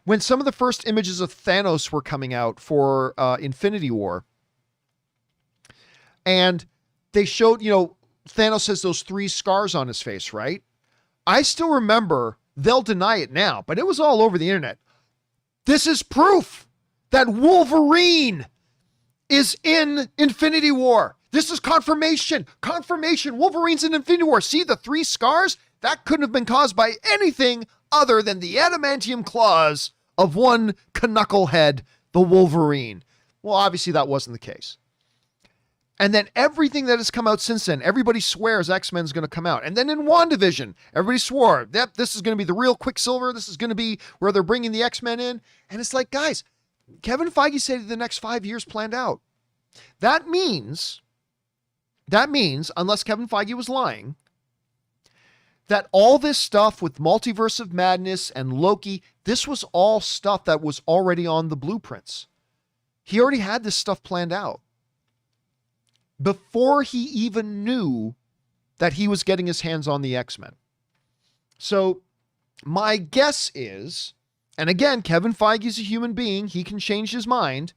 when some of the first images of Thanos were coming out for Infinity War, and they showed, Thanos has those 3 scars on his face, right? I still remember, they'll deny it now, but it was all over the internet. This is proof that Wolverine is in Infinity War. This is confirmation. Wolverine's in Infinity War. See the 3 scars? That couldn't have been caused by anything other than the adamantium claws of one knucklehead, the Wolverine. Well, obviously that wasn't the case. And then everything that has come out since then, everybody swears X-Men's going to come out. And then in WandaVision, everybody swore, yep, this is going to be the real Quicksilver. This is going to be where they're bringing the X-Men in. And it's like, guys, Kevin Feige said the next 5 years planned out. That means, unless Kevin Feige was lying, that all this stuff with Multiverse of Madness and Loki, this was all stuff that was already on the blueprints. He already had this stuff planned out before he even knew that he was getting his hands on the X-Men. So my guess is, and again, Kevin Feige is a human being. He can change his mind.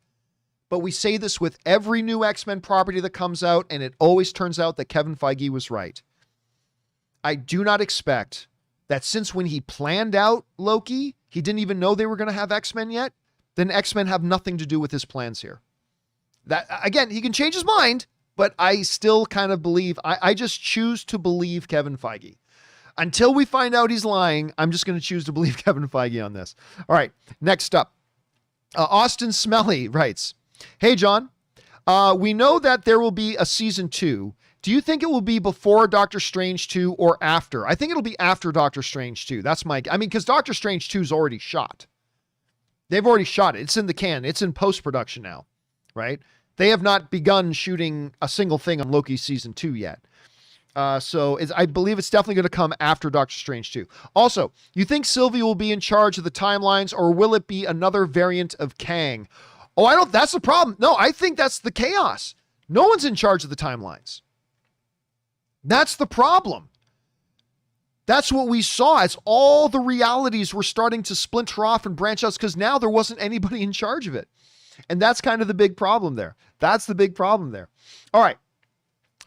But we say this with every new X-Men property that comes out, and it always turns out that Kevin Feige was right. I do not expect that since when he planned out Loki, he didn't even know they were going to have X-Men yet, then X-Men have nothing to do with his plans here. That, again, he can change his mind, but I still kind of believe, I just choose to believe Kevin Feige. Until we find out he's lying, I'm just going to choose to believe Kevin Feige on this. All right, next up. Austin Smelly writes, hey, John, we know that there will be a season 2. Do you think it will be before Doctor Strange 2 or after? I think it'll be after Doctor Strange 2. That's because Doctor Strange 2 is already shot. They've already shot it. It's in the can. It's in post-production now, right? They have not begun shooting a single thing on Loki season 2 yet. So I believe it's definitely going to come after Doctor Strange 2. Also, you think Sylvie will be in charge of the timelines, or will it be another variant of Kang? Oh, that's the problem. No, I think that's the chaos. No one's in charge of the timelines. That's the problem. That's what we saw as all the realities were starting to splinter off and branch out, because now there wasn't anybody in charge of it. And that's kind of the big problem there. That's the big problem there. All right.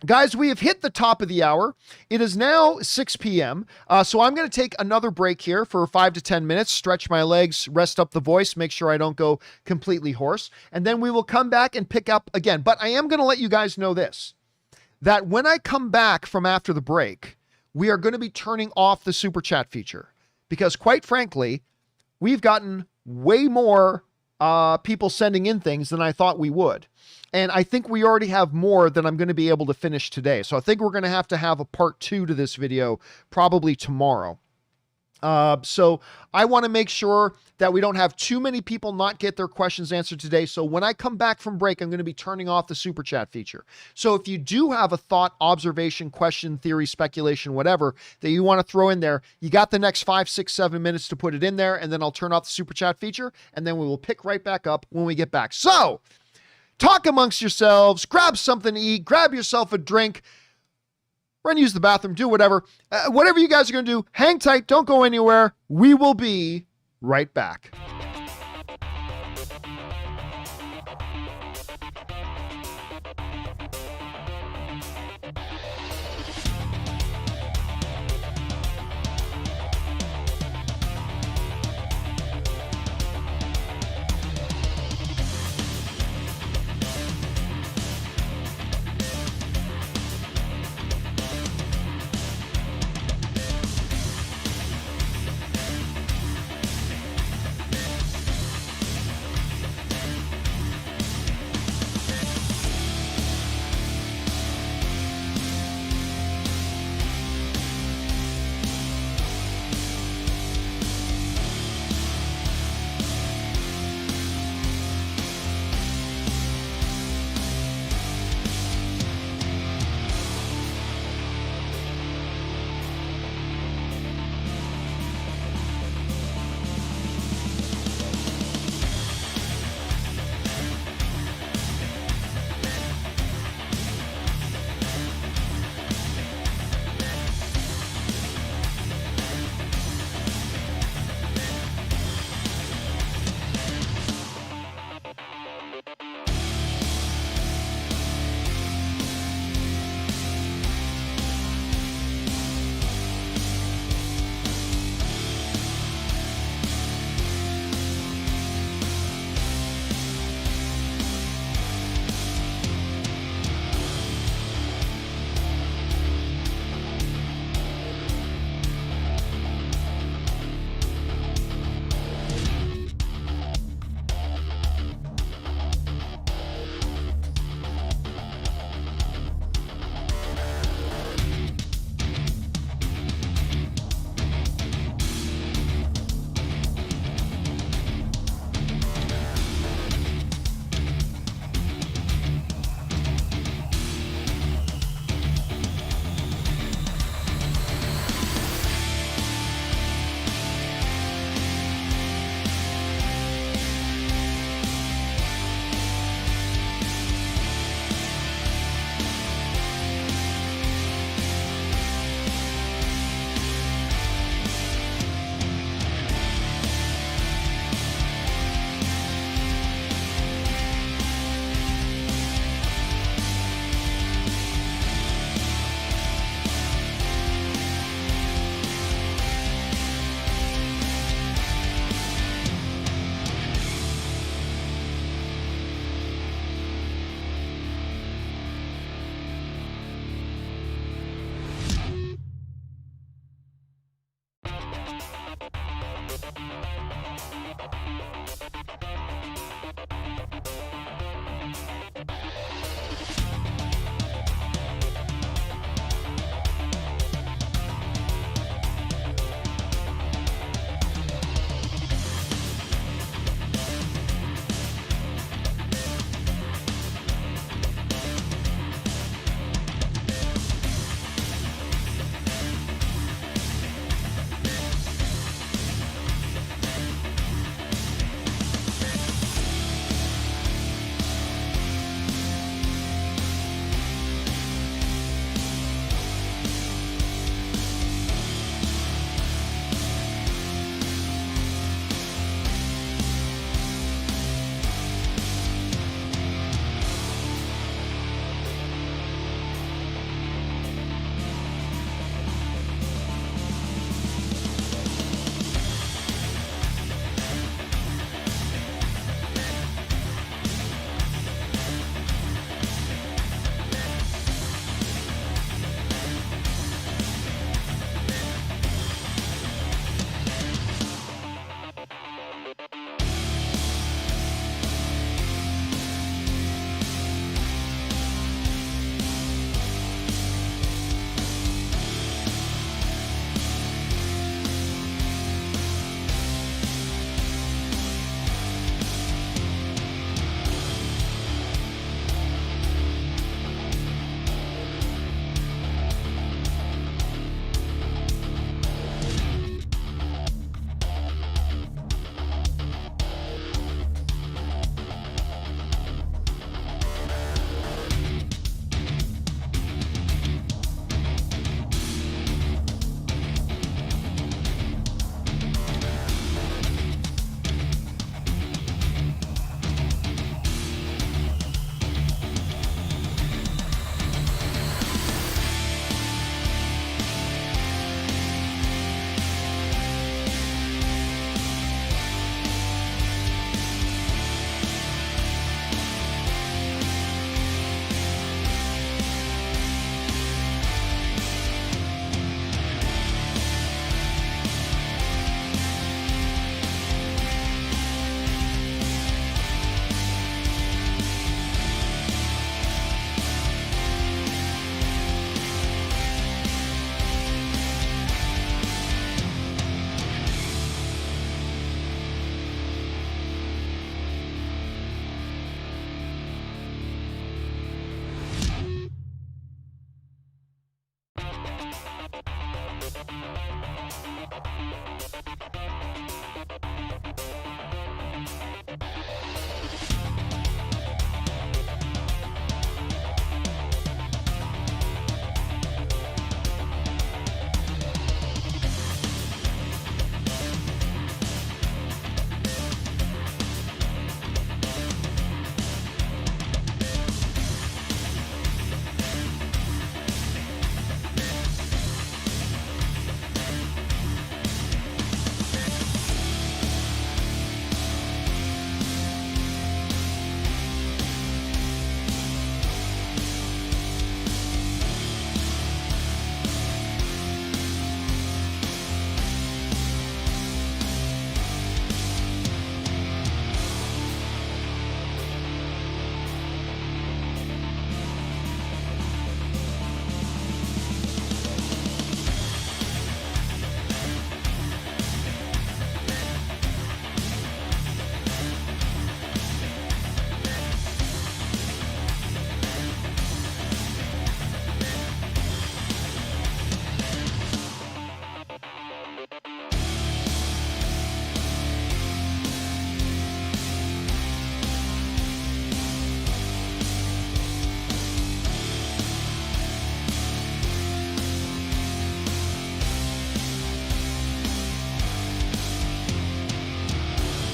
Guys, we have hit the top of the hour. It is now 6 p.m. So I'm going to take another break here for 5 to 10 minutes, stretch my legs, rest up the voice, make sure I don't go completely hoarse. And then we will come back and pick up again. But I am going to let you guys know this, that when I come back from after the break, we are going to be turning off the super chat feature, because quite frankly, we've gotten way more people sending in things than I thought we would. And I think we already have more than I'm going to be able to finish today. So I think we're going to have a part 2 to this video probably tomorrow. So I want to make sure that we don't have too many people not get their questions answered today. So when I come back from break, I'm going to be turning off the super chat feature. So if you do have a thought, observation, question, theory, speculation, whatever that you want to throw in there, you got the next 5, 6, 7 minutes to put it in there, and then I'll turn off the super chat feature, and then we will pick right back up when we get back. So talk amongst yourselves, grab something to eat, grab yourself a drink, run, use the bathroom, do whatever. Whatever you guys are going to do, hang tight, don't go anywhere. We will be right back.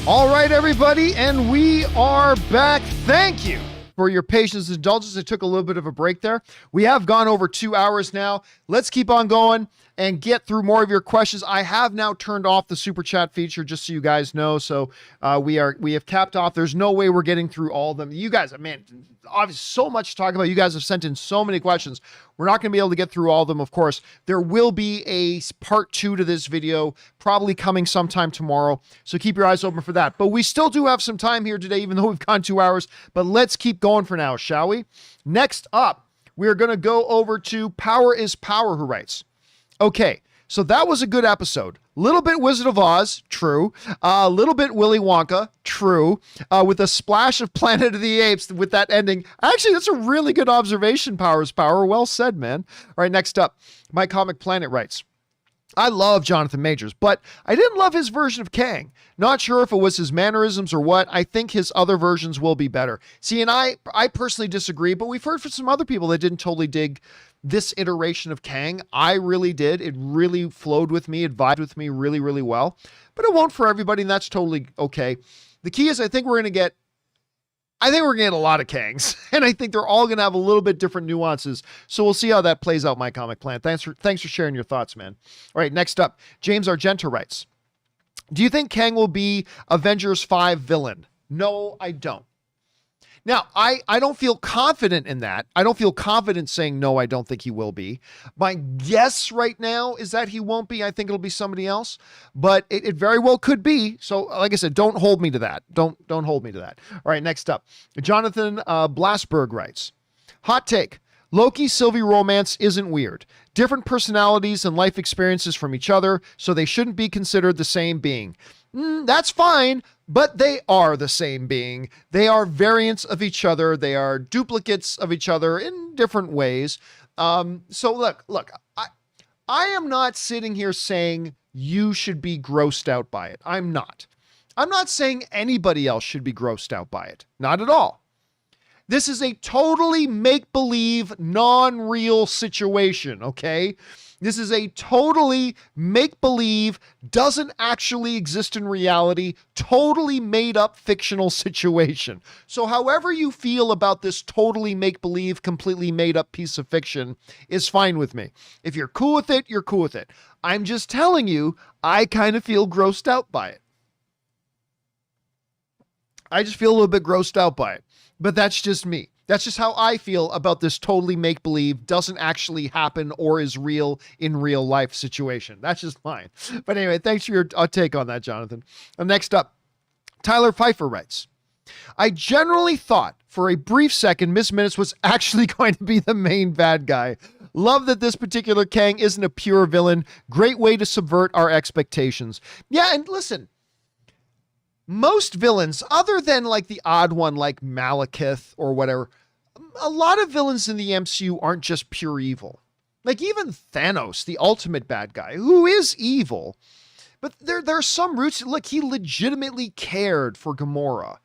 All right, everybody, and we are back. Thank you for your patience and indulgence. It took a little bit of a break there. We have gone over 2 hours now. Let's keep on going and get through more of your questions. I have now turned off the super chat feature, just so you guys know. So we have capped off. There's no way we're getting through all of them. You guys, man, obviously so much to talk about. You guys have sent in so many questions. We're not going to be able to get through all of them, of course. There will be a part 2 to this video, probably coming sometime tomorrow. So keep your eyes open for that. But we still do have some time here today, even though we've gone 2 hours. But let's keep going for now, shall we? Next up, we're going to go over to Power is Power, who writes, okay, so that was a good episode. Little bit Wizard of Oz, true. A little bit Willy Wonka, true. With a splash of Planet of the Apes with that ending. Actually, that's a really good observation, Power is Power. Well said, man. All right, next up, My Comic Planet writes, I love Jonathan Majors, but I didn't love his version of Kang. Not sure if it was his mannerisms or what. I think his other versions will be better. See, and I personally disagree, but we've heard from some other people that didn't totally dig this iteration of Kang. I really did. It really flowed with me. It vibed with me really, really well. But it won't for everybody, and that's totally okay. The key is I think we're going to get a lot of Kangs, and I think they're all going to have a little bit different nuances. So we'll see how that plays out, My Comic Planet. Thanks for sharing your thoughts, man. All right, next up, James Argento writes, do you think Kang will be Avengers 5 villain? No, I don't. Now, I don't feel confident in that. I don't feel confident saying, no, I don't think he will be. My guess right now is that he won't be. I think it'll be somebody else, but it very well could be. So like I said, don't hold me to that. Don't hold me to that. All right, next up, Jonathan Blasberg writes, hot take. Loki-Sylvie romance isn't weird. Different personalities and life experiences from each other, so they shouldn't be considered the same being. That's fine, but they are the same being. They are variants of each other. They are duplicates of each other in different ways. So look, I am not sitting here saying you should be grossed out by it. I'm not. I'm not saying anybody else should be grossed out by it. Not at all. This is a totally make-believe, non-real situation, okay? This is a totally make-believe, doesn't actually exist in reality, totally made-up fictional situation. So however you feel about this totally make-believe, completely made-up piece of fiction is fine with me. If you're cool with it, you're cool with it. I'm just telling you, I kind of feel grossed out by it. I just feel a little bit grossed out by it. But that's just me. That's just how I feel about this totally make-believe, doesn't actually happen or is real in real life situation. That's just mine. But anyway, thanks for your take on that, Jonathan. Next up, Tyler Pfeiffer writes, I generally thought for a brief second Miss Minutes was actually going to be the main bad guy. Love that this particular Kang isn't a pure villain. Great way to subvert our expectations. Yeah, and listen, most villains, other than like the odd one like Malekith or whatever, a lot of villains in the MCU aren't just pure evil. Like even Thanos, the ultimate bad guy, who is evil, but there are some roots. Look, he legitimately cared for Gamora.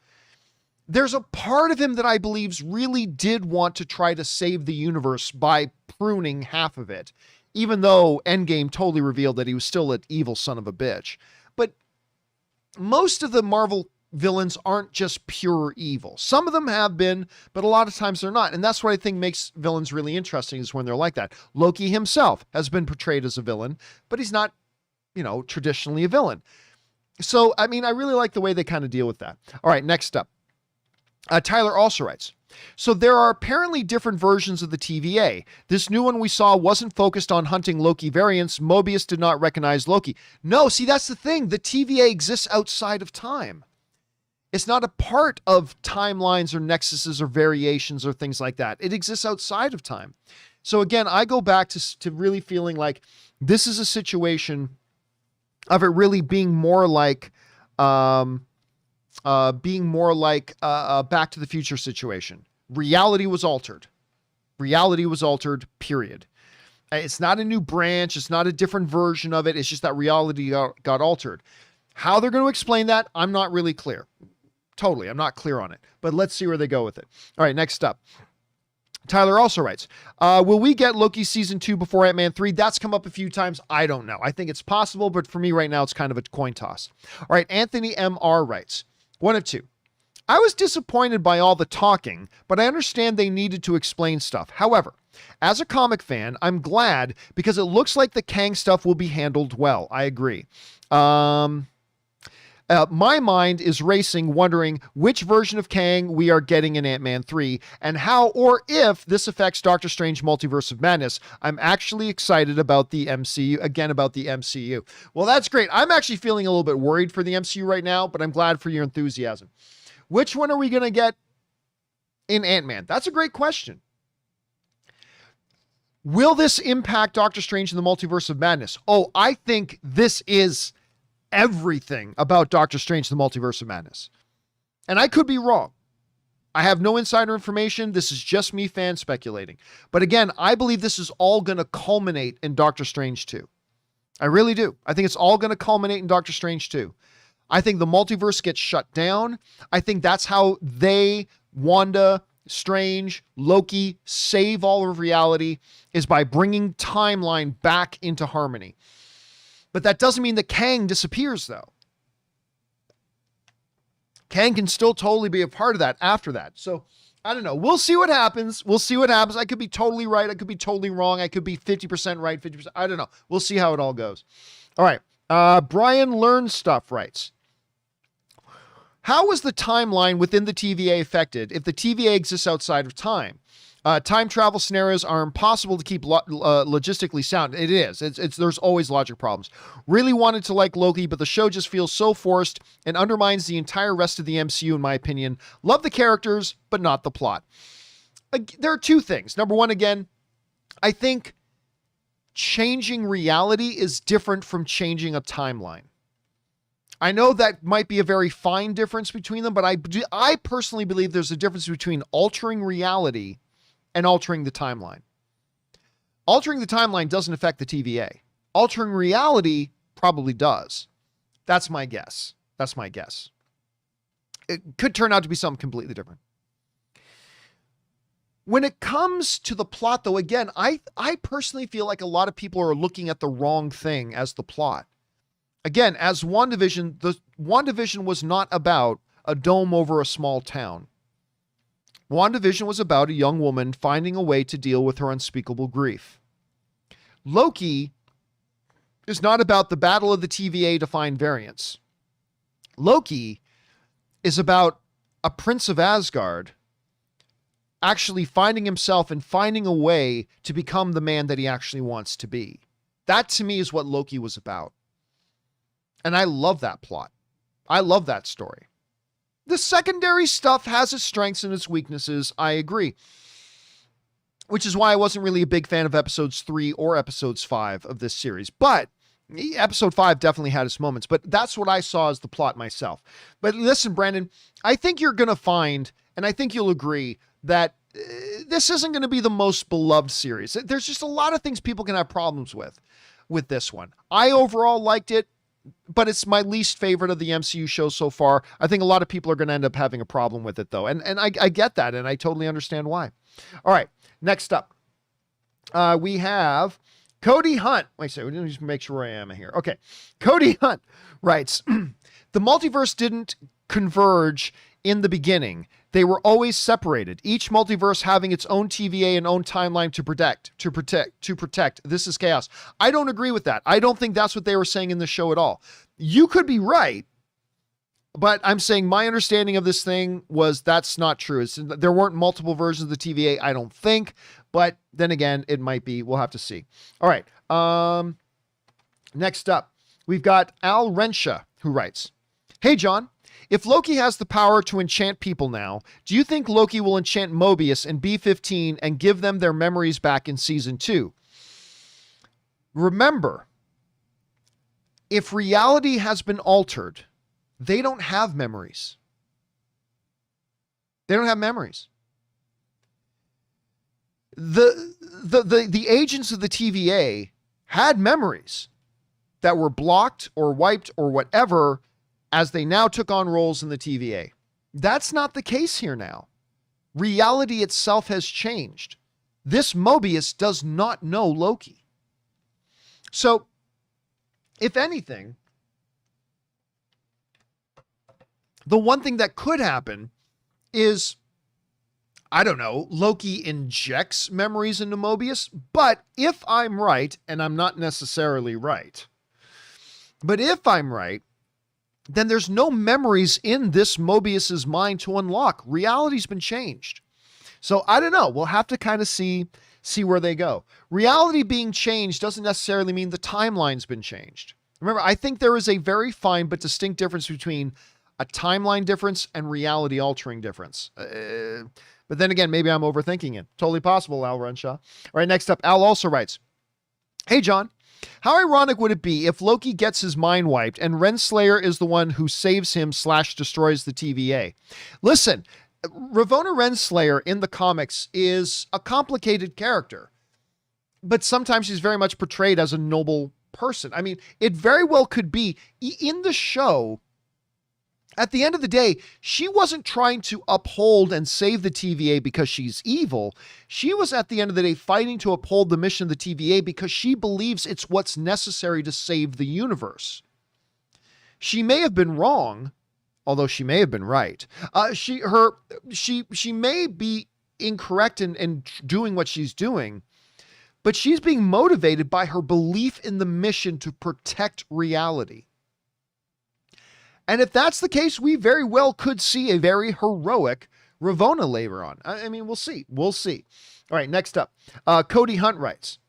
There's a part of him that I believe really did want to try to save the universe by pruning half of it, even though Endgame totally revealed that he was still an evil son of a bitch. But most of the Marvel villains aren't just pure evil. Some of them have been, but a lot of times they're not. And that's what I think makes villains really interesting, is when they're like that. Loki himself has been portrayed as a villain, but he's not, traditionally a villain. So, I mean, I really like the way they kind of deal with that. All right, next up. Tyler also writes, so there are apparently different versions of the TVA. This new one we saw wasn't focused on hunting Loki variants. Mobius did not recognize Loki. No, see, that's the thing. The TVA exists outside of time. It's not a part of timelines or nexuses or variations or things like that. It exists outside of time. So again, I go back to really feeling like this is a situation of it really being more like a Back to the Future situation. Reality was altered. Reality was altered, period. It's not a new branch. It's not a different version of it. It's just that reality got altered. How they're going to explain that, I'm not really clear. Totally, I'm not clear on it. But let's see where they go with it. All right, next up. Tyler also writes, will we get Loki season 2 before Ant-Man 3? That's come up a few times. I don't know. I think it's possible, but for me right now, it's kind of a coin toss. All right, Anthony M.R. writes, one of two. I was disappointed by all the talking, but I understand they needed to explain stuff. However, as a comic fan, I'm glad because it looks like the Kang stuff will be handled well. I agree. My mind is racing, wondering which version of Kang we are getting in Ant-Man 3 and how or if this affects Doctor Strange Multiverse of Madness. I'm actually excited about the MCU. Well, that's great. I'm actually feeling a little bit worried for the MCU right now, but I'm glad for your enthusiasm. Which one are we going to get in Ant-Man? That's a great question. Will this impact Doctor Strange in the Multiverse of Madness? Oh, I think this is everything about Doctor Strange, the Multiverse of Madness. And I could be wrong. I have no insider information. This is just me fan speculating. But again, I believe this is all going to culminate in Doctor Strange 2. I really do. I think it's all going to culminate in Doctor Strange 2. I think the multiverse gets shut down. I think that's how they, Wanda, Strange, Loki, save all of reality, is by bringing timeline back into harmony. But that doesn't mean that Kang disappears, though. Kang can still totally be a part of that after that. So, I don't know. We'll see what happens. I could be totally right. I could be totally wrong. I could be 50% right, 50%. I don't know. We'll see how it all goes. All right. Brian Learns Stuff writes, how was the timeline within the TVA affected if the TVA exists outside of time? Time travel scenarios are impossible to keep logistically sound. It is. There's always logic problems. Really wanted to like Loki, but the show just feels so forced and undermines the entire rest of the MCU, in my opinion. Love the characters, but not the plot. There are two things. Number one, again, I think changing reality is different from changing a timeline. I know that might be a very fine difference between them, but I personally believe there's a difference between altering reality and altering the timeline. Altering the timeline doesn't affect the TVA. Altering reality probably does. That's my guess. It could turn out to be something completely different. When it comes to the plot, though, again, I personally feel like a lot of people are looking at the wrong thing as the plot. Again, as WandaVision, the WandaVision was not about a dome over a small town. WandaVision was about a young woman finding a way to deal with her unspeakable grief. Loki is not about the battle of the TVA to find variants. Loki is about a prince of Asgard actually finding himself and finding a way to become the man that he actually wants to be. That, to me, is what Loki was about. And I love that plot. I love that story. The secondary stuff has its strengths and its weaknesses. I agree. Which is why I wasn't really a big fan of episodes 3 or episodes 5 of this series. But episode 5 definitely had its moments. But that's what I saw as the plot myself. But listen, Brandon, I think you're going to find, and I think you'll agree, that this isn't going to be the most beloved series. There's just a lot of things people can have problems with this one. I overall liked it, but it's my least favorite of the MCU shows so far. I think a lot of people are going to end up having a problem with it, though. And I get that, and I totally understand why. All right, next up, we have Cody Hunt. Wait a second, let me just make sure where I am here. Okay, Cody Hunt writes, the multiverse didn't converge in the beginning. They were always separated, each multiverse having its own TVA and own timeline to protect. This is chaos. I don't agree with that. I don't think that's what they were saying in the show at all. You could be right, but I'm saying my understanding of this thing was that's not true. There weren't multiple versions of the TVA, I don't think, but then again, it might be. We'll have to see. All right. Next up, we've got Al Rensha, who writes, hey, John, if Loki has the power to enchant people now, do you think Loki will enchant Mobius and B-15 and give them their memories back in season 2? Remember, if reality has been altered, they don't have memories. They don't have memories. The agents of the TVA had memories that were blocked or wiped or whatever as they now took on roles in the TVA. That's not the case here now. Reality itself has changed. This Mobius does not know Loki. So, if anything, the one thing that could happen is, I don't know, Loki injects memories into Mobius, but if I'm right, and I'm not necessarily right, but if I'm right, then there's no memories in this Mobius's mind to unlock. Reality's been changed. So I don't know. We'll have to kind of see where they go. Reality being changed doesn't necessarily mean the timeline's been changed. Remember, I think there is a very fine but distinct difference between a timeline difference and reality altering difference. But then again, maybe I'm overthinking it. Totally possible, Al Renshaw. All right, next up, Al also writes, hey, John, how ironic would it be if Loki gets his mind wiped and Renslayer is the one who saves him / destroys the TVA? Listen, Ravonna Renslayer in the comics is a complicated character, but sometimes she's very much portrayed as a noble person. I mean, it very well could be in the show. At the end of the day, she wasn't trying to uphold and save the TVA because she's evil. She was, at the end of the day, fighting to uphold the mission of the TVA because she believes it's what's necessary to save the universe. She may have been wrong, although she may have been right. She may be incorrect in doing what she's doing, but she's being motivated by her belief in the mission to protect reality. And if that's the case, we very well could see a very heroic Ravonna later on. I mean, we'll see. We'll see. All right, next up. Cody Hunt writes,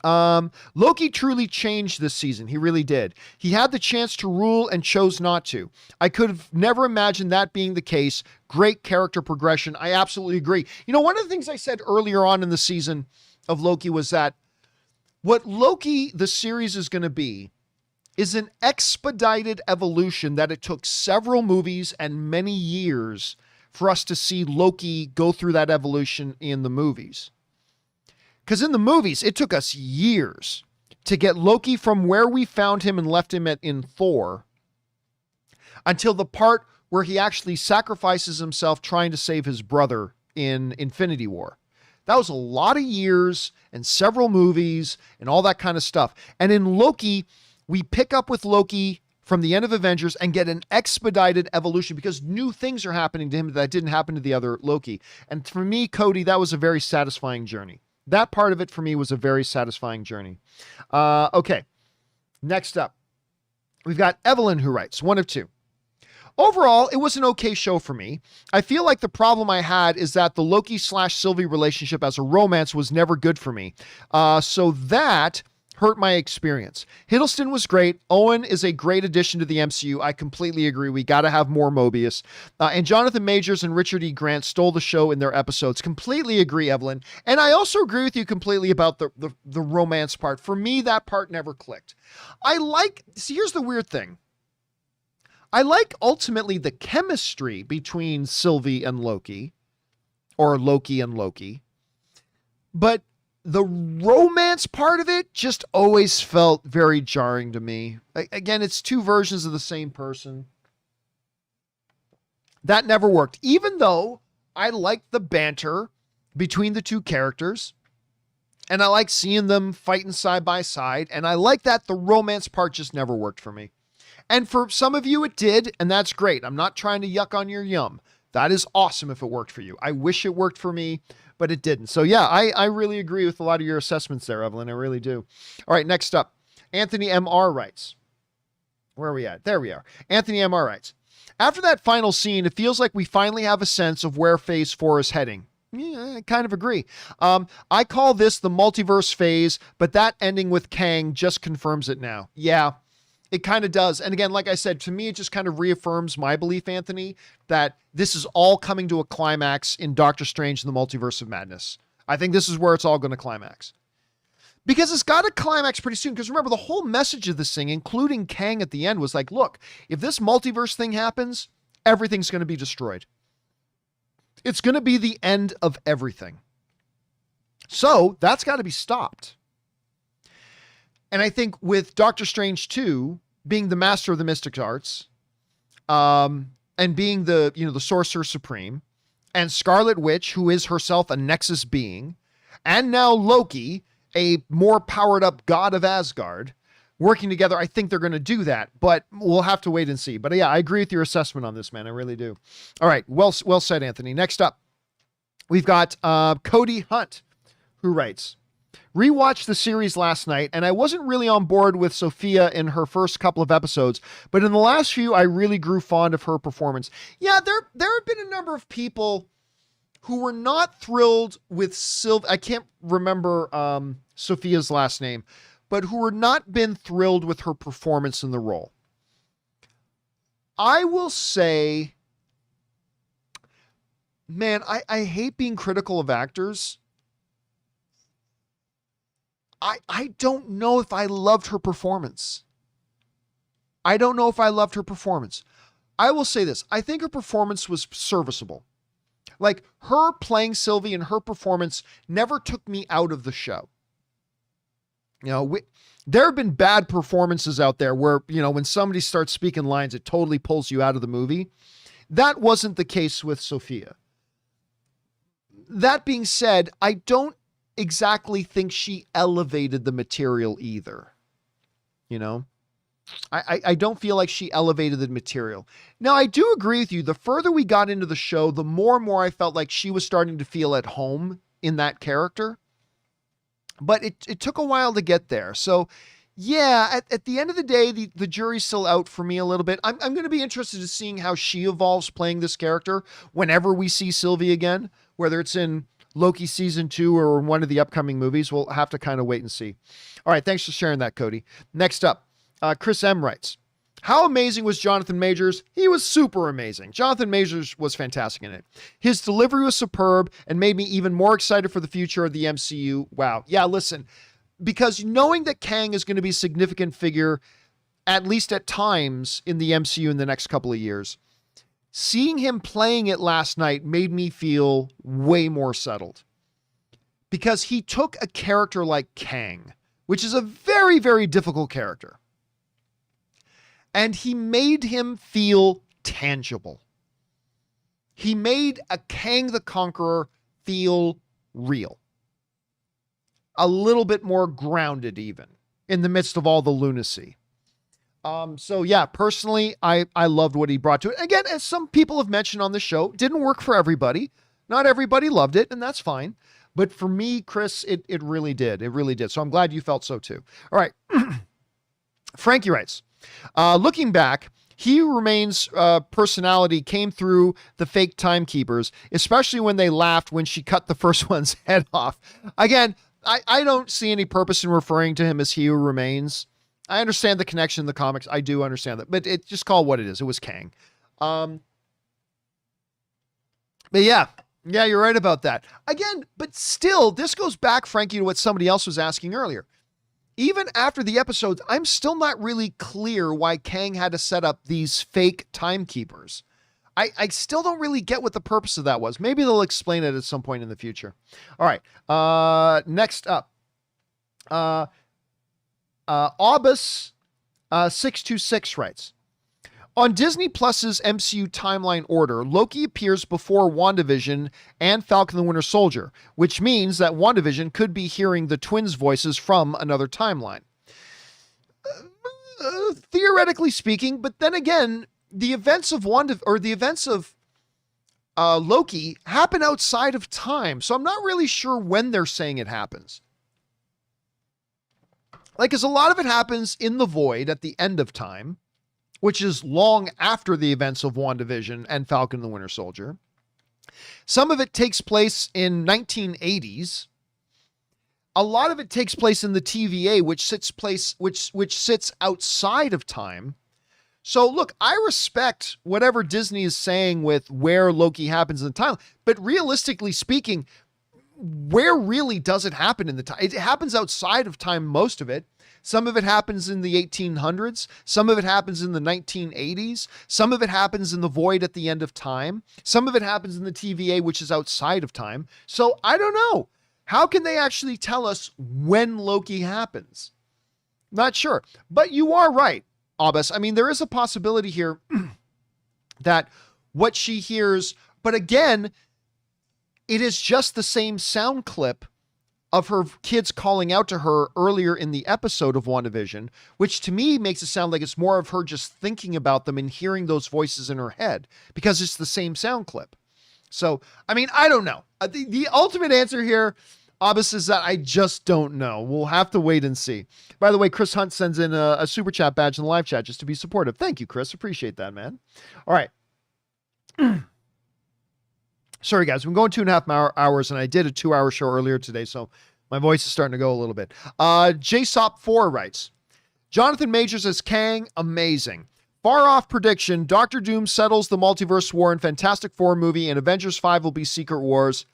Loki truly changed this season. He really did. He had the chance to rule and chose not to. I could have never imagined that being the case. Great character progression. I absolutely agree. You know, one of the things I said earlier on in the season of Loki was that what Loki, the series, is going to be is an expedited evolution that it took several movies and many years for us to see Loki go through that evolution in the movies. Because in the movies, it took us years to get Loki from where we found him and left him in Thor until the part where he actually sacrifices himself trying to save his brother in Infinity War. That was a lot of years and several movies and all that kind of stuff. And in Loki, we pick up with Loki from the end of Avengers and get an expedited evolution because new things are happening to him that didn't happen to the other Loki. And for me, Cody, that was a very satisfying journey. That part of it for me was a very satisfying journey. Okay, next up, we've got Evelyn who writes, one of two. Overall, it was an okay show for me. I feel like the problem I had is that the Loki / Sylvie relationship as a romance was never good for me. So that hurt my experience. Hiddleston was great. Owen is a great addition to the MCU. I completely agree. We got to have more Mobius. And Jonathan Majors and Richard E. Grant stole the show in their episodes. Completely agree, Evelyn. And I also agree with you completely about the romance part. For me, that part never clicked. See, here's the weird thing. I like ultimately the chemistry between Sylvie and Loki, or Loki and Loki. But the romance part of it just always felt very jarring to me. Again, it's two versions of the same person. That never worked, even though I liked the banter between the two characters. And I like seeing them fighting side by side. And I like that the romance part just never worked for me. And for some of you, it did. And that's great. I'm not trying to yuck on your yum. That is awesome if it worked for you. I wish it worked for me, but it didn't. So yeah, I really agree with a lot of your assessments there, Evelyn. I really do. All right, next up. Anthony MR writes. Where are we at? There we are. Anthony MR writes. After that final scene, it feels like we finally have a sense of where Phase 4 is heading. Yeah, I kind of agree. I call this the multiverse phase, but that ending with Kang just confirms it now. Yeah, it kind of does. And again, like I said, to me, it just kind of reaffirms my belief, Anthony, that this is all coming to a climax in Doctor Strange and the Multiverse of Madness. I think this is where it's all going to climax. Because it's got to climax pretty soon. Because remember, the whole message of this thing, including Kang at the end, was like, look, if this multiverse thing happens, everything's going to be destroyed. It's going to be the end of everything. So that's got to be stopped. And I think with Doctor Strange 2 being the master of the mystic arts, and being the Sorcerer Supreme, and Scarlet Witch, who is herself a Nexus being, and now Loki, a more powered up god of Asgard, working together, I think they're going to do that, but we'll have to wait and see. But yeah, I agree with your assessment on this, man. I really do. All right. Well said, Anthony. Next up, we've got Cody Hunt, who writes, rewatched the series last night, and I wasn't really on board with Sophia in her first couple of episodes, but in the last few, I really grew fond of her performance. Yeah, there have been a number of people who were not thrilled with I can't remember Sophia's last name, but who were not been thrilled with her performance in the role. I will say, man, I hate being critical of actors. I don't know if I loved her performance. I don't know if I loved her performance. I will say this. I think her performance was serviceable. Like, her playing Sylvie and her performance never took me out of the show. There have been bad performances out there where, when somebody starts speaking lines, it totally pulls you out of the movie. That wasn't the case with Sophia. That being said, I don't exactly think she elevated the material either. I don't feel like she elevated the material. Now, I do agree with you. The further we got into the show, the more and more I felt like she was starting to feel at home in that character. But it took a while to get there. So, yeah, at the end of the day, the jury's still out for me a little bit. I'm going to be interested in seeing how she evolves playing this character whenever we see Sylvie again, whether it's in Loki season 2 or in one of the upcoming movies. We'll have to kind of wait and see. All right, thanks for sharing that, Cody. Next up, Chris M. writes, how amazing was Jonathan Majors? He was super amazing. Jonathan Majors was fantastic in it. His delivery was superb and made me even more excited for the future of the MCU. Wow. Yeah, listen, because knowing that Kang is going to be a significant figure, at least at times in the MCU in the next couple of years, seeing him playing it last night made me feel way more settled. Because he took a character like Kang, which is a very, very difficult character, and he made him feel tangible. He made a Kang the Conqueror feel real. A little bit more grounded even in the midst of all the lunacy. So yeah, personally, I loved what he brought to it. Again, as some people have mentioned on the show, didn't work for everybody. Not everybody loved it, and that's fine. But for me, Chris, it really did. It really did. So I'm glad you felt so too. All right. Frankie writes, looking back, He Who Remains personality came through the fake timekeepers, especially when they laughed when she cut the first one's head off. Again, I don't see any purpose in referring to him as He Who Remains. I understand the connection in the comics. I do understand that, but it just call it what it is. It was Kang. But yeah, you're right about that. Again, but still, this goes back, Frankie, to what somebody else was asking earlier. Even after the episodes, I'm still not really clear why Kang had to set up these fake timekeepers. I still don't really get what the purpose of that was. Maybe they'll explain it at some point in the future. All right. Next up. Aubus 626 writes, on Disney Plus's MCU timeline order, Loki appears before WandaVision and Falcon the Winter Soldier, which means that WandaVision could be hearing the twins' voices from another timeline. Theoretically speaking, but then again, the events of Loki happen outside of time, so I'm not really sure when they're saying it happens. Like, because a lot of it happens in the void at the end of time, which is long after the events of WandaVision and Falcon and the Winter Soldier. Some of it takes place in 1980s. A lot of it takes place in the TVA, which sits outside of time. So look, I respect whatever Disney is saying with where Loki happens in time, but realistically speaking, where really does it happen in the time? It happens outside of time, most of it. Some of it happens in the 1800s. Some of it happens in the 1980s. Some of it happens in the void at the end of time. Some of it happens in the TVA, which is outside of time. So I don't know. How can they actually tell us when Loki happens? Not sure. But you are right, Abbas. I mean, there is a possibility here that what she hears, but again, it is just the same sound clip of her kids calling out to her earlier in the episode of WandaVision, which to me makes it sound like it's more of her just thinking about them and hearing those voices in her head because it's the same sound clip. So, I mean, I don't know. The ultimate answer here, Abbas, is that I just don't know. We'll have to wait and see. By the way, Chris Hunt sends in a super chat badge in the live chat just to be supportive. Thank you, Chris. Appreciate that, man. All right. Sorry, guys. We're going 2.5 hours, and I did a 2-hour show earlier today, so my voice is starting to go a little bit. JSOP4 writes, Jonathan Majors as Kang, amazing. Far off prediction, Doctor Doom settles the multiverse war in Fantastic Four movie, and Avengers 5 will be Secret Wars.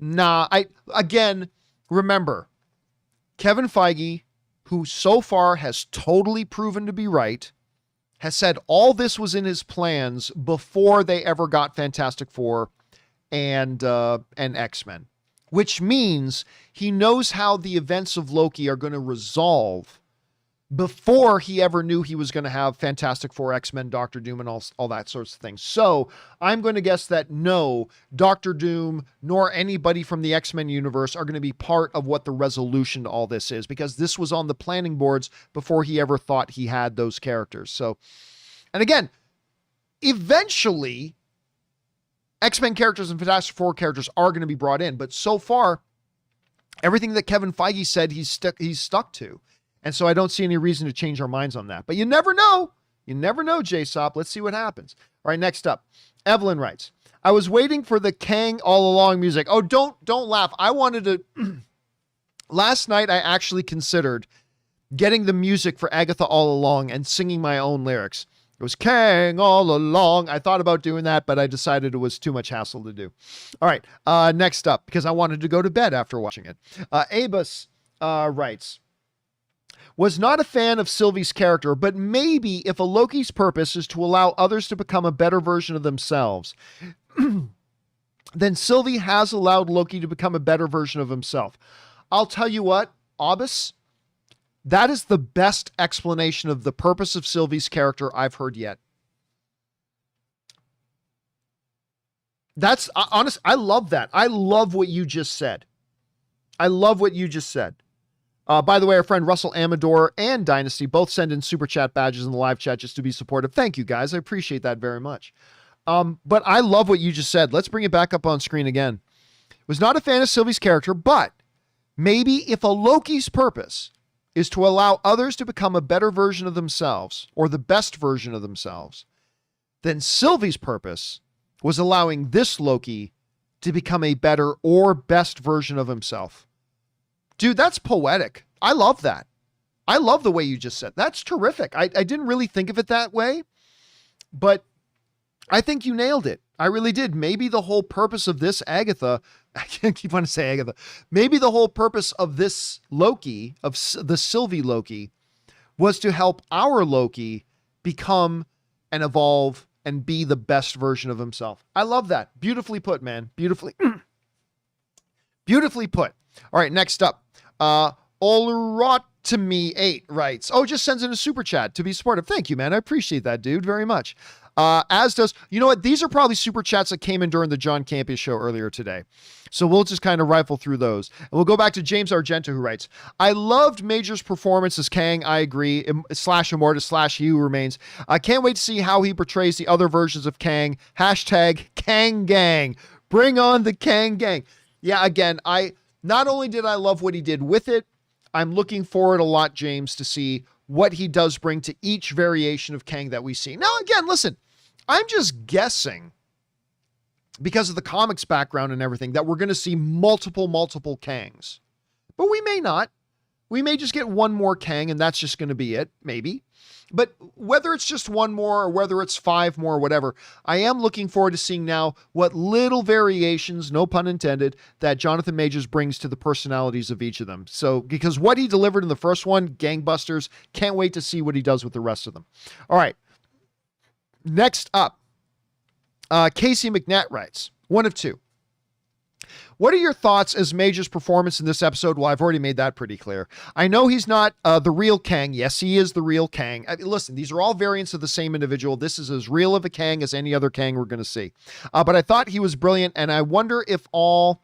Nah, remember, Kevin Feige, who so far has totally proven to be right, has said all this was in his plans before they ever got Fantastic Four and X-Men, which means he knows how the events of Loki are going to resolve before he ever knew he was going to have Fantastic Four, X-Men, Doctor Doom, and all that sorts of things. So I'm going to guess that no, Doctor Doom nor anybody from the X-Men universe are going to be part of what the resolution to all this is, because this was on the planning boards before he ever thought he had those characters. So, and again, eventually X-Men characters and Fantastic Four characters are going to be brought in, but so far, everything that Kevin Feige said he's stuck to. And so I don't see any reason to change our minds on that. But you never know. You never know, JSOP. Let's see what happens. All right, next up. Evelyn writes, I was waiting for the Kang All Along music. Oh, don't laugh. I wanted to... Last night, I actually considered getting the music for Agatha All Along and singing my own lyrics. It was Kang All Along. I thought about doing that, but I decided it was too much hassle to do. All right, next up, because I wanted to go to bed after watching it. Abus writes, was not a fan of Sylvie's character, but maybe if a Loki's purpose is to allow others to become a better version of themselves, then Sylvie has allowed Loki to become a better version of himself. I'll tell you what, Abbas, that is the best explanation of the purpose of Sylvie's character I've heard yet. That's honest. I love that. I love what you just said. I love what you just said. By the way, our friend Russell Amador and Dynasty both send in super chat badges in the live chat just to be supportive. Thank you, guys. I appreciate that very much. But I love what you just said. Let's bring it back up on screen again. Was not a fan of Sylvie's character, but maybe if a Loki's purpose is to allow others to become a better version of themselves, or the best version of themselves, then Sylvie's purpose was allowing this Loki to become a better or best version of himself. Dude, that's poetic. I love that. I love the way you just said. That's terrific. I didn't really think of it that way, but I think you nailed it. I really did. Maybe the whole purpose of this Agatha, I can't keep wanting to say Agatha, maybe the whole purpose of this Loki, of the Sylvie Loki, was to help our Loki become and evolve and be the best version of himself. I love that. Beautifully put, man. Beautifully put. All right, next up. Olrotimi8 writes, just sends in a super chat to be supportive. Thank you, man. I appreciate that, dude, very much. As does, you know what? These are probably super chats that came in during the John Campea show earlier today. So we'll just kind of rifle through those. And we'll go back to James Argento, who writes, I loved Major's performance as Kang. I agree. Slash Immortus / He Who Remains. I can't wait to see how he portrays the other versions of Kang. Hashtag Kang Gang. Bring on the Kang Gang. Yeah, again, not only did I love what he did with it, I'm looking forward a lot, James, to see what he does bring to each variation of Kang that we see. Now, again, listen, I'm just guessing, because of the comics background and everything, that we're going to see multiple Kangs. But we may not. We may just get one more Kang, and that's just going to be it, maybe. But whether it's just one more or whether it's 5 more or whatever, I am looking forward to seeing now what little variations, no pun intended, that Jonathan Majors brings to the personalities of each of them. So, because what he delivered in the first one, gangbusters, can't wait to see what he does with the rest of them. All right. Next up, Casey McNatt writes, one of two. What are your thoughts as Major's performance in this episode? Well, I've already made that pretty clear. I know he's not the real Kang. Yes, he is the real Kang. I mean, listen, these are all variants of the same individual. This is as real of a Kang as any other Kang we're going to see. But I thought he was brilliant, and I wonder if all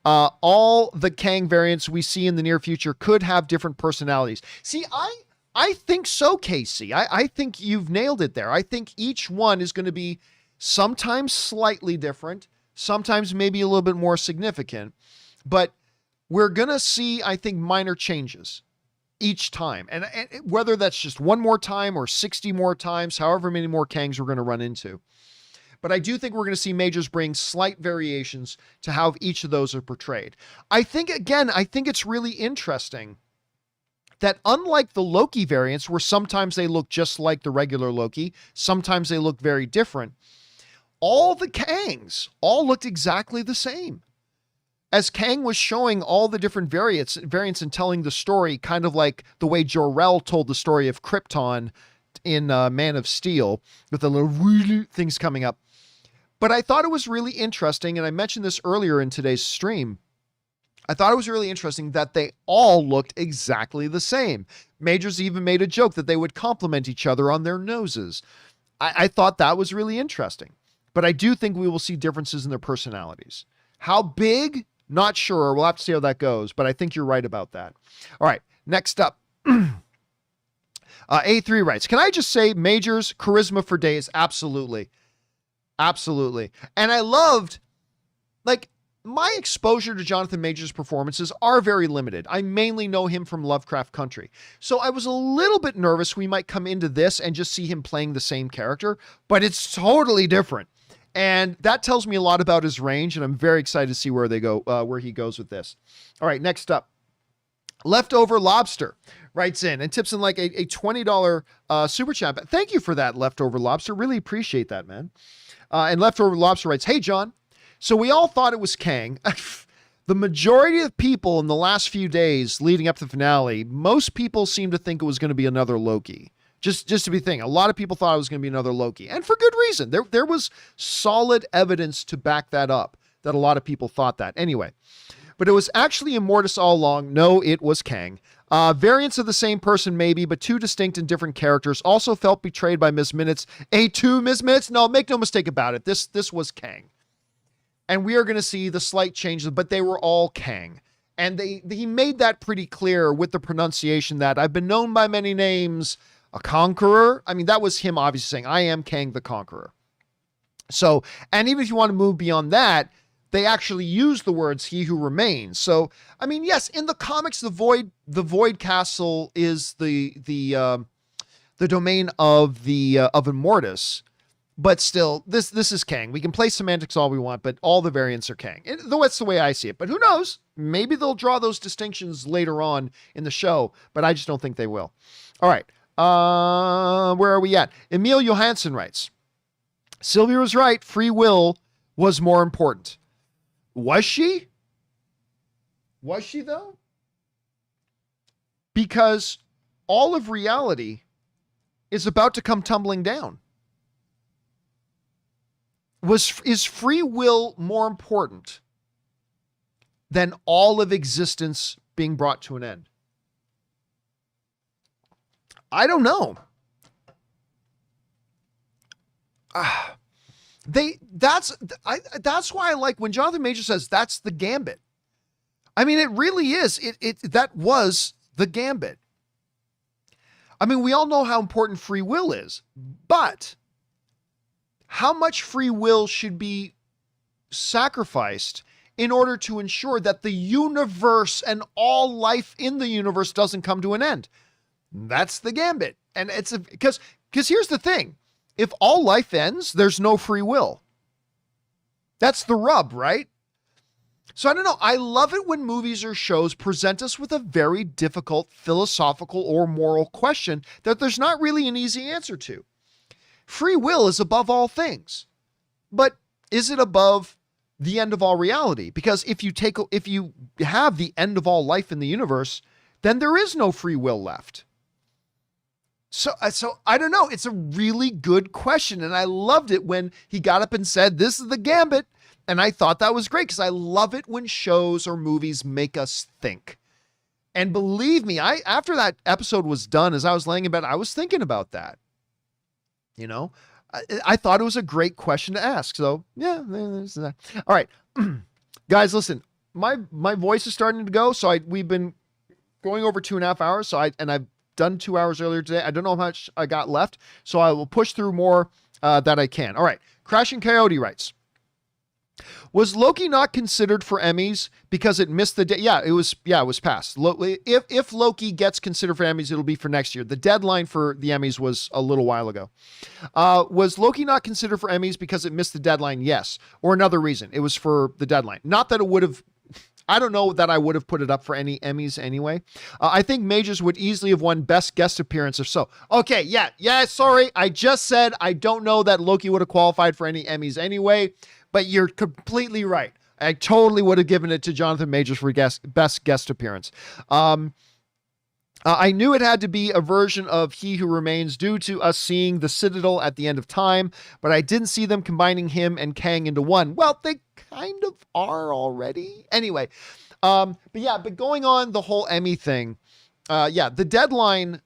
the Kang variants we see in the near future could have different personalities. See, I think so, Casey. I think you've nailed it there. I think each one is going to be sometimes slightly different, sometimes maybe a little bit more significant, but we're going to see, I think, minor changes each time. And whether that's just one more time or 60 more times, however many more Kangs we're going to run into. But I do think we're going to see Majors bring slight variations to how each of those are portrayed. I think it's really interesting that unlike the Loki variants, where sometimes they look just like the regular Loki, sometimes they look very different, all the Kangs all looked exactly the same. As Kang was showing all the different variants and telling the story, kind of like the way Jor-El told the story of Krypton in Man of Steel, with the little things coming up. But I thought it was really interesting, and I mentioned this earlier in today's stream, I thought it was really interesting that they all looked exactly the same. Majors even made a joke that they would compliment each other on their noses. I thought that was really interesting. But I do think we will see differences in their personalities. How big? Not sure. We'll have to see how that goes, but I think you're right about that. All right, next up. A3 writes, can I just say Majors, charisma for days? Absolutely. Absolutely. And I loved, my exposure to Jonathan Majors' performances are very limited. I mainly know him from Lovecraft Country. So I was a little bit nervous we might come into this and just see him playing the same character, but it's totally different. And that tells me a lot about his range, and I'm very excited to see where he goes with this. All right, next up. Leftover Lobster writes in and tips in a $20 super chat. Thank you for that, Leftover Lobster. Really appreciate that, man. And Leftover Lobster writes, hey, John. So we all thought it was Kang. The majority of people in the last few days leading up to the finale, most people seem to think it was going to be another Loki. Just to be thinking, a lot of people thought it was going to be another Loki, and for good reason. There was solid evidence to back that up, that a lot of people thought that. Anyway, but it was actually Immortus all along. No, it was Kang. Variants of the same person maybe, but two distinct and different characters. Also felt betrayed by Ms. Minutes. A2 Ms. Minutes? No, make no mistake about it. This was Kang. And we are going to see the slight changes, but they were all Kang. And he made that pretty clear with the pronunciation that I've been known by many names. A conqueror. I mean, that was him obviously saying, I am Kang the Conqueror. So, and even if you want to move beyond that, they actually use the words He Who Remains. So, I mean, yes, in the comics, the Void Castle is the domain of Immortus. But still, this is Kang. We can play semantics all we want, but all the variants are Kang. Though that's the way I see it. But who knows? Maybe they'll draw those distinctions later on in the show, but I just don't think they will. All right. Where are we at? Emil Johansson writes, Sylvia was right. Free will was more important. Was she? Was she though? Because all of reality is about to come tumbling down. is free will more important than all of existence being brought to an end? I don't know. That's why I like when Jonathan Majors says that's the gambit. I mean, it really is. That was the gambit. I mean, we all know how important free will is, but how much free will should be sacrificed in order to ensure that the universe and all life in the universe doesn't come to an end? That's the gambit. And it's because here's the thing. If all life ends, there's no free will. That's the rub, right? So I don't know. I love it when movies or shows present us with a very difficult philosophical or moral question that there's not really an easy answer to. Free will is above all things, but is it above the end of all reality? Because if you have the end of all life in the universe, then there is no free will left. So I don't know. It's a really good question. And I loved it when he got up and said, this is the gambit. And I thought that was great because I love it when shows or movies make us think. And believe me, after that episode was done, as I was laying in bed, I was thinking about that. You know, I thought it was a great question to ask. So yeah, there's that. All right, guys, listen, my voice is starting to go. So we've been going over 2.5 hours. So I've done 2 hours earlier today. I don't know how much I got left, so I will push through more that I can. All right. Crashing Coyote writes, was Loki not considered for Emmys because it missed the day? Yeah, it was passed. If Loki gets considered for Emmys, it'll be for next year. The deadline for the Emmys was a little while ago. Was Loki not considered for Emmys because it missed the deadline? Yes. Or another reason. It was for the deadline. Not that it would have, I don't know that I would have put it up for any Emmys anyway. I think Majors would easily have won Best Guest Appearance if so. Okay, yeah, sorry. I just said I don't know that Loki would have qualified for any Emmys anyway, but you're completely right. I totally would have given it to Jonathan Majors for Best Guest Appearance. I knew it had to be a version of He Who Remains due to us seeing the Citadel at the end of time, but I didn't see them combining him and Kang into one. Well, they kind of are already. Anyway, but going on the whole Emmy thing, the deadline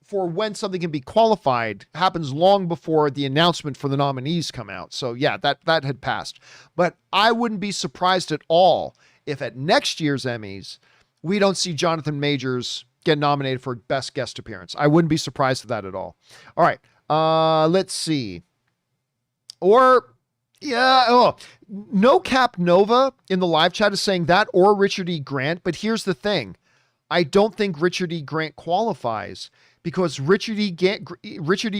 for when something can be qualified happens long before the announcement for the nominees come out. So yeah, that had passed. But I wouldn't be surprised at all if at next year's Emmys, we don't see Jonathan Majors get nominated for Best Guest Appearance. I wouldn't be surprised at that at all. All right. Let's see. No Cap Nova in the live chat is saying that, or Richard E. Grant. But here's the thing. I don't think Richard E. Grant qualifies because Richard E.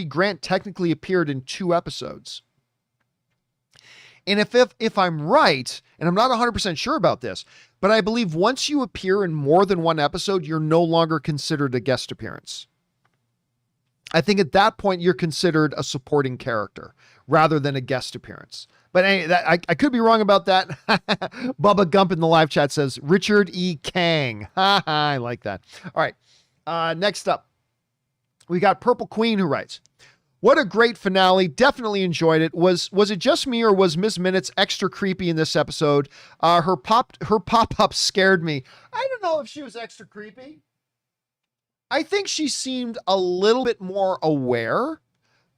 Grant technically appeared in 2 episodes. And if I'm right, and I'm not 100% sure about this, but I believe once you appear in more than 1 episode, you're no longer considered a guest appearance. I think at that point, you're considered a supporting character rather than a guest appearance. But anyway, I could be wrong about that. Bubba Gump in the live chat says, Richard E. Kang. I like that. All right. Next up, we got Purple Queen who writes, what a great finale. Definitely enjoyed it. Was it just me or was Ms. Minutes extra creepy in this episode? Her pop-up scared me. I don't know if she was extra creepy. I think she seemed a little bit more aware,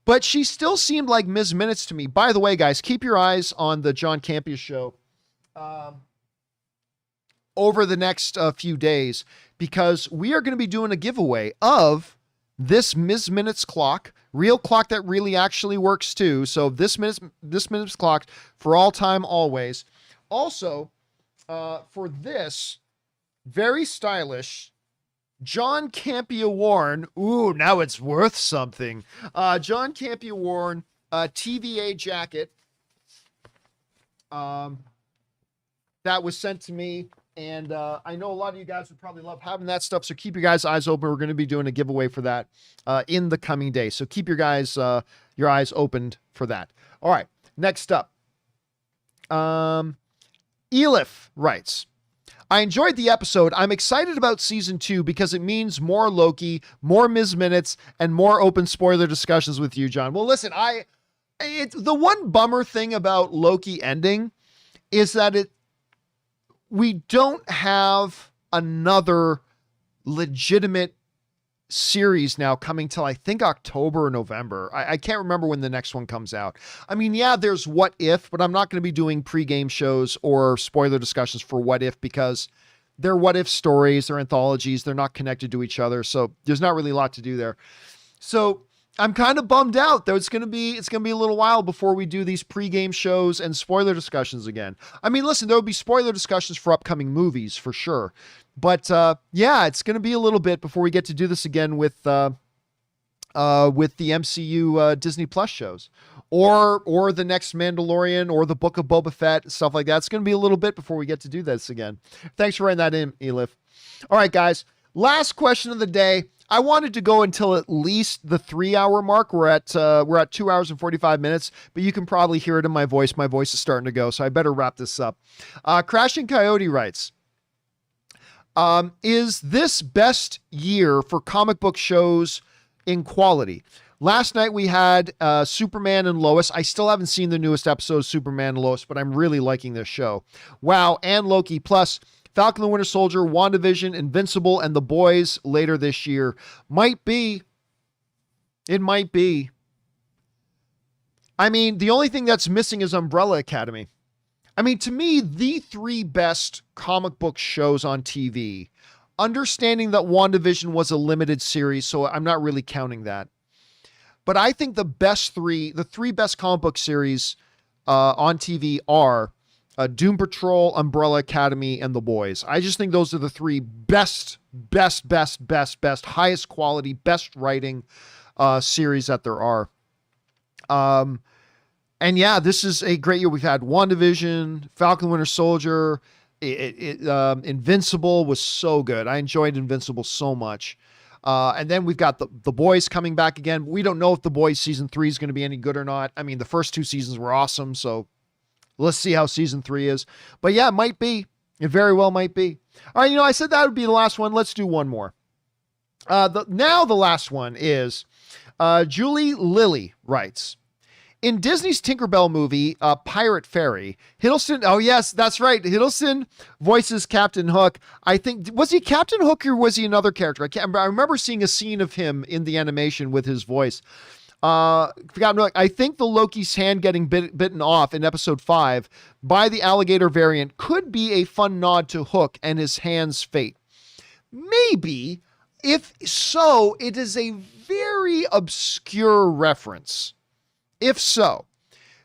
but she still seemed like Ms. Minutes to me. By the way, guys, keep your eyes on the John Campea Show over the next few days, because we are going to be doing a giveaway of this Ms. Minutes clock, real clock that really actually works too. So this minutes clock for all time, always. Also, for this very stylish John Campea worn, ooh, now it's worth something. John Campea worn TVA jacket that was sent to me. And I know a lot of you guys would probably love having that stuff. So keep your guys' eyes open. We're going to be doing a giveaway for that in the coming days. So keep your eyes opened for that. All right. Next up. Elif writes, I enjoyed the episode. I'm excited about season 2 because it means more Loki, more Ms. Minutes, and more open spoiler discussions with you, John. Well, listen, The one bummer thing about Loki ending is that we don't have another legitimate series now coming till I think October or November. I can't remember when the next one comes out. I mean, yeah, there's What If, but I'm not going to be doing pre-game shows or spoiler discussions for What If because they're what if stories, they're anthologies, they're not connected to each other. So there's not really a lot to do there. So I'm kind of bummed out though. It's going to be a little while before we do these pre-game shows and spoiler discussions again. I mean, listen, there'll be spoiler discussions for upcoming movies for sure. But yeah, it's going to be a little bit before we get to do this again with the MCU Disney Plus shows or the next Mandalorian or the Book of Boba Fett, stuff like that. It's going to be a little bit before we get to do this again. Thanks for writing that in, Elif. All right, guys, last question of the day. I wanted to go until at least the 3-hour mark. We're at 2 hours and 45 minutes, but you can probably hear it in my voice. My voice is starting to go, so I better wrap this up. Crashing Coyote writes, is this best year for comic book shows in quality? Last night we had Superman and Lois. I still haven't seen the newest episode of Superman and Lois, but I'm really liking this show. Wow, and Loki, plus Falcon the Winter Soldier, WandaVision, Invincible, and The Boys later this year. Might be. It might be. I mean, the only thing that's missing is Umbrella Academy. I mean, to me, the 3 best comic book shows on TV, understanding that WandaVision was a limited series, so I'm not really counting that. But I think the 3 best comic book series on TV are Doom Patrol, Umbrella Academy, and The Boys. I just think those are the 3 best, highest quality, best writing series that there are. And yeah, this is a great year. We've had WandaVision, Falcon Winter Soldier, Invincible was so good. I enjoyed Invincible so much. And then we've got the Boys coming back again. We don't know if The Boys season 3 is going to be any good or not. I mean, the first 2 seasons were awesome, so let's see how season 3 is. But yeah, it might be. It very well might be. All right, I said that would be the last one. Let's do one more. The last one is Julie Lilly writes, in Disney's Tinkerbell movie, Pirate Fairy, Hiddleston, oh yes, that's right, Hiddleston voices Captain Hook. I think, was he Captain Hook or was he another character? I remember seeing a scene of him in the animation with his voice. I think the Loki's hand getting bitten off in episode 5 by the alligator variant could be a fun nod to Hook and his hand's fate. Maybe. If so, it is a very obscure reference. If so,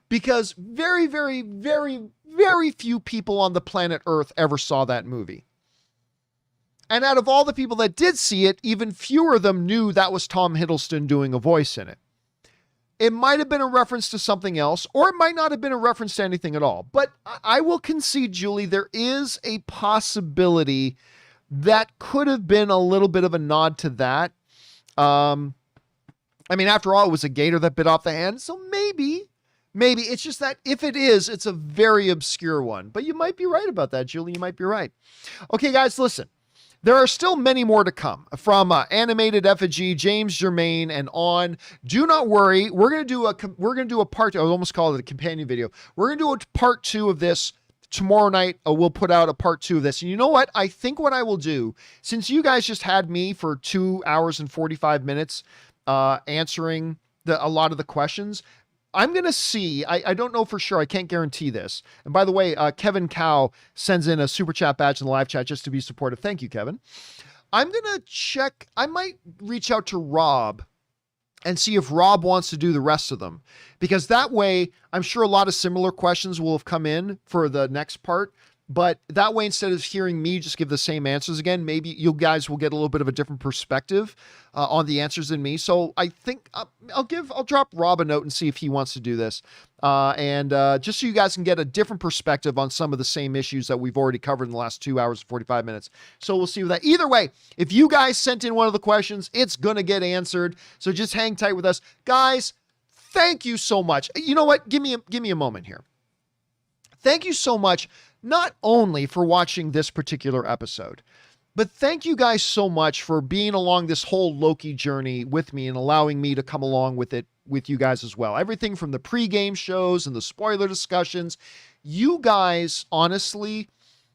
because very, very, very, very few people on the planet Earth ever saw that movie. And out of all the people that did see it, even fewer of them knew that was Tom Hiddleston doing a voice in it. It might have been a reference to something else, or it might not have been a reference to anything at all. But I will concede, Julie, there is a possibility that could have been a little bit of a nod to that. I mean, after all, it was a gator that bit off the hand. So maybe it's just that if it is, it's a very obscure one. But you might be right about that, Julie. You might be right. Okay, guys, listen. There are still many more to come from Animated Effigy, James Germain, and on. Do not worry. We're gonna do a part 2. I almost called it a companion video. We're gonna do a part 2 of this tomorrow night. We'll put out a part 2 of this. And you know what? I think what I will do, since you guys just had me for 2 hours and 45 minutes answering a lot of the questions, I'm going to see, I don't know for sure. I can't guarantee this. And by the way, Kevin Cow sends in a super chat badge in the live chat just to be supportive. Thank you, Kevin. I'm going to check. I might reach out to Rob and see if Rob wants to do the rest of them, because that way I'm sure a lot of similar questions will have come in for the next part. But that way, instead of hearing me just give the same answers again, maybe you guys will get a little bit of a different perspective on the answers than me. So I think I'll drop Rob a note and see if he wants to do this. And just so you guys can get a different perspective on some of the same issues that we've already covered in the last 2 hours and 45 minutes. So we'll see with that. Either way, if you guys sent in one of the questions, it's going to get answered. So just hang tight with us. Guys, thank you so much. You know what? Give me a moment here. Thank you so much, not only for watching this particular episode, but thank you guys so much for being along this whole Loki journey with me and allowing me to come along with it with you guys as well. Everything from the pregame shows and the spoiler discussions. You guys honestly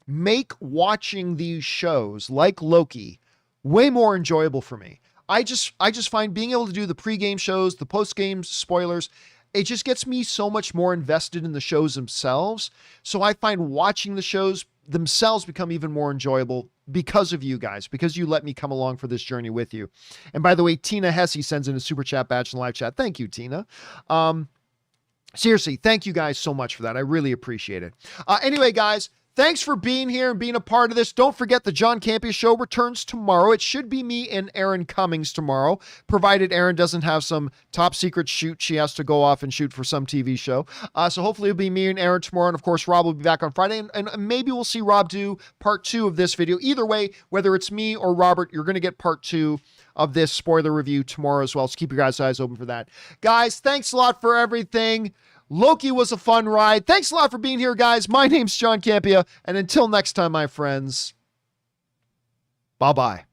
make watching these shows like Loki way more enjoyable for me. I just find being able to do the pregame shows, the postgame spoilers, it just gets me so much more invested in the shows themselves. So I find watching the shows themselves become even more enjoyable because of you guys, because you let me come along for this journey with you. And by the way, Tina Hesse sends in a super chat badge in the live chat. Thank you, Tina. Seriously, thank you guys so much for that. I really appreciate it. Anyway, guys, thanks for being here and being a part of this. Don't forget the John Campea Show returns tomorrow. It should be me and Erin Cummings tomorrow, provided Erin doesn't have some top secret shoot she has to go off and shoot for some TV show. So hopefully it'll be me and Erin tomorrow. And of course, Rob will be back on Friday. And maybe we'll see Rob do part 2 of this video. Either way, whether it's me or Robert, you're going to get part 2 of this spoiler review tomorrow as well. So keep your guys' eyes open for that. Guys, thanks a lot for everything. Loki was a fun ride. Thanks a lot for being here, guys. My name's John Campea, and until next time, my friends, bye-bye.